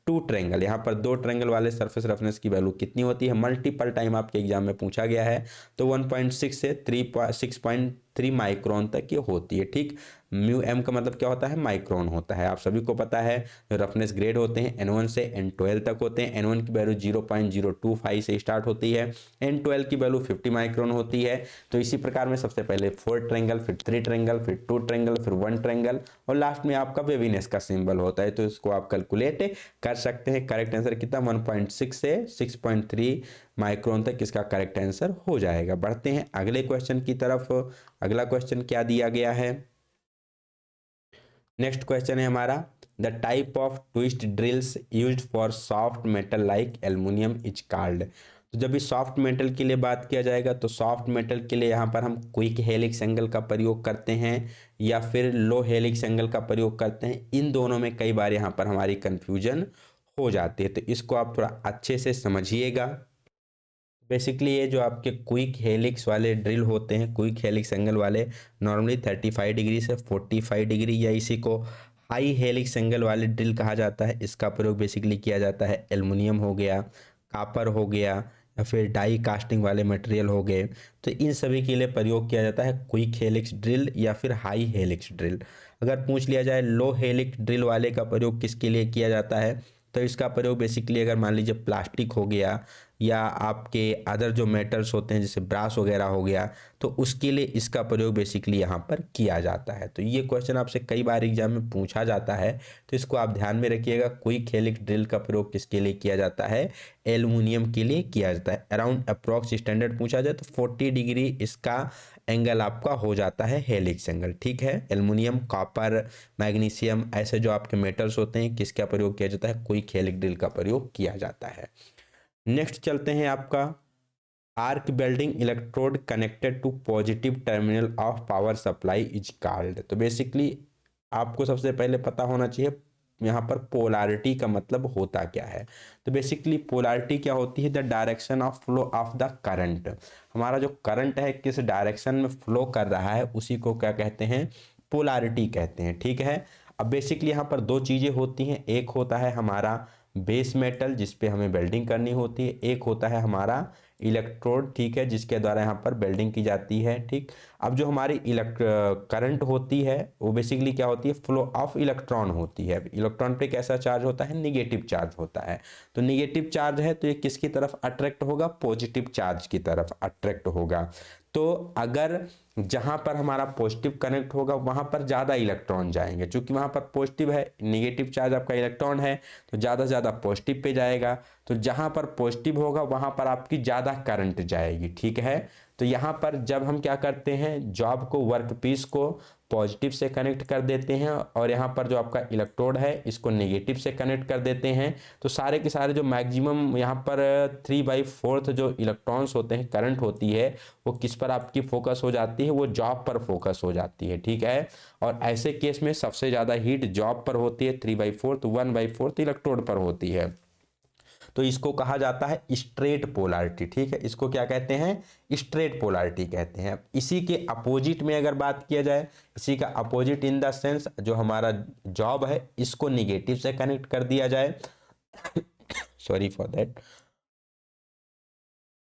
[SPEAKER 1] 2 triangle, यहाँ पर 2 ट्रेंगल वाले सरफेस रफनेस की वैल्यू कितनी होती है, मल्टीपल टाइम आपके एग्जाम में पूछा गया है। तो 1.6 से 6.3 माइक्रोन तक ये होती है। ठीक, म्यू एम का मतलब क्या होता है, माइक्रोन होता है। आप सभी को पता है जो रफनेस ग्रेड होते हैं N1 से N12 तक होते हैं। N1 की वैल्यू 0.025 से स्टार्ट होती है, N12 की वैल्यू 50 माइक्रोन होती है। तो इसी प्रकार में सबसे पहले 4 ट्रेंगल, फिर 3 ट्रेंगल, फिर 2 ट्रेंगल, फिर 1 ट्रेंगल और लास्ट में आपका वेवीनेस का सिंबल होता है। तो इसको आप कैलकुलेट कर सकते हैं। करेक्ट आंसर कितना, 1.6 से 6.3 माइक्रोन तक इसका करेक्ट आंसर हो जाएगा। बढ़ते हैं अगले क्वेश्चन की तरफ। अगला क्वेश्चन क्या दिया गया है, नेक्स्ट क्वेश्चन है हमारा, the type of twist drills used for soft metal like aluminium is called. तो जब भी सॉफ्ट मेटल के लिए बात किया जाएगा तो सॉफ्ट मेटल के लिए यहाँ पर हम क्विक हेलिक्स एंगल का प्रयोग करते हैं या फिर लो हेलिक्स एंगल का प्रयोग करते हैं। इन दोनों में कई बार यहाँ पर हमारी कन्फ्यूजन हो जाती है, तो इसको आप थोड़ा अच्छे से समझिएगा। बेसिकली ये जो आपके क्विक हेलिक्स वाले ड्रिल होते हैं, क्विक हेलिक्स एंगल वाले, नॉर्मली 35 डिग्री से 45 डिग्री, या इसी को हाई हेलिक्स एंगल वाले ड्रिल कहा जाता है। इसका प्रयोग बेसिकली किया जाता है एल्युमिनियम हो गया, कापर हो गया, या फिर डाई कास्टिंग वाले मटेरियल हो गए। तो इन सभी के लिए प्रयोग किया जाता है क्विक हेलिक्स ड्रिल या फिर हाई हेलिक्स ड्रिल। अगर पूछ लिया जाए लो हेलिक्स ड्रिल वाले का प्रयोग किसके लिए किया जाता है, तो इसका प्रयोग बेसिकली अगर मान लीजिए प्लास्टिक हो गया या आपके अदर जो मेटल्स होते हैं जैसे ब्रास वगैरह हो गया, तो उसके लिए इसका प्रयोग बेसिकली यहाँ पर किया जाता है। तो ये क्वेश्चन आपसे कई बार एग्जाम में पूछा जाता है, तो इसको आप ध्यान में रखिएगा। क्विक हेलिक्स ड्रिल का प्रयोग किसके लिए किया जाता है, एल्युमिनियम के लिए किया जाता है। अराउंड अप्रॉक्स स्टैंडर्ड पूछा जाए तो 40 डिग्री इसका एंगल आपका हो जाता है हेलिक्स एंगल, ठीक है। एल्युमिनियम, कॉपर, मैग्नीशियम, ऐसे जो आपके मेटल्स होते हैं किसका प्रयोग किया जाता है, क्विक हेलिक्स ड्रिल का प्रयोग किया जाता है। नेक्स्ट चलते हैं आपका arc welding electrode connected to positive terminal of power supply is called. तो बेसिकली आपको सबसे पहले पता होना चाहिए यहाँ पर पोलैरिटी का मतलब होता क्या है। तो बेसिकली पोलैरिटी क्या होती है, the direction of flow of the current. हमारा जो करंट है किस डायरेक्शन में फ्लो कर रहा है उसी को क्या कहते हैं, पोलैरिटी कहते हैं, ठीक है। अब बेसिकली यहाँ पर दो चीज़ें होती हैं, एक होता है हमारा बेस मेटल जिस पे हमें वेल्डिंग करनी होती है, एक होता है हमारा इलेक्ट्रोड, ठीक है, जिसके द्वारा यहाँ पर वेल्डिंग की जाती है, ठीक। अब जो हमारी करंट होती है वो बेसिकली क्या होती है, फ्लो ऑफ इलेक्ट्रॉन होती है। इलेक्ट्रॉन पे कैसा चार्ज होता है, निगेटिव चार्ज होता है। तो निगेटिव चार्ज है तो ये किसकी तरफ अट्रैक्ट होगा, पॉजिटिव चार्ज की तरफ अट्रैक्ट होगा। तो अगर जहां पर हमारा पॉजिटिव कनेक्ट होगा वहां पर ज़्यादा इलेक्ट्रॉन जाएंगे, क्योंकि वहां पर पॉजिटिव है, निगेटिव चार्ज आपका इलेक्ट्रॉन है, तो ज़्यादा से ज़्यादा पॉजिटिव पे जाएगा। तो जहां पर पॉजिटिव होगा वहां पर आपकी ज़्यादा करंट जाएगी, ठीक है। तो यहाँ पर जब हम क्या करते हैं, जॉब को, वर्क पीस को पॉजिटिव से कनेक्ट कर देते हैं और यहाँ पर जो आपका इलेक्ट्रोड है इसको नेगेटिव से कनेक्ट कर देते हैं, तो सारे के सारे जो मैक्सिमम यहाँ पर 3/4 जो इलेक्ट्रॉन्स होते हैं, करंट होती है, वो किस पर आपकी फोकस हो जाती है, वो जॉब पर फोकस हो जाती है, ठीक है। और ऐसे केस में सबसे ज़्यादा हीट जॉब पर होती है, 3/4, 1/4 इलेक्ट्रोड पर होती है। तो इसको कहा जाता है स्ट्रेट पोलैरिटी, ठीक है। इसको क्या कहते हैं, स्ट्रेट पोलैरिटी कहते हैं। इसी के अपोजिट में अगर बात किया जाए, इसी का अपोजिट इन द सेंस जो हमारा जॉब है इसको निगेटिव से कनेक्ट कर दिया जाए सॉरी फॉर दैट,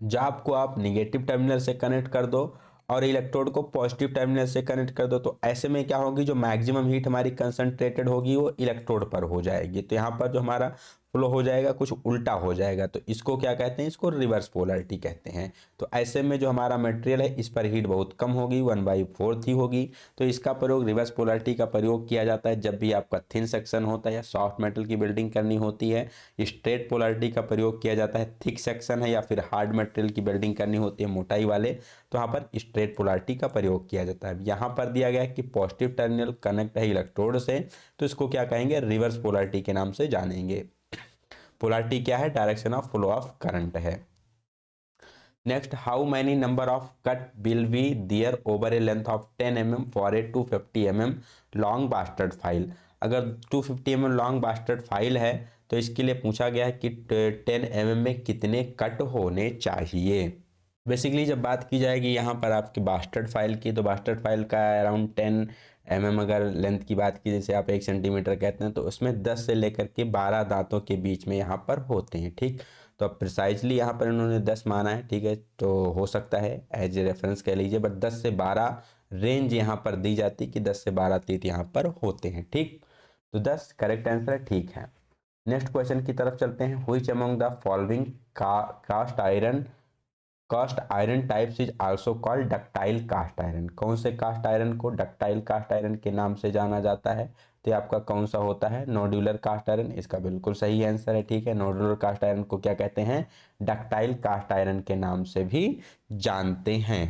[SPEAKER 1] जॉब को आप निगेटिव टर्मिनल से कनेक्ट कर दो और इलेक्ट्रोड को पॉजिटिव टर्मिनल से कनेक्ट कर दो, तो ऐसे में क्या होगी, जो मैक्सिमम हीट हमारी कंसंट्रेटेड होगी वो इलेक्ट्रोड पर हो जाएगी। तो यहाँ पर जो हमारा फ्लो हो जाएगा कुछ उल्टा हो जाएगा, तो इसको क्या कहते हैं, इसको रिवर्स पोलैरिटी कहते हैं। तो ऐसे में जो हमारा मटेरियल है इस पर हीट बहुत कम होगी, 1/4 ही होगी। तो इसका प्रयोग, रिवर्स पोलैरिटी का प्रयोग किया जाता है जब भी आपका थिन सेक्शन होता है या सॉफ्ट मेटल की बिल्डिंग करनी होती है। स्ट्रेट पोलैरिटी का प्रयोग किया जाता है थिक सेक्शन है या फिर हार्ड मटेरियल की बिल्डिंग करनी होती है, मोटाई वाले, तो यहाँ पर स्ट्रेट पोलैरिटी का प्रयोग किया जाता है। यहाँ पर दिया गया है कि पॉजिटिव टर्मिनल कनेक्ट है इलेक्ट्रोड से, तो इसको क्या कहेंगे, रिवर्स पोलैरिटी के नाम से जानेंगे। पोलैरिटी क्या है, direction of flow of current है। Next, how many number of cut will be there over a length of 10 mm for a 250 mm long bastard file. अगर 250 mm लॉन्ग बास्टर्ड फाइल है तो इसके लिए पूछा गया है कि 10 mm में कितने कट होने चाहिए। बेसिकली जब बात की जाएगी यहाँ पर आपकी बास्टर्ड फाइल की, तो बास्टर्ड फाइल का अराउंड 10 mm अगर लेंथ की बात की, जैसे आप 1 सेंटीमीटर कहते हैं, तो उसमें 10 से लेकर के 12 दांतों के बीच में यहाँ पर होते हैं, ठीक। तो अब प्रिसाइजली यहाँ पर इन्होंने 10 माना है, ठीक है, तो हो सकता है एज ए रेफरेंस कह लीजिए, बट 10 से 12 रेंज यहाँ पर दी जाती है कि 10 से 12 तीत यहाँ पर होते हैं, ठीक। तो 10 करेक्ट आंसर है, ठीक है। नेक्स्ट क्वेश्चन की तरफ चलते हैं। Which among the following cast iron types is also called ductile cast iron. कौन से कास्ट आयरन को डक्टाइल कास्ट आयरन के नाम से जाना जाता है, तो आपका कौन सा होता है, नोड्यूलर कास्ट आयरन। इसका बिल्कुल सही आंसर है, ठीक है। नोड्यूलर कास्ट आयरन को क्या कहते हैं, डक्टाइल कास्ट आयरन के नाम से भी जानते हैं।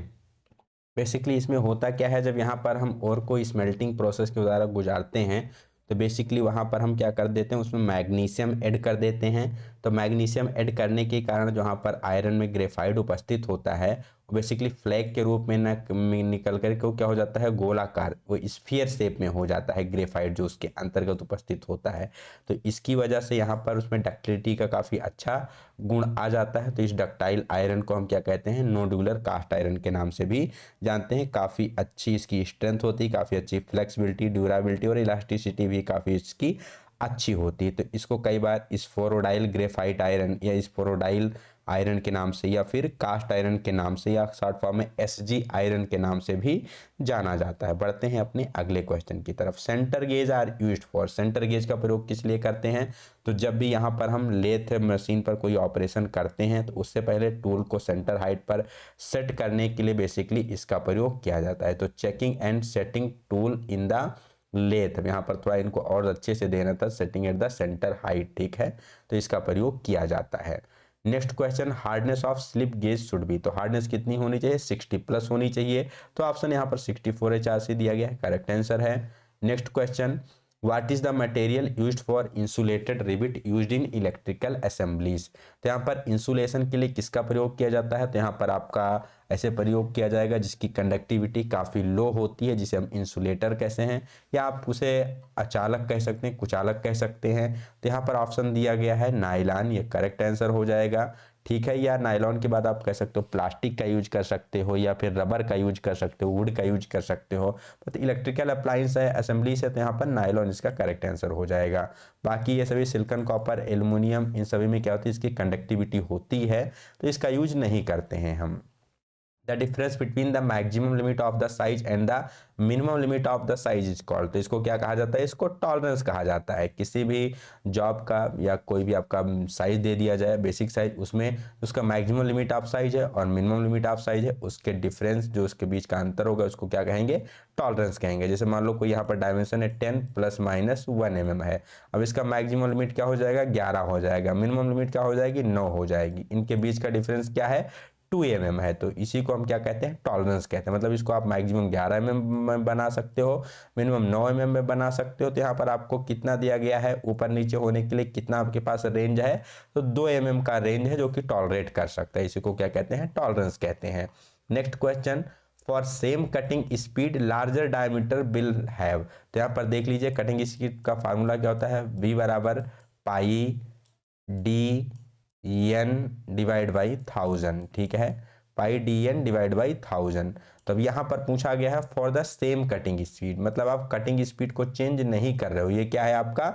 [SPEAKER 1] बेसिकली इसमें होता क्या है, जब यहाँ पर हम और कोई स्मेल्टिंग प्रोसेस के द्वारा गुजारते हैं तो बेसिकली वहाँ पर हम क्या कर देते हैं, उसमें मैग्नीशियम ऐड कर देते हैं। तो मैग्नीशियम ऐड करने के कारण जहाँ पर आयरन में ग्रेफाइट उपस्थित होता है वो बेसिकली फ्लैग के रूप में निकल कर के क्या हो जाता है, गोलाकार, वो स्फीयर शेप में हो जाता है ग्रेफाइट जो उसके अंतर्गत उपस्थित होता है। तो इसकी वजह से यहाँ पर उसमें डक्टिलिटी का काफ़ी अच्छा गुण आ जाता है। तो इस डक्टाइल आयरन को हम क्या कहते हैं, नोडुलर कास्ट आयरन के नाम से भी जानते हैं। काफ़ी अच्छी इसकी स्ट्रेंथ होती है, काफ़ी अच्छी फ्लेक्सिबिलिटी, ड्यूराबिलिटी और इलास्टिसिटी भी काफ़ी इसकी अच्छी होती है। तो इसको कई बार स्फोरोडाइल ग्रेफाइट आयरन या स्फोरोडाइल आयरन के नाम से या फिर कास्ट आयरन के नाम से या शॉर्ट फॉर्म में एसजी आयरन के नाम से भी जाना जाता है। बढ़ते हैं अपने अगले क्वेश्चन की तरफ। Centre gauge are used for, centre gauge का प्रयोग किस लिए करते हैं, तो जब भी यहाँ पर हम लेथ मशीन पर कोई ऑपरेशन करते हैं तो उससे पहले टूल को सेंटर हाइट पर सेट करने के लिए बेसिकली इसका प्रयोग किया जाता है। तो checking and setting tool in the lathe, यहाँ पर थोड़ा इनको और अच्छे से देना था, setting at the centre height, ठीक है, तो इसका प्रयोग किया जाता है। Next question, hardness of slip gauge should be, तो हार्डनेस कितनी होनी चाहिए, 60 प्लस होनी चाहिए। तो ऑप्शन यहाँ पर 64 HRC दिया गया है, करेक्ट आंसर है। Next question, what is the material used for insulated रिबिट used in electrical assemblies, तो यहाँ पर इंसुलेशन के लिए किसका प्रयोग किया जाता है, तो यहाँ पर आपका ऐसे प्रयोग किया जाएगा जिसकी कंडक्टिविटी काफ़ी लो होती है, जिसे हम इंसुलेटर कहते हैं, या आप उसे अचालक कह सकते हैं, कुचालक कह सकते हैं। तो यहाँ पर ऑप्शन दिया गया है नायलॉन, ये करेक्ट आंसर हो जाएगा, ठीक है। या नायलॉन के बाद आप कह सकते हो प्लास्टिक का यूज कर सकते हो, या फिर रबर का यूज कर सकते हो, वुड का यूज कर सकते हो। तो इलेक्ट्रिकल अप्लायंस है, असेंबली से, तो यहाँ पर नायलॉन इसका करेक्ट आंसर हो जाएगा। बाकी ये सभी सिलिकॉन, कॉपर, एल्युमिनियम, इन सभी में क्या होती है, इसकी कंडक्टिविटी होती है, तो इसका यूज नहीं करते हैं हम। The difference between the maximum limit of the size and the minimum limit of the size is called, तो इसको क्या कहा जाता है, इसको टॉलरेंस कहा जाता है। किसी भी जॉब का या कोई भी आपका साइज दे दिया जाए, बेसिक साइज, उसमें उसका मैक्सिमम लिमिट ऑफ साइज है और मिनिमम लिमिट ऑफ साइज है, उसके डिफरेंस जो उसके बीच का अंतर होगा उसको क्या कहेंगे, टॉलरेंस कहेंगे। जैसे मान लो कोई यहाँ पर डायमेंशन है 10 ± 1 mm है, अब इसका मैक्सिमम लिमिट क्या हो जाएगा, 11 हो जाएगा, मिनिमम लिमिट क्या हो जाएगी, 9 हो जाएगी, इनके बीच का डिफरेंस क्या है, 2 mm है। तो इसी को हम क्या कहते हैं, टॉलरेंस कहते हैं। मतलब इसको आप मैक्सिमम 11 mm में बना सकते हो, मिनिमम 9 mm में बना सकते हो। तो यहाँ पर आपको कितना दिया गया है, ऊपर नीचे होने के लिए कितना आपके पास रेंज है, तो 2 mm का रेंज है जो कि टॉलरेट कर सकता है, इसी को क्या कहते हैं, टॉलरेंस कहते हैं। Next question, for same cutting speed larger diameter will have, तो यहाँ पर देख लीजिए कटिंग स्पीड का फार्मूला क्या होता है, v बराबर पाई डी एन डिवाइड बाई 1000, ठीक है, पाई डी एन डिवाइड बाई 1000। तो अब यहाँ पर पूछा गया है for the same cutting speed, मतलब आप कटिंग स्पीड को चेंज नहीं कर रहे हो, ये क्या है आपका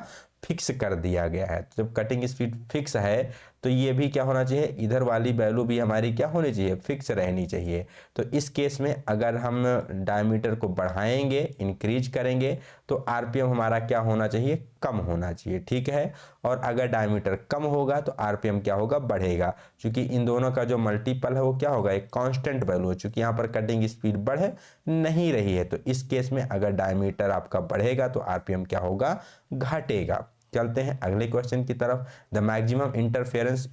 [SPEAKER 1] फिक्स कर दिया गया है। तो जब कटिंग स्पीड फिक्स है तो ये भी क्या होना चाहिए, इधर वाली वैल्यू भी हमारी क्या होनी चाहिए, फिक्स रहनी चाहिए। तो इस केस में अगर हम डायमीटर को बढ़ाएंगे, इंक्रीज करेंगे, तो आरपीएम हमारा क्या होना चाहिए, कम होना चाहिए, ठीक है। और अगर डायमीटर कम होगा तो आरपीएम क्या होगा, बढ़ेगा, क्योंकि इन दोनों का जो मल्टीपल है वो क्या होगा, एक कांस्टेंट वैल्यू है, चूंकि यहाँ पर कटिंग स्पीड बढ़ नहीं रही है। तो इस केस में अगर डायमीटर आपका बढ़ेगा तो आरपीएम क्या होगा, घटेगा। चलते हैं अगले क्वेश्चन की तरफ। The maximum interference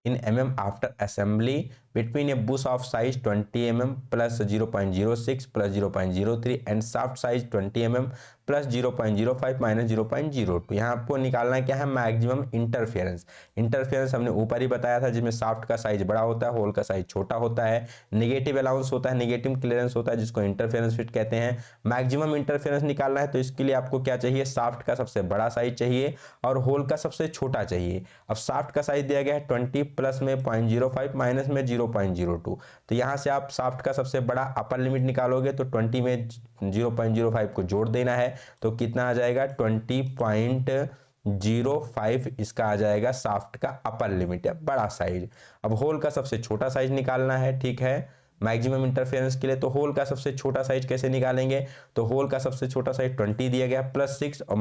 [SPEAKER 1] in mm after assembly between a bush of size 20 mm plus 0.06 plus 0.03 and shaft size 20 mm plus 0.05 minus 0.02। यहाँ आपको निकालना क्या है, मैक्सिमम इंटरफेरेंस। इंटरफेरेंस हमने ऊपर ही बताया था, जिसमें शाफ्ट का साइज बड़ा होता है, होल का साइज छोटा होता है, नेगेटिव अलाउंस होता है, नेगेटिव क्लियरेंस होता है, जिसको इंटरफेरेंस फिट कहते हैं। मैक्सिमम इंटरफेरेंस निकालना है तो इसके लिए आपको क्या चाहिए, शाफ्ट का सबसे बड़ा साइज चाहिए और होल का सबसे छोटा चाहिए। अब शाफ्ट का साइज दिया गया है 20, प्लस में 0.05, माइनस में 0.02। तो यहाँ से आप शाफ्ट का सबसे बड़ा अपर लिमिट निकालोगे तो 20 में 0.05 को जोड़ देना है, तो कितना आ जाएगा, 20.05 इसका आ जाएगा शाफ्ट का अपर लिमिट है, बड़ा साइज। अब होल का सबसे छोटा साइज निकालना है, ठीक है, मैक्सिमम इंटरफेरेंस के लिए। तो होल का सबसे छोटा साइज कैसे निकालेंगे, तो होल का सबसे छोटा साइज 20 दिया गया, प्लस 6 और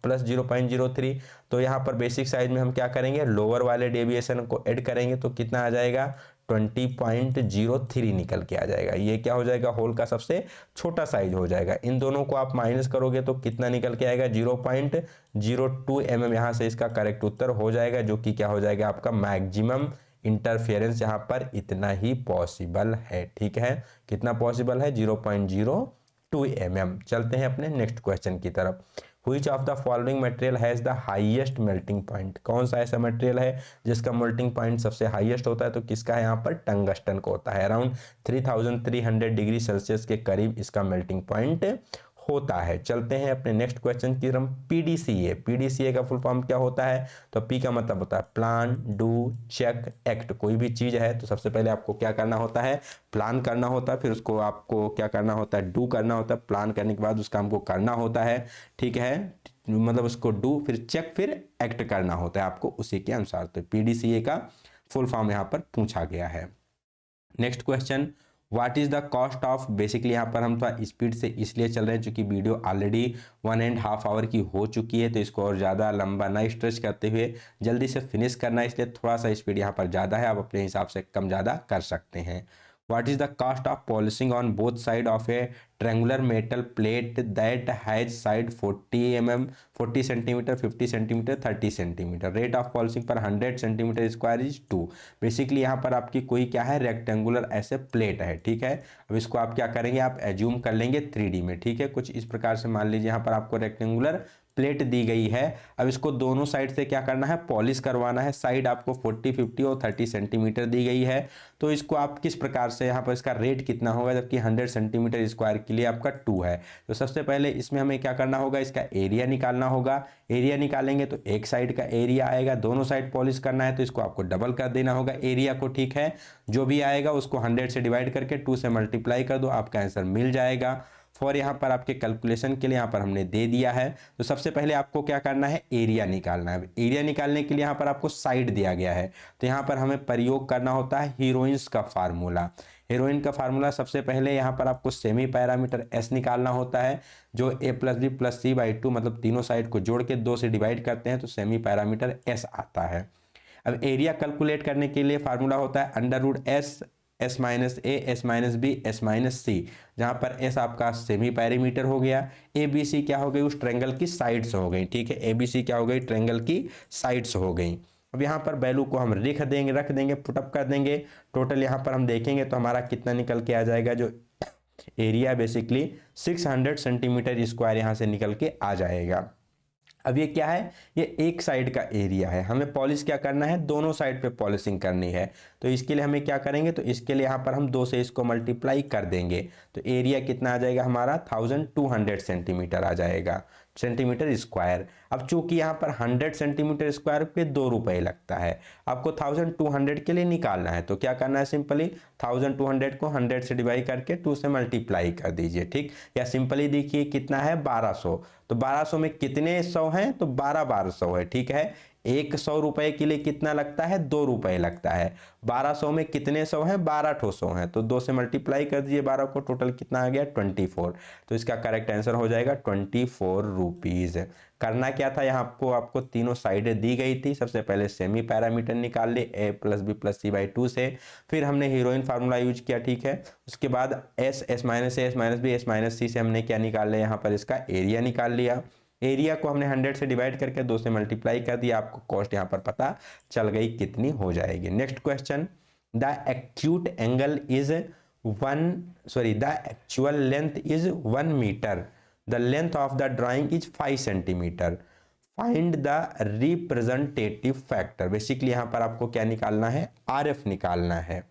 [SPEAKER 1] प्लस 0.03। तो यहाँ पर बेसिक साइज में हम क्या करेंगे, लोअर वाले डेविएशन को ऐड करेंगे, तो कितना आ जाएगा, 20.03 निकल के आ जाएगा। ये क्या हो जाएगा, होल का सबसे छोटा साइज हो जाएगा। इन दोनों को आप माइनस करोगे तो कितना निकल के आएगा, 0.02 mm। यहाँ से इसका करेक्ट उत्तर हो जाएगा, जो कि क्या हो जाएगा आपका मैक्सिमम इंटरफेरेंस यहाँ पर इतना ही पॉसिबल है, ठीक है। कितना पॉसिबल है, 0.02 2 mm। चलते हैं अपने नेक्स्ट क्वेश्चन की तरफ। Which of the following material has the highest melting point? कौन सा ऐसा मटेरियल है जिसका मेल्टिंग पॉइंट सबसे हाईएस्ट होता है? तो किसका है यहाँ पर? टंगस्टन को होता है। अराउंड 3300 डिग्री सेल्सियस के करीब इसका मेल्टिंग पॉइंट होता है। चलते हैं अपने नेक्स्ट क्वेश्चन की तरफ। पीडीसीए, पीडीसीए का फुल फॉर्म क्या होता है? तो पी का मतलब होता है प्लान, डू, चेक, एक्ट। कोई भी चीज है तो सबसे पहले आपको क्या करना होता है? प्लान करना होता है, फिर उसको आपको क्या करना होता है? डू करना होता है। प्लान करने के बाद उस काम को करना होता है, ठीक है, मतलब उसको डू, फिर चेक, फिर एक्ट करना होता है आपको उसी के अनुसार। तो पीडीसीए का फुल फॉर्म यहाँ पर पूछा गया है। Next question, what is the cost of, basically यहाँ पर हम थोड़ा स्पीड से इसलिए चल रहे हैं क्योंकि वीडियो ऑलरेडी 1.5 आवर की हो चुकी है, तो इसको और ज़्यादा लंबा ना स्ट्रेच करते हुए जल्दी से फिनिश करना है, इसलिए थोड़ा सा स्पीड यहाँ पर ज़्यादा है, आप अपने हिसाब से कम ज़्यादा कर सकते हैं। What is the cost of polishing on both sides of a triangular metal plate that has side 40 mm, 40 centimeter, 50 centimeter, 30 centimeter? Rate of polishing per 100 centimeter square is 2। Basically यहाँ पर आपकी कोई क्या है? रेक्टेंगुलर ऐसे प्लेट है, ठीक है। अब इसको आप क्या करेंगे? आप एज्यूम कर लेंगे 3D में, ठीक है। कुछ इस प्रकार से मान लीजिए यहाँ पर आपको रेक्टेंगुलर प्लेट दी गई है। अब इसको दोनों साइड से क्या करना है? पॉलिश करवाना है। साइड आपको 40, 50 और 30 सेंटीमीटर दी गई है, तो इसको आप किस प्रकार से, यहाँ पर इसका रेट कितना होगा? जबकि 100 सेंटीमीटर स्क्वायर के लिए आपका 2 है, तो सबसे पहले इसमें हमें क्या करना होगा? इसका एरिया निकालना होगा। एरिया निकालेंगे तो एक साइड का एरिया आएगा, दोनों साइड पॉलिश करना है तो इसको आपको डबल कर देना होगा एरिया को, ठीक है। जो भी आएगा उसको 100 से डिवाइड करके 2 से मल्टीप्लाई कर दो, आपका आंसर मिल जाएगा। फॉर यहाँ पर आपके कैलकुलेशन के लिए यहाँ पर हमने दे दिया है। तो सबसे पहले आपको क्या करना है? एरिया निकालना है। एरिया निकालने के लिए यहाँ पर आपको साइड दिया गया है, तो यहाँ पर हमें प्रयोग करना होता है हीरोइंस का फार्मूला। हीरोइन का फार्मूला सबसे पहले यहाँ पर आपको सेमी पैरामीटर एस निकालना होता है, जो a plus b plus c by 2, मतलब तीनों साइड को जोड़ के 2 से डिवाइड करते हैं तो सेमी पैरामीटर एस आता है। अब एरिया कैलकुलेट करने के लिए फार्मूला होता है under root s, s minus a, s minus b, s minus c, जहाँ पर एस आपका सेमी पैरीमीटर हो गया, ए बी सी क्या हो गई? उस ट्रायंगल की साइड्स हो गई, ठीक है। ए बी सी क्या हो गई? ट्रायंगल की साइड्स हो गई। अब यहाँ पर वैल्यू को हम रख देंगे, पुटअप कर देंगे। टोटल यहाँ पर हम देखेंगे तो हमारा कितना निकल के आ जाएगा? जो एरिया बेसिकली 600 सेंटीमीटर स्क्वायर यहाँ से निकल के आ जाएगा। अब ये क्या है? ये एक साइड का एरिया है, हमें पॉलिश क्या करना है? दोनों साइड पे पॉलिशिंग करनी है, तो इसके लिए हमें क्या करेंगे? तो इसके लिए यहाँ पर हम 2 से इसको मल्टीप्लाई कर देंगे, तो एरिया कितना आ जाएगा हमारा? 1200 सेंटीमीटर आ जाएगा, सेंटीमीटर स्क्वायर। अब चूंकि यहाँ पर 100 सेंटीमीटर स्क्वायर पे 2 रुपये लगता है, आपको 1200 के लिए निकालना है, तो क्या करना है? सिंपली 1200 को 100 से डिवाइड करके 2 से मल्टीप्लाई कर दीजिए, ठीक। या सिंपली देखिए कितना है? 1200। तो 1200 में कितने 100 हैं? तो 1200 है, ठीक है। 100 रुपए के लिए कितना लगता है? 2 रुपए लगता है। 1200 में कितने 100 हैं? 12 ठो 100 हैं, तो 2 से मल्टीप्लाई कर दीजिए 12 को, टोटल कितना आ गया? 24। तो इसका करेक्ट आंसर हो जाएगा 24 रुपीज। करना क्या था? यहाँ आपको तीनों साइडें दी गई थी। सबसे पहले सेमी पैरामीटर निकाल ले a plus b plus c by 2 से, फिर हमने हीरोइन फार्मूला यूज किया, ठीक है। उसके बाद s, s minus a, s minus b, s minus c से हमने क्या निकाल लिया? यहाँ पर इसका एरिया निकाल लिया। एरिया को हमने 100 से डिवाइड करके 2 से मल्टीप्लाई कर दिया, आपको कॉस्ट यहाँ पर पता चल गई कितनी हो जाएगी। Next question, the acute angle is the actual length is 1 metre, the length of the drawing is 5 centimetre, find the representative factor. Basically यहाँ पर आपको क्या निकालना है? RF निकालना है।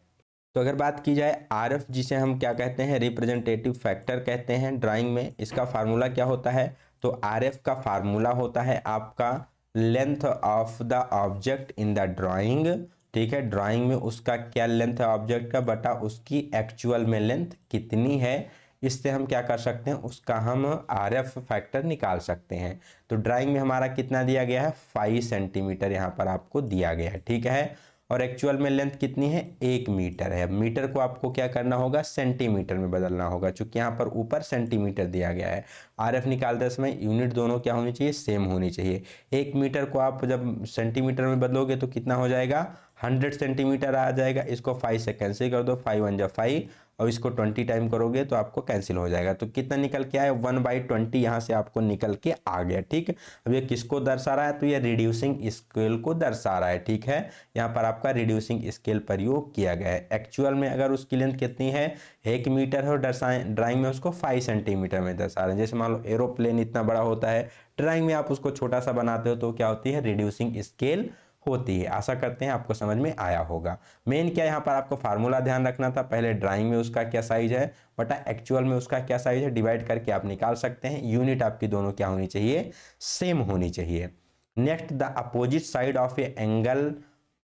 [SPEAKER 1] तो अगर बात की जाए RF, जिसे हम क्या कहते हैं? रिप्रेजेंटेटिव फैक्टर कहते हैं ड्राइंग में, इसका फार्मूला क्या होता है? तो RF का फार्मूला होता है आपका length of the object in the drawing, ठीक है। ड्राइंग में उसका क्या लेंथ है ऑब्जेक्ट का, बटा उसकी एक्चुअल में लेंथ कितनी है। इससे हम क्या कर सकते हैं? उसका हम RF फैक्टर निकाल सकते हैं। तो ड्राइंग में हमारा कितना दिया गया है? 5 सेंटीमीटर यहाँ पर आपको दिया गया है, ठीक है। और एक्चुअल में लेंथ कितनी है? 1 मीटर है। मीटर को आपको क्या करना होगा? सेंटीमीटर में बदलना होगा, क्योंकि यहाँ पर ऊपर सेंटीमीटर दिया गया है। RF निकालते समय यूनिट दोनों क्या होनी चाहिए? सेम होनी चाहिए। 1 मीटर को आप जब सेंटीमीटर में बदलोगे तो कितना हो जाएगा? 100 सेंटीमीटर आ जाएगा। इसको 5 से कैंसिल कर दो, 5 1 जा 5 और इसको 20 टाइम करोगे तो आपको कैंसिल हो जाएगा। तो कितना निकल के आया 1/20 यहाँ से आपको निकल के आ गया। ठीक, अब ये किसको दर्शा रहा है, तो ये रिड्यूसिंग स्केल को दर्शा रहा है। ठीक है, यहाँ पर आपका रिड्यूसिंग स्केल प्रयोग किया गया है। एक्चुअल में अगर उसकी लेंथ कितनी है 1 मीटर है और ड्राइंग में उसको 5 सेंटीमीटर में दर्शा रहे हैं। जैसे मान लो एरोप्लेन इतना बड़ा होता है, ड्राइंग में आप उसको छोटा सा बनाते हो तो क्या होती है, रिड्यूसिंग स्केल होती है। आशा करते हैं आपको समझ में आया होगा। मेन क्या यहाँ पर आपको फार्मूला ध्यान रखना था, पहले ड्राइंग में उसका क्या साइज है बटा एक्चुअल में उसका क्या साइज है, डिवाइड करके आप निकाल सकते हैं। यूनिट आपकी दोनों क्या होनी चाहिए, सेम होनी चाहिए। Next, the opposite side of A angle,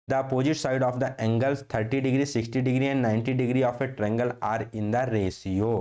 [SPEAKER 1] the opposite side of the angles 30 degree 60 degree and 90 degree of a triangle are in the ratio।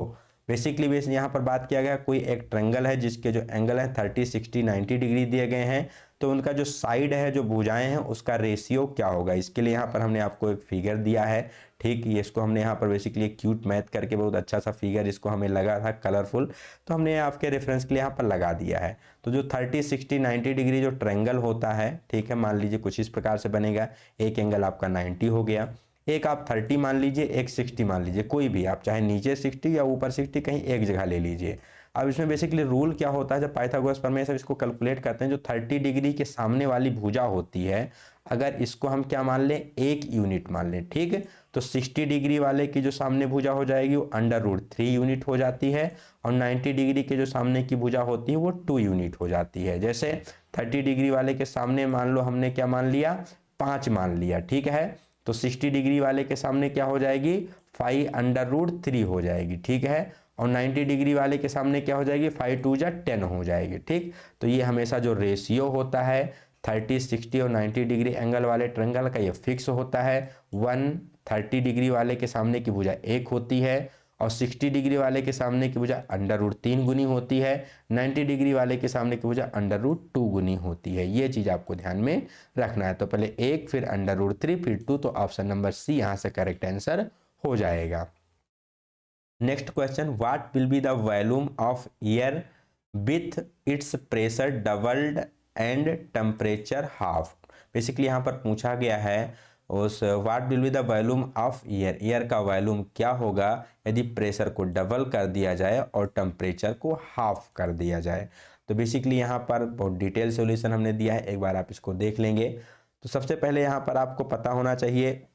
[SPEAKER 1] Basically यहाँ पर बात किया गया, कोई एक ट्रायंगल है जिसके जो एंगल है 30 60 90 डिग्री दिए गए हैं, तो उनका जो साइड है, जो भुजाएं हैं, उसका रेशियो क्या होगा। इसके लिए यहाँ पर हमने आपको एक फिगर दिया है। ठीक, ये इसको हमने यहाँ पर बेसिकली क्यूट मैथ करके बहुत अच्छा सा फिगर इसको हमें लगा था कलरफुल, तो हमने आपके रेफरेंस के लिए यहाँ पर लगा दिया है। तो जो 30 60 90 डिग्री जो ट्रायंगल होता है, ठीक है, मान लीजिए कुछ इस प्रकार से बनेगा। एक एंगल आपका 90 हो गया, एक आप 30 मान लीजिए, एक 60 मान लीजिए, कोई भी आप चाहे नीचे 60 या ऊपर 60 कहीं एक जगह ले लीजिए। अब इसमें बेसिकली रूल क्या होता है, जब पाइथागोरस प्रमेय से इसको कैलकुलेट करते हैं, जो 30 डिग्री के सामने वाली भुजा होती है, अगर इसको हम क्या मान लें, 1 यूनिट मान लें, ठीक, तो 60 डिग्री वाले की जो सामने भुजा हो जाएगी वो √3 यूनिट हो जाती है, और 90 डिग्री के जो सामने की भुजा होती है वो 2 यूनिट हो जाती है। जैसे 30 डिग्री वाले के सामने मान लो हमने क्या मान लिया, 5 मान लिया, ठीक है, तो 60 डिग्री वाले के सामने क्या हो जाएगी, 5√3 हो जाएगी, ठीक है, और 90 डिग्री वाले के सामने क्या हो जाएगी, 5 2 जा 10 हो जाएगी। ठीक, तो ये हमेशा जो रेशियो होता है 30 60 और 90 डिग्री एंगल वाले ट्रायंगल का ये फिक्स होता है। 30 डिग्री वाले के सामने की भुजा 1 होती है, और 60 डिग्री वाले के सामने की भुजा √3 गुनी होती है, 90 डिग्री वाले के सामने की भुजा √2 गुनी होती है। ये चीज़ आपको ध्यान में रखना है। तो पहले 1 फिर √3 फिर 2, तो ऑप्शन नंबर सी यहाँ से करेक्ट आंसर हो जाएगा। Next question, what will be the volume of air with its pressure doubled and temperature half. Basically यहाँ पर पूछा गया है उस what will be the volume of air, air का वॉल्यूम क्या होगा यदि प्रेशर को डबल कर दिया जाए और टेम्परेचर को हाफ कर दिया जाए। तो बेसिकली यहाँ पर बहुत डिटेल सॉल्यूशन हमने दिया है, एक बार आप इसको देख लेंगे। तो सबसे पहले यहाँ पर आपको पता होना चाहिए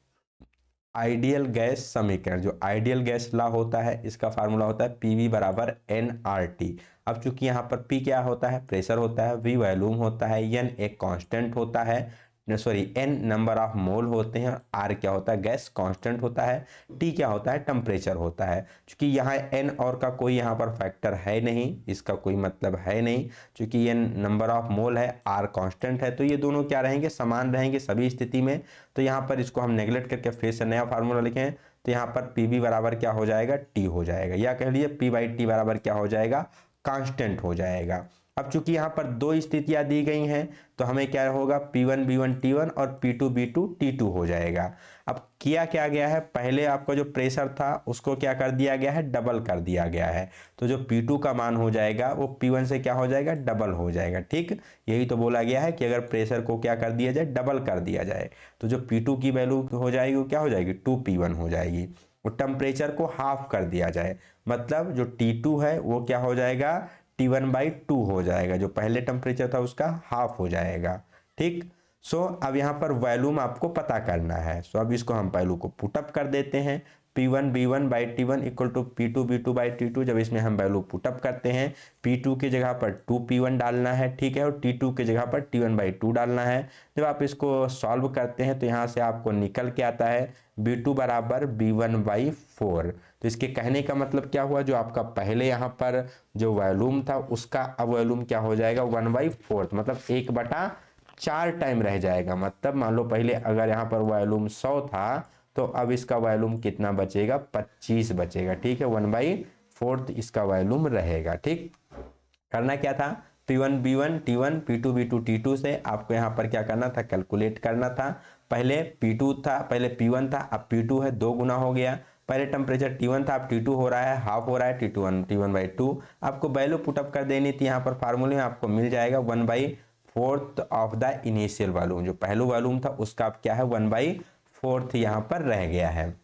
[SPEAKER 1] आइडियल गैस समीकरण, जो आइडियल गैस लॉ होता है, इसका फार्मूला होता है PV बराबर nRT। अब चूंकि यहाँ पर P क्या होता है, प्रेशर होता है, V वॉल्यूम होता है, N एक कांस्टेंट होता है, N नंबर ऑफ मोल होते हैं, R क्या होता है, गैस कांस्टेंट होता है, T क्या होता है, टेम्परेचर होता है। क्योंकि यहाँ N और का कोई यहाँ पर फैक्टर है नहीं, इसका कोई मतलब है नहीं, क्योंकि N नंबर ऑफ मोल है, R कांस्टेंट है, तो ये दोनों क्या रहेंगे, समान रहेंगे सभी स्थिति में। तो यहाँ पर इसको हम नेगलेक्ट करके फिर से नया फार्मूला लिखें, तो यहाँ पर PV बराबर क्या हो जाएगा, T हो जाएगा, या कह लीजिए P/T बराबर क्या हो जाएगा, कांस्टेंट हो जाएगा। अब चूंकि यहाँ पर दो स्थितियां दी गई हैं, तो हमें क्या होगा, P1 B1 T1 और P2 B2 T2 हो जाएगा। अब किया क्या गया है, पहले आपका जो प्रेशर था उसको क्या कर दिया गया है, डबल कर दिया गया है, तो जो P2 का मान हो जाएगा वो P1 से क्या हो जाएगा, डबल हो जाएगा। ठीक, यही तो बोला गया है कि अगर प्रेशर को क्या कर दिया जाए, डबल कर दिया जाए, तो जो P2 की वैल्यू हो जाएगी वो क्या हो जाएगी, 2P1 हो जाएगी। और टेम्परेचर को हाफ कर दिया जाए, मतलब जो T2 है वो क्या हो जाएगा, T1/2 हो जाएगा, जो पहले टेम्परेचर था उसका हाफ हो जाएगा। ठीक, सो अब यहाँ पर वॉल्यूम आपको पता करना है। सो अब इसको हम पहलू को पुटअप कर देते हैं, P1 B1/T1 equal to P2 B2/T2। जब इसमें हम वैल्यू पुटअप करते हैं, P2 की जगह पर 2P1 डालना है, ठीक है, और T2 की जगह पर T1/2 डालना है। जब आप इसको सॉल्व करते हैं तो यहाँ से आपको निकल के आता है B2 बराबर B1/4। तो इसके कहने का मतलब क्या हुआ, जो आपका पहले यहाँ पर जो वॉल्यूम था उसका अब वॉल्यूम क्या हो जाएगा, 1/4, मतलब 1/4 टाइम रह जाएगा। मतलब मान लो पहले अगर यहाँ पर वॉल्यूम 100 था, तो अब इसका वॉल्यूम कितना बचेगा, 25 बचेगा। ठीक है, 1/4 इसका वॉल्यूम रहेगा। ठीक, करना क्या था, P1 B1 T1 P2 B2 T2 से आपको यहाँ पर क्या करना था, कैलकुलेट करना था। पहले P2 था, पहले P1 था, अब P2 है, 2 गुना हो गया। पहले टेम्परेचर T1 था, अब T2 हो रहा है, हाफ हो रहा है, T1/2। आपको वैल्यू पुटअप कर देनी थी, यहाँ पर फार्मूले में आपको मिल जाएगा 1/4 ऑफ द इनिशियल वॉल्यूम, जो पहलू वॉल्यूम था उसका अब क्या है, 1/4 यहाँ पर रह गया है।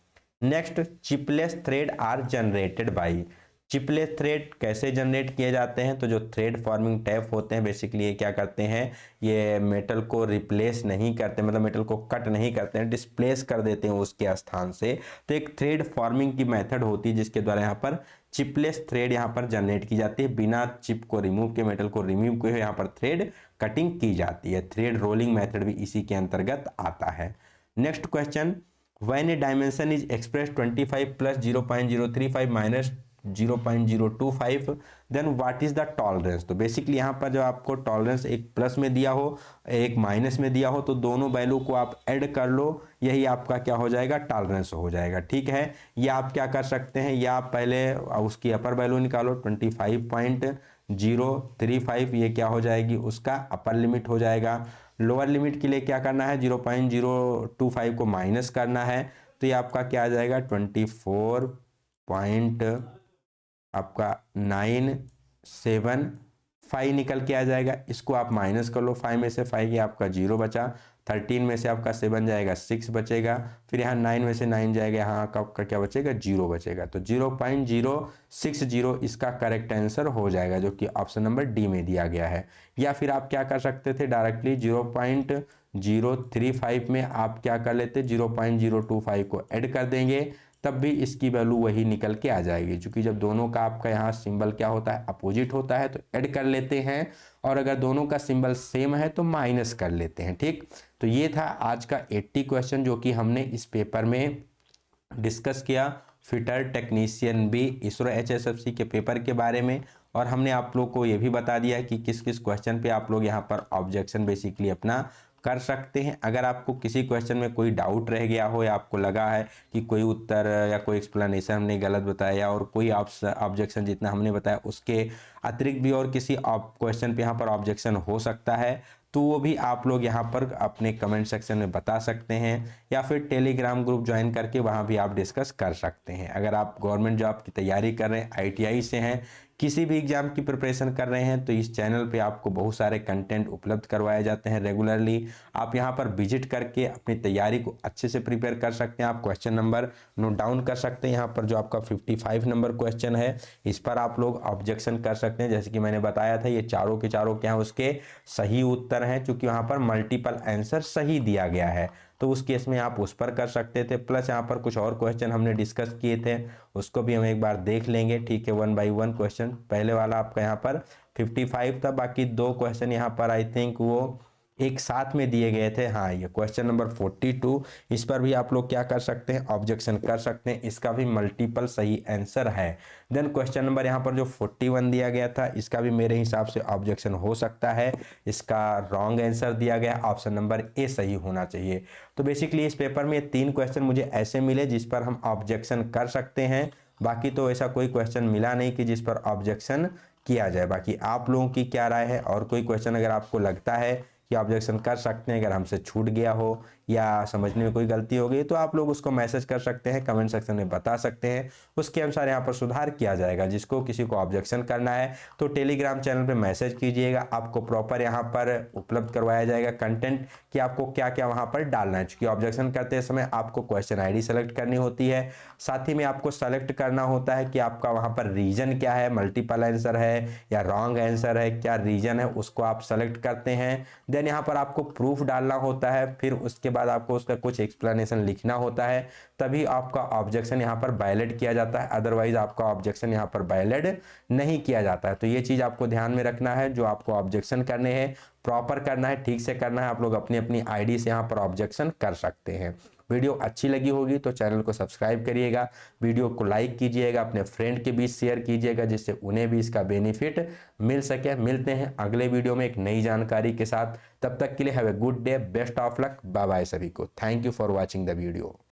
[SPEAKER 1] Next, chipless thread are generated by. Chipless thread कैसे जनरेट किए जाते हैं? तो जो थ्रेड फॉर्मिंग टैप होते हैं बेसिकली ये क्या करते हैं, ये मेटल को रिप्लेस नहीं करते, मतलब मेटल को कट नहीं करते हैं, डिस्प्लेस कर देते हैं उसके स्थान से। तो एक थ्रेड फॉर्मिंग की मेथड होती है जिसके द्वारा यहाँ पर चिपलेस थ्रेड यहाँ पर जनरेट की जाती है। बिना चिप को रिमूव किए, मेटल को रिमूव किए यहाँ पर थ्रेड कटिंग की जाती है। थ्रेड रोलिंग मेथड भी इसी के अंतर्गत आता है। Next question, when a dimension is expressed 25 plus 0.035 minus 0.025 then what is the tolerance? तो बेसिकली यहाँ पर जो आपको टॉलरेंस एक प्लस में दिया हो एक माइनस में दिया हो तो दोनों वैल्यू को आप ऐड कर लो, यही आपका क्या हो जाएगा, टॉलरेंस हो जाएगा। ठीक है, ये आप क्या कर सकते हैं, या आप पहले उसकी अपर वैल्यू निकालो 25.035, ये क्या हो जाएगी, उसका अपर लिमिट हो जाएगा। लोअर लिमिट के लिए क्या करना है, 0.025 को माइनस करना है, तो ये आपका क्या आ जाएगा, 24 पॉइंट आपका 975 निकल के आ जाएगा। इसको आप माइनस कर लो, 5 में से 5 ये आपका 0 बचा, 13 में से आपका 7 जाएगा 6 बचेगा, फिर यहाँ 9 में से 9 जाएगा, यहाँ आपका क्या बचेगा, 0 बचेगा। तो 0.060 इसका करेक्ट आंसर हो जाएगा, जो कि ऑप्शन नंबर डी में दिया गया है। या फिर आप क्या कर सकते थे, डायरेक्टली 0.035 में आप क्या कर लेते, 0.025 को ऐड कर देंगे, तब भी इसकी वैल्यू वही निकल के आ जाएगी। क्योंकि जब दोनों का आपका यहाँ सिंबल क्या होता है, अपोजिट होता है, तो ऐड कर लेते हैं, और अगर दोनों का सिंबल सेम है तो माइनस कर लेते हैं। ठीक, तो ये था आज का 80 क्वेश्चन जो कि हमने इस पेपर में डिस्कस किया, fitter technician B ISRO HSFC के पेपर के बारे में। और हमने आप लोग को ये भी बता दिया है कि किस किस क्वेश्चन पे आप लोग यहाँ पर ऑब्जेक्शन बेसिकली अपना कर सकते हैं। अगर आपको किसी क्वेश्चन में कोई डाउट रह गया हो, या आपको लगा है कि कोई उत्तर या कोई एक्सप्लेनेशन हमने गलत बताया, और कोई ऑब्जेक्शन जितना हमने बताया उसके अतिरिक्त भी और किसी क्वेश्चन पे यहाँ पर ऑब्जेक्शन हो सकता है, तो वो भी आप लोग यहाँ पर अपने कमेंट सेक्शन में बता सकते हैं, या फिर टेलीग्राम ग्रुप ज्वाइन करके वहाँ भी आप डिस्कस कर सकते हैं। अगर आप गवर्नमेंट जॉब की तैयारी कर रहे हैं, ITI से हैं, किसी भी एग्जाम की प्रिपरेशन कर रहे हैं, तो इस चैनल पे आपको बहुत सारे कंटेंट उपलब्ध करवाए जाते हैं रेगुलरली। आप यहाँ पर विजिट करके अपनी तैयारी को अच्छे से प्रिपेयर कर सकते हैं। आप क्वेश्चन नंबर नोट डाउन कर सकते हैं। यहाँ पर जो आपका 55 नंबर क्वेश्चन है, इस पर आप लोग ऑब्जेक्शन कर सकते हैं। जैसे कि मैंने बताया था, ये चारों के चारों क्या हैं, उसके सही उत्तर हैं, क्योंकि वहाँ पर मल्टीपल आंसर सही दिया गया है, तो उस केस में आप उस पर कर सकते थे। प्लस यहाँ पर कुछ और क्वेश्चन हमने डिस्कस किए थे, उसको भी हम एक बार देख लेंगे। ठीक है, 1 बाई 1 क्वेश्चन, पहले वाला आपका यहाँ पर 55 था, बाकी 2 क्वेश्चन यहाँ पर आई थिंक वो एक साथ में दिए गए थे। हाँ, ये क्वेश्चन नंबर 42, इस पर भी आप लोग क्या कर सकते हैं, ऑब्जेक्शन कर सकते हैं, इसका भी मल्टीपल सही आंसर है। देन क्वेश्चन नंबर यहाँ पर जो 41 दिया गया था, इसका भी मेरे हिसाब से ऑब्जेक्शन हो सकता है, इसका रॉन्ग आंसर दिया गया, ऑप्शन नंबर ए सही होना चाहिए। तो बेसिकली इस पेपर में 3 क्वेश्चन मुझे ऐसे मिले जिस पर हम ऑब्जेक्शन कर सकते हैं, बाकी तो ऐसा कोई क्वेश्चन मिला नहीं कि जिस पर ऑब्जेक्शन किया जाए। बाकी आप लोगों की क्या राय है, और कोई क्वेश्चन अगर आपको लगता है कि ऑब्जेक्शन कर सकते हैं, अगर हमसे छूट गया हो या समझने में कोई गलती हो गई, तो आप लोग उसको मैसेज कर सकते हैं, कमेंट सेक्शन में बता सकते हैं, उसके अनुसार यहाँ पर सुधार किया जाएगा। जिसको किसी को ऑब्जेक्शन करना है तो टेलीग्राम चैनल पे मैसेज कीजिएगा, आपको प्रॉपर यहाँ पर उपलब्ध करवाया जाएगा कंटेंट कि आपको क्या क्या वहाँ पर डालना है। क्योंकि ऑब्जेक्शन करते समय आपको क्वेश्चन ID सेलेक्ट करनी होती है, साथ ही में आपको सेलेक्ट करना होता है कि आपका वहाँ पर रीजन क्या है, मल्टीपल आंसर है या रॉन्ग आंसर है, क्या रीजन है, उसको आप सेलेक्ट करते हैं। देन यहाँ पर आपको प्रूफ डालना होता है, फिर उसके बाद आपको उसका कुछ एक्सप्लेनेशन लिखना होता है, तभी आपका ऑब्जेक्शन यहाँ पर वैलिड किया जाता है, अदरवाइज आपका ऑब्जेक्शन यहाँ पर वैलिड नहीं किया जाता है। तो ये चीज़ आपको ध्यान में रखना है, जो आपको ऑब्जेक्शन करने हैं प्रॉपर करना है, ठीक से करना है। आप लोग अपनी अपनी ID से यहाँ पर ऑब्जेक्शन कर सकते हैं। वीडियो अच्छी लगी होगी तो चैनल को सब्सक्राइब करिएगा, वीडियो को लाइक कीजिएगा, अपने फ्रेंड के बीच शेयर कीजिएगा, जिससे उन्हें भी इसका बेनिफिट मिल सके। मिलते हैं अगले वीडियो में एक नई जानकारी के साथ, तब तक के लिए have a good day, best of luck, bye bye सभी को। Thank you for watching the video.